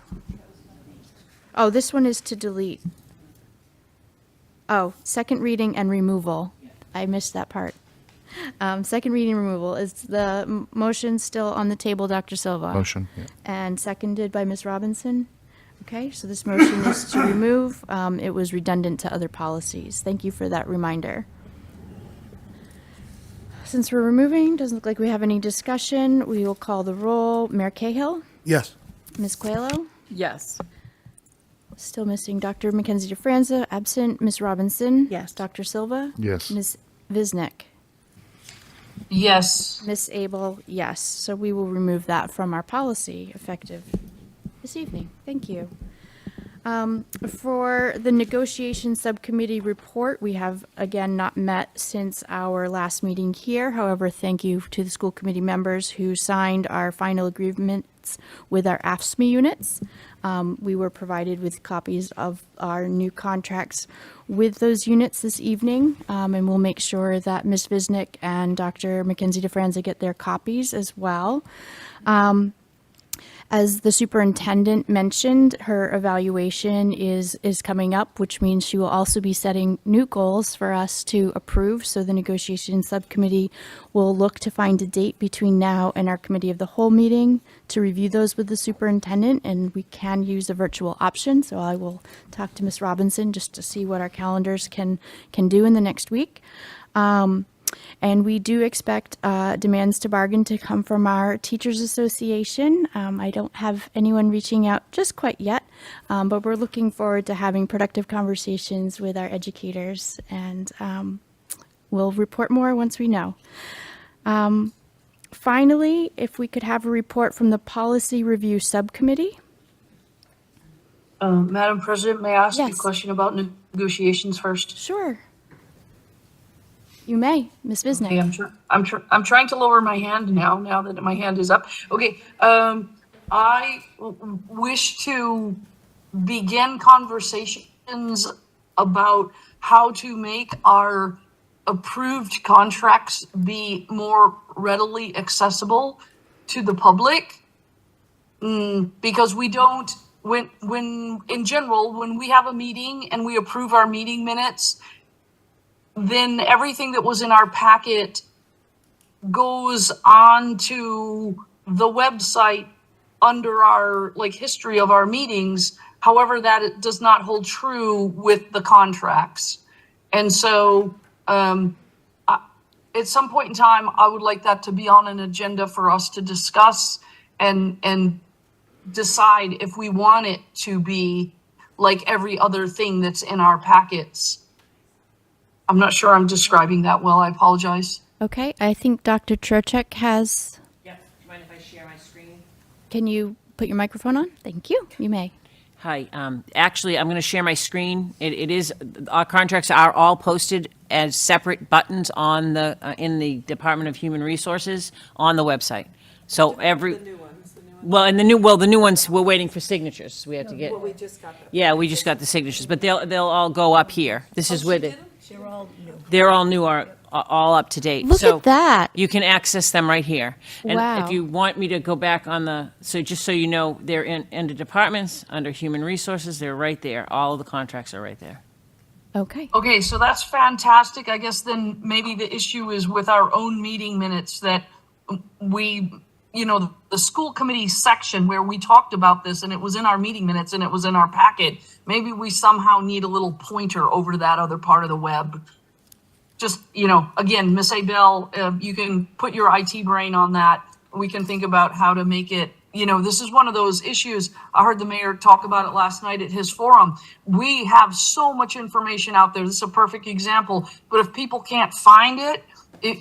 Oh, this one is to delete. Oh, second reading and removal. I missed that part. Second reading removal. Is the motion still on the table, Dr. Silva? Motion, yeah. And seconded by Ms. Robinson? Okay, so this motion is to remove. It was redundant to other policies. Thank you for that reminder. Since we're removing, doesn't look like we have any discussion, we will call the roll. Mayor Cahill? Yes. Ms. Coelho? Yes. Still missing Dr. Mackenzie DeFranza, absent. Ms. Robinson? Yes. Dr. Silva? Yes. Ms. Visnick? Yes. Ms. Abel, yes. So we will remove that from our policy effective this evening. Thank you. For the negotiation subcommittee report, we have again not met since our last meeting here. However, thank you to the school committee members who signed our final agreements with our AFSCME units. We were provided with copies of our new contracts with those units this evening, and we'll make sure that Ms. Visnick and Dr. Mackenzie DeFranza get their copies as well. As the superintendent mentioned, her evaluation is coming up, which means she will also be setting new goals for us to approve. So the negotiation subcommittee will look to find a date between now and our committee of the whole meeting to review those with the superintendent, and we can use a virtual option. So I will talk to Ms. Robinson just to see what our calendars can do in the next week. And we do expect demands to bargain to come from our Teachers Association. I don't have anyone reaching out just quite yet, but we're looking forward to having productive conversations with our educators, and we'll report more once we know. Finally, if we could have a report from the Policy Review Subcommittee. Madam President, may I ask you a Yes. question about negotiations first? Sure. You may, Ms. Visnick. Okay, I'm trying to lower my hand now that my hand is up. Okay, I wish to begin conversations about how to make our approved contracts be more readily accessible to the public. Because we don't, when in general, when we have a meeting and we approve our meeting minutes, then everything that was in our packet goes on to the website under our history of our meetings. However, that it does not hold true with the contracts. And so at some point in time, I would like that to be on an agenda for us to discuss and decide if we want it to be like every other thing that's in our packets. I'm not sure I'm describing that well. I apologize. Okay, I think Dr. Trocek has. Yep. Do you mind if I share my screen? Can you put your microphone on? Thank you. You may. Hi. Actually, I'm going to share my screen. It is, our contracts are all posted as separate buttons on the, in the Department of Human Resources on the website. So every. Well, and the new ones, we're waiting for signatures. We have to get. Well, we just got them. Yeah, we just got the signatures, but they'll all go up here. This is where They're all new. they're all new, are all up to date. Look So at that. you can access them right here. And Wow. if you want me to go back on the, so just so you know, they're under departments, under human resources, they're right there. All of the contracts are right there. Okay. Okay, so that's fantastic. I guess then maybe the issue is with our own meeting minutes that we, the school committee section where we talked about this and it was in our meeting minutes and it was in our packet. Maybe we somehow need a little pointer over to that other part of the web. Just, again, Miss Abel, you can put your IT brain on that. We can think about how to make it, this is one of those issues. I heard the mayor talk about it last night at his forum. We have so much information out there. This is a perfect example. But if people can't find it,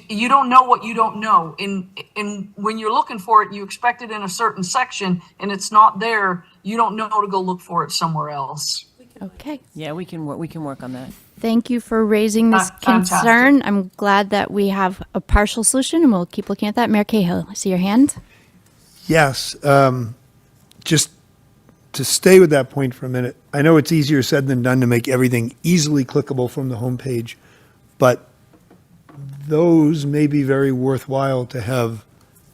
you don't know what you don't know. And when you're looking for it, you expect it in a certain section and it's not there. You don't know to go look for it somewhere else. Okay. Yeah, we can work on that. Thank you for raising this Fantastic. concern. I'm glad that we have a partial solution, and we'll keep looking at that. Mayor Cahill, I see your hand. Yes, just to stay with that point for a minute, I know it's easier said than done to make everything easily clickable from the homepage, but those may be very worthwhile to have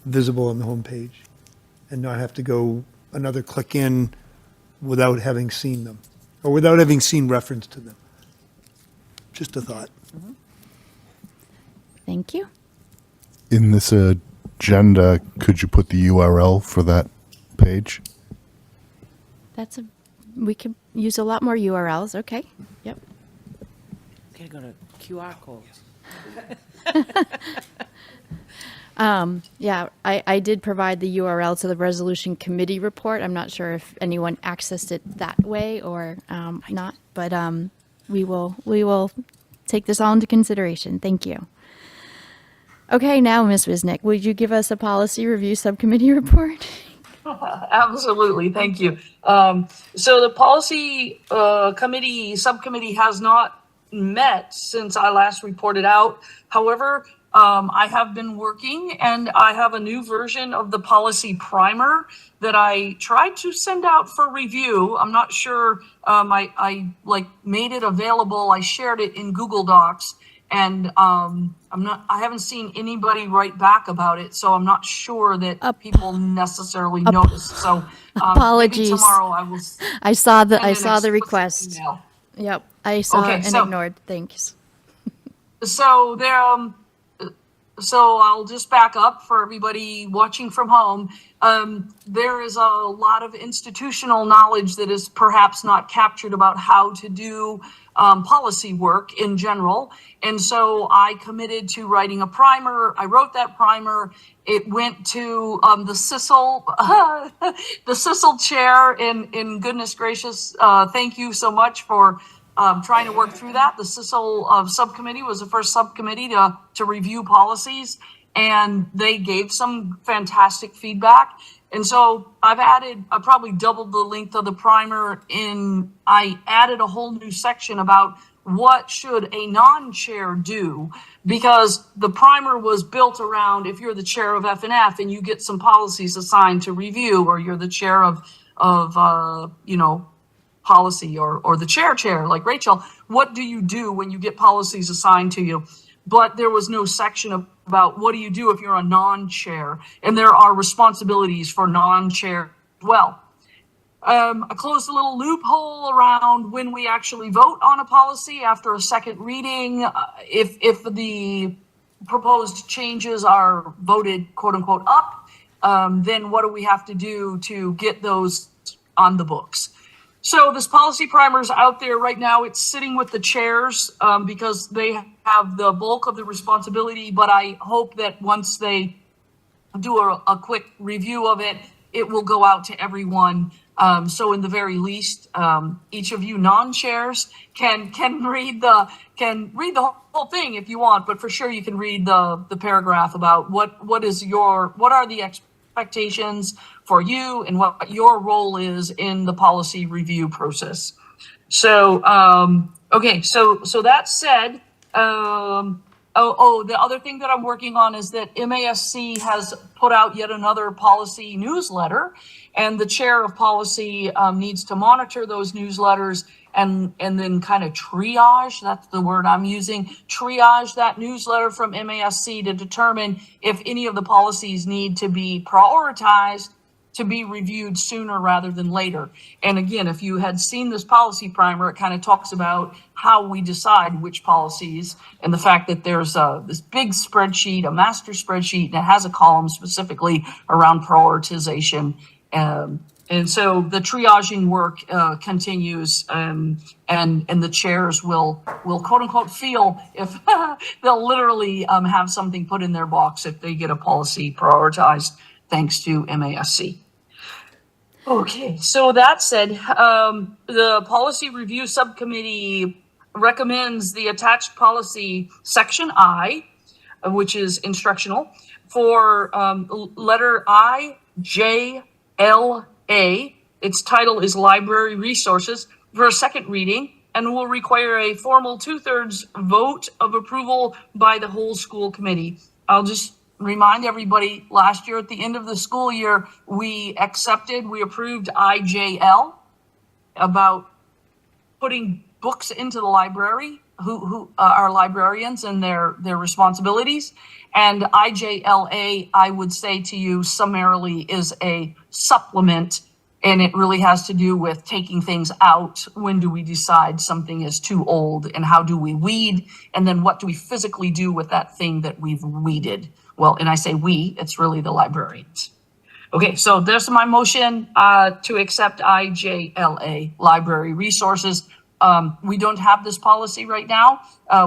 visible on the homepage and not have to go another click in without having seen them, or without having seen reference to them. Just a thought. Thank you. In this agenda, could you put the URL for that page? We could use a lot more URLs. Okay. Yep. Gotta go to QR codes. Yeah, I did provide the URL to the resolution committee report. I'm not sure if anyone accessed it that way or not, but we will take this all into consideration. Thank you. Okay, now, Ms. Wisnick, would you give us a policy review subcommittee report? Absolutely, thank you. So the policy subcommittee has not met since I last reported out. However, I have been working and I have a new version of the policy primer that I tried to send out for review. I'm not sure, I made it available. I shared it in Google Docs. And I haven't seen anybody write back about it, so I'm not sure that people necessarily noticed. So Apologies. maybe tomorrow I will. I saw the send an explicit request. email. Yep, I saw Okay, it and so- ignored. Thanks. So so I'll just back up for everybody watching from home. There is a lot of institutional knowledge that is perhaps not captured about how to do policy work in general. And so I committed to writing a primer. I wrote that primer. It went to the CISL, the CISL chair, and goodness gracious, thank you so much for trying to work through that. The CISL subcommittee was the first subcommittee to review policies, and they gave some fantastic feedback. And so I probably doubled the length of the primer I added a whole new section about what should a non-chair do, because the primer was built around if you're the chair of F&F and you get some policies assigned to review, or you're the chair of policy, or the chair like Rachel, what do you do when you get policies assigned to you? But there was no section about what do you do if you're a non-chair, and there are responsibilities for non-chair as well. I closed a little loophole around when we actually vote on a policy after a second reading. If the proposed changes are voted quote unquote up, then what do we have to do to get those on the books? So this policy primer is out there right now. It's sitting with the chairs because they have the bulk of the responsibility, but I hope that once they do a quick review of it, it will go out to everyone. So in the very least, each of you non-chairs can read the whole thing if you want, but for sure you can read the paragraph about what are the expectations for you and what your role is in the policy review process. So okay, so that said, the other thing that I'm working on is that MASC has put out yet another policy newsletter, and the chair of policy needs to monitor those newsletters and then kind of triage, that's the word I'm using, triage that newsletter from MASC to determine if any of the policies need to be prioritized to be reviewed sooner rather than later. And again, if you had seen this policy primer, it kind of talks about how we decide which policies, and the fact that there's this big spreadsheet, a master spreadsheet, and it has a column specifically around prioritization. And so the triaging work continues, and the chairs will quote unquote feel if they'll literally have something put in their box if they get a policy prioritized, thanks to MASC. Okay, so that said, the policy review subcommittee recommends the attached policy section I, which is instructional, for letter IJLA. Its title is Library Resources, for a second reading, and will require a formal 2/3 vote of approval by the whole school committee. I'll just remind everybody, last year at the end of the school year, we approved IJL about putting books into the library, who are librarians and their responsibilities. And IJLA, I would say to you summarily, is a supplement, and it really has to do with taking things out. When do we decide something is too old, and how do we weed? And then what do we physically do with that thing that we've weeded? Well, and I say we, it's really the librarians. Okay, so there's my motion to accept IJLA, library resources. We don't have this policy right now.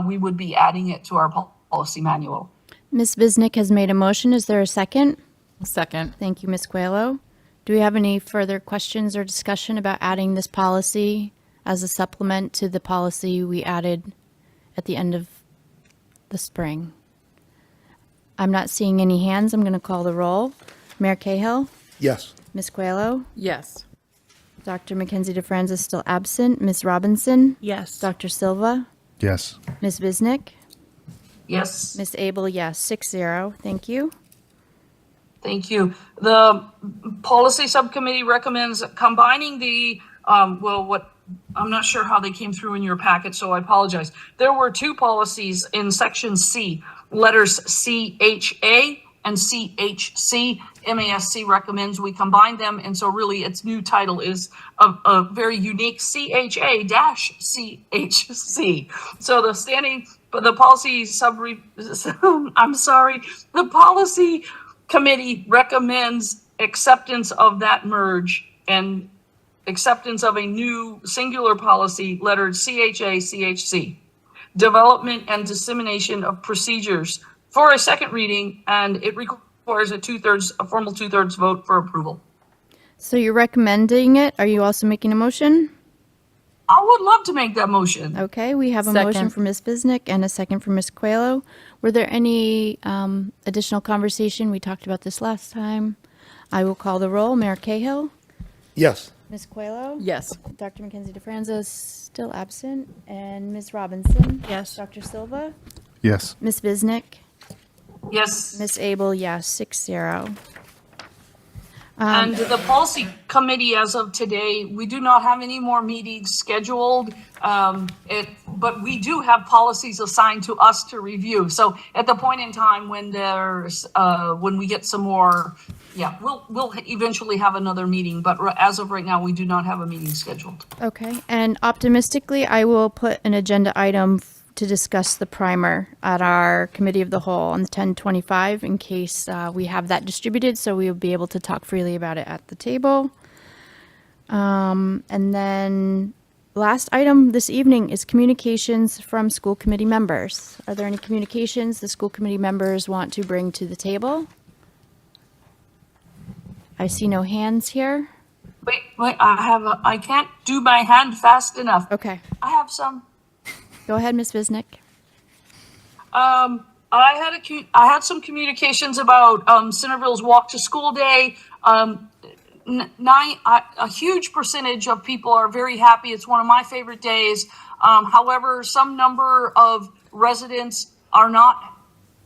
We would be adding it to our policy manual. Ms. Visnick has made a motion. Is there a second? Second. Thank you, Ms. Coelho. Do we have any further questions or discussion about adding this policy as a supplement to the policy we added at the end of the spring? I'm not seeing any hands. I'm going to call the roll. Mayor Cahill? Yes. Ms. Coelho? Yes. Dr. Mackenzie DeFranz is still absent. Ms. Robinson? Yes. Dr. Silva? Yes. Ms. Visnick? Yes. Ms. Abel, yes. 6-0. Thank you. Thank you. The policy subcommittee recommends combining the, I'm not sure how they came through in your packet, so I apologize. There were two policies in section C, letters CHA and CHC. MASC recommends we combine them, and so really its new title is a very unique CHA-CHC. So the policy committee recommends acceptance of that merge and acceptance of a new singular policy lettered CHA-CHC, development and dissemination of procedures, for a second reading, and it requires a formal 2/3 vote for approval. So you're recommending it. Are you also making a motion? I would love to make that motion. Okay, we have a Second. motion from Ms. Visnick and a second from Ms. Coelho. Were there any additional conversation? We talked about this last time. I will call the roll. Mayor Cahill? Yes. Ms. Coelho? Yes. Dr. Mackenzie DeFranza is still absent. And Ms. Robinson? Yes. Dr. Silva? Yes. Ms. Visnick? Yes. Ms. Abel, yes. 6-0. And the policy committee, as of today, we do not have any more meetings scheduled. But we do have policies assigned to us to review. So at the point in time when when we get some more, we'll eventually have another meeting. But as of right now, we do not have a meeting scheduled. Okay, and optimistically, I will put an agenda item to discuss the primer at our committee of the whole on the 10/25 in case we have that distributed, so we will be able to talk freely about it at the table. And then last item this evening is communications from school committee members. Are there any communications the school committee members want to bring to the table? I see no hands here. Wait, I can't do my hand fast enough. Okay, I have some. go ahead, Ms. Visnick. I had some communications about Centerville's Walk to School Day. A huge percentage of people are very happy. It's one of my favorite days. However, some number of residents are not.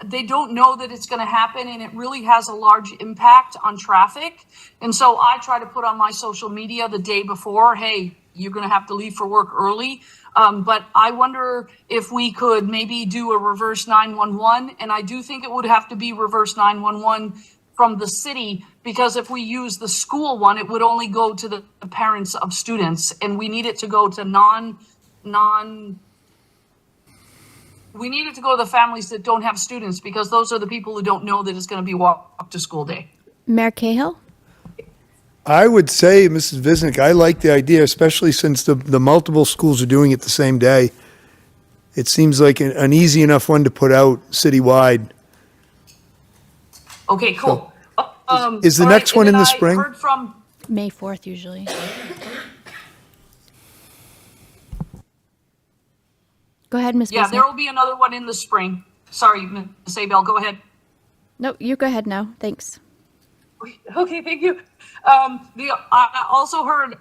They don't know that it's going to happen, and it really has a large impact on traffic. And so I try to put on my social media the day before, hey, you're going to have to leave for work early. But I wonder if we could maybe do a reverse 911. And I do think it would have to be reverse 911 from the city, because if we use the school one, it would only go to the parents of students. And we need it to go to we need it to go to the families that don't have students, because those are the people who don't know that it's going to be Walk to School Day. Mayor Cahill? I would say, Mrs. Visnick, I like the idea, especially since the multiple schools are doing it the same day. It seems like an easy enough one to put out citywide. Okay, cool. Is the all next right, one and in then the I spring? heard from May 4th, usually. Go ahead, Ms. Yeah, Visnick. there will be another one in the spring. Sorry, Ms. Abel, go ahead. No, you go ahead now. Thanks. Okay, thank you. I also heard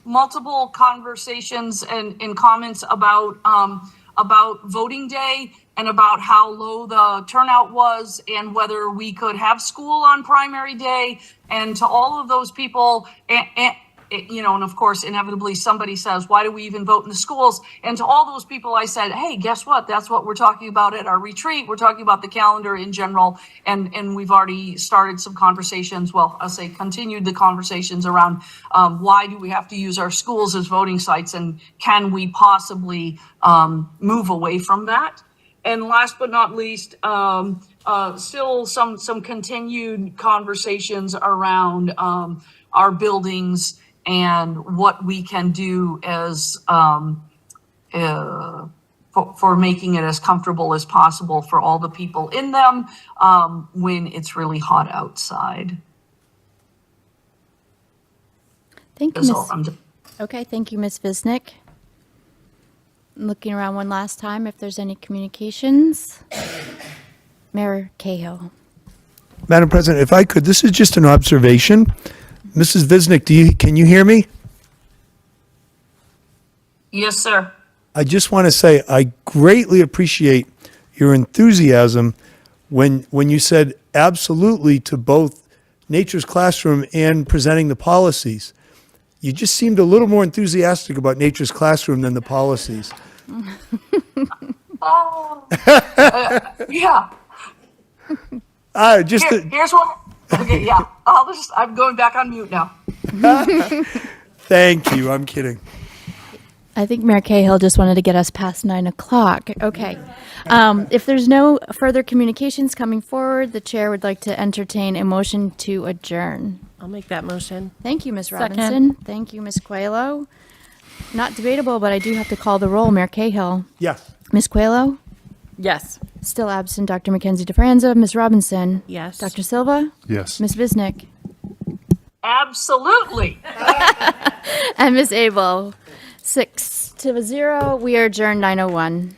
multiple conversations and comments about voting day and about how low the turnout was and whether we could have school on primary day. And to all of those people, and of course, inevitably somebody says, why do we even vote in the schools? And to all those people, I said, hey, guess what? That's what we're talking about at our retreat. We're talking about the calendar in general. And we've already started some conversations. Well, I'll say continued the conversations around why do we have to use our schools as voting sites? And can we possibly move away from that? And last but not least, still some continued conversations around our buildings and what we can do as for making it as comfortable as possible for all the people in them when it's really hot outside. Thank you, That's Ms. all I'm doing. Okay, thank you, Ms. Visnick. Looking around one last time if there's any communications. Mayor Cahill. Madam President, if I could, this is just an observation. Mrs. Visnick, can you hear me? Yes, sir. I just want to say I greatly appreciate your enthusiasm when you said absolutely to both Nature's Classroom and presenting the policies. You just seemed a little more enthusiastic about Nature's Classroom than the policies. Oh, yeah. Here's what. Okay, yeah. I'm going back on mute now. Thank you. I'm kidding. I think Mayor Cahill just wanted to get us past 9 o'clock. Okay. If there's no further communications coming forward, the chair would like to entertain a motion to adjourn. I'll make that motion. Thank you, Ms. Second. Robinson. Thank you, Ms. Coelho. Not debatable, but I do have to call the roll. Mayor Cahill. Yes. Ms. Coelho. Yes. Still absent, Dr. Mackenzie DeFranza. Ms. Robinson. Yes. Dr. Silva. Yes. Ms. Visnick. Absolutely. And Ms. Abel. 6-0. We are adjourned 9:01.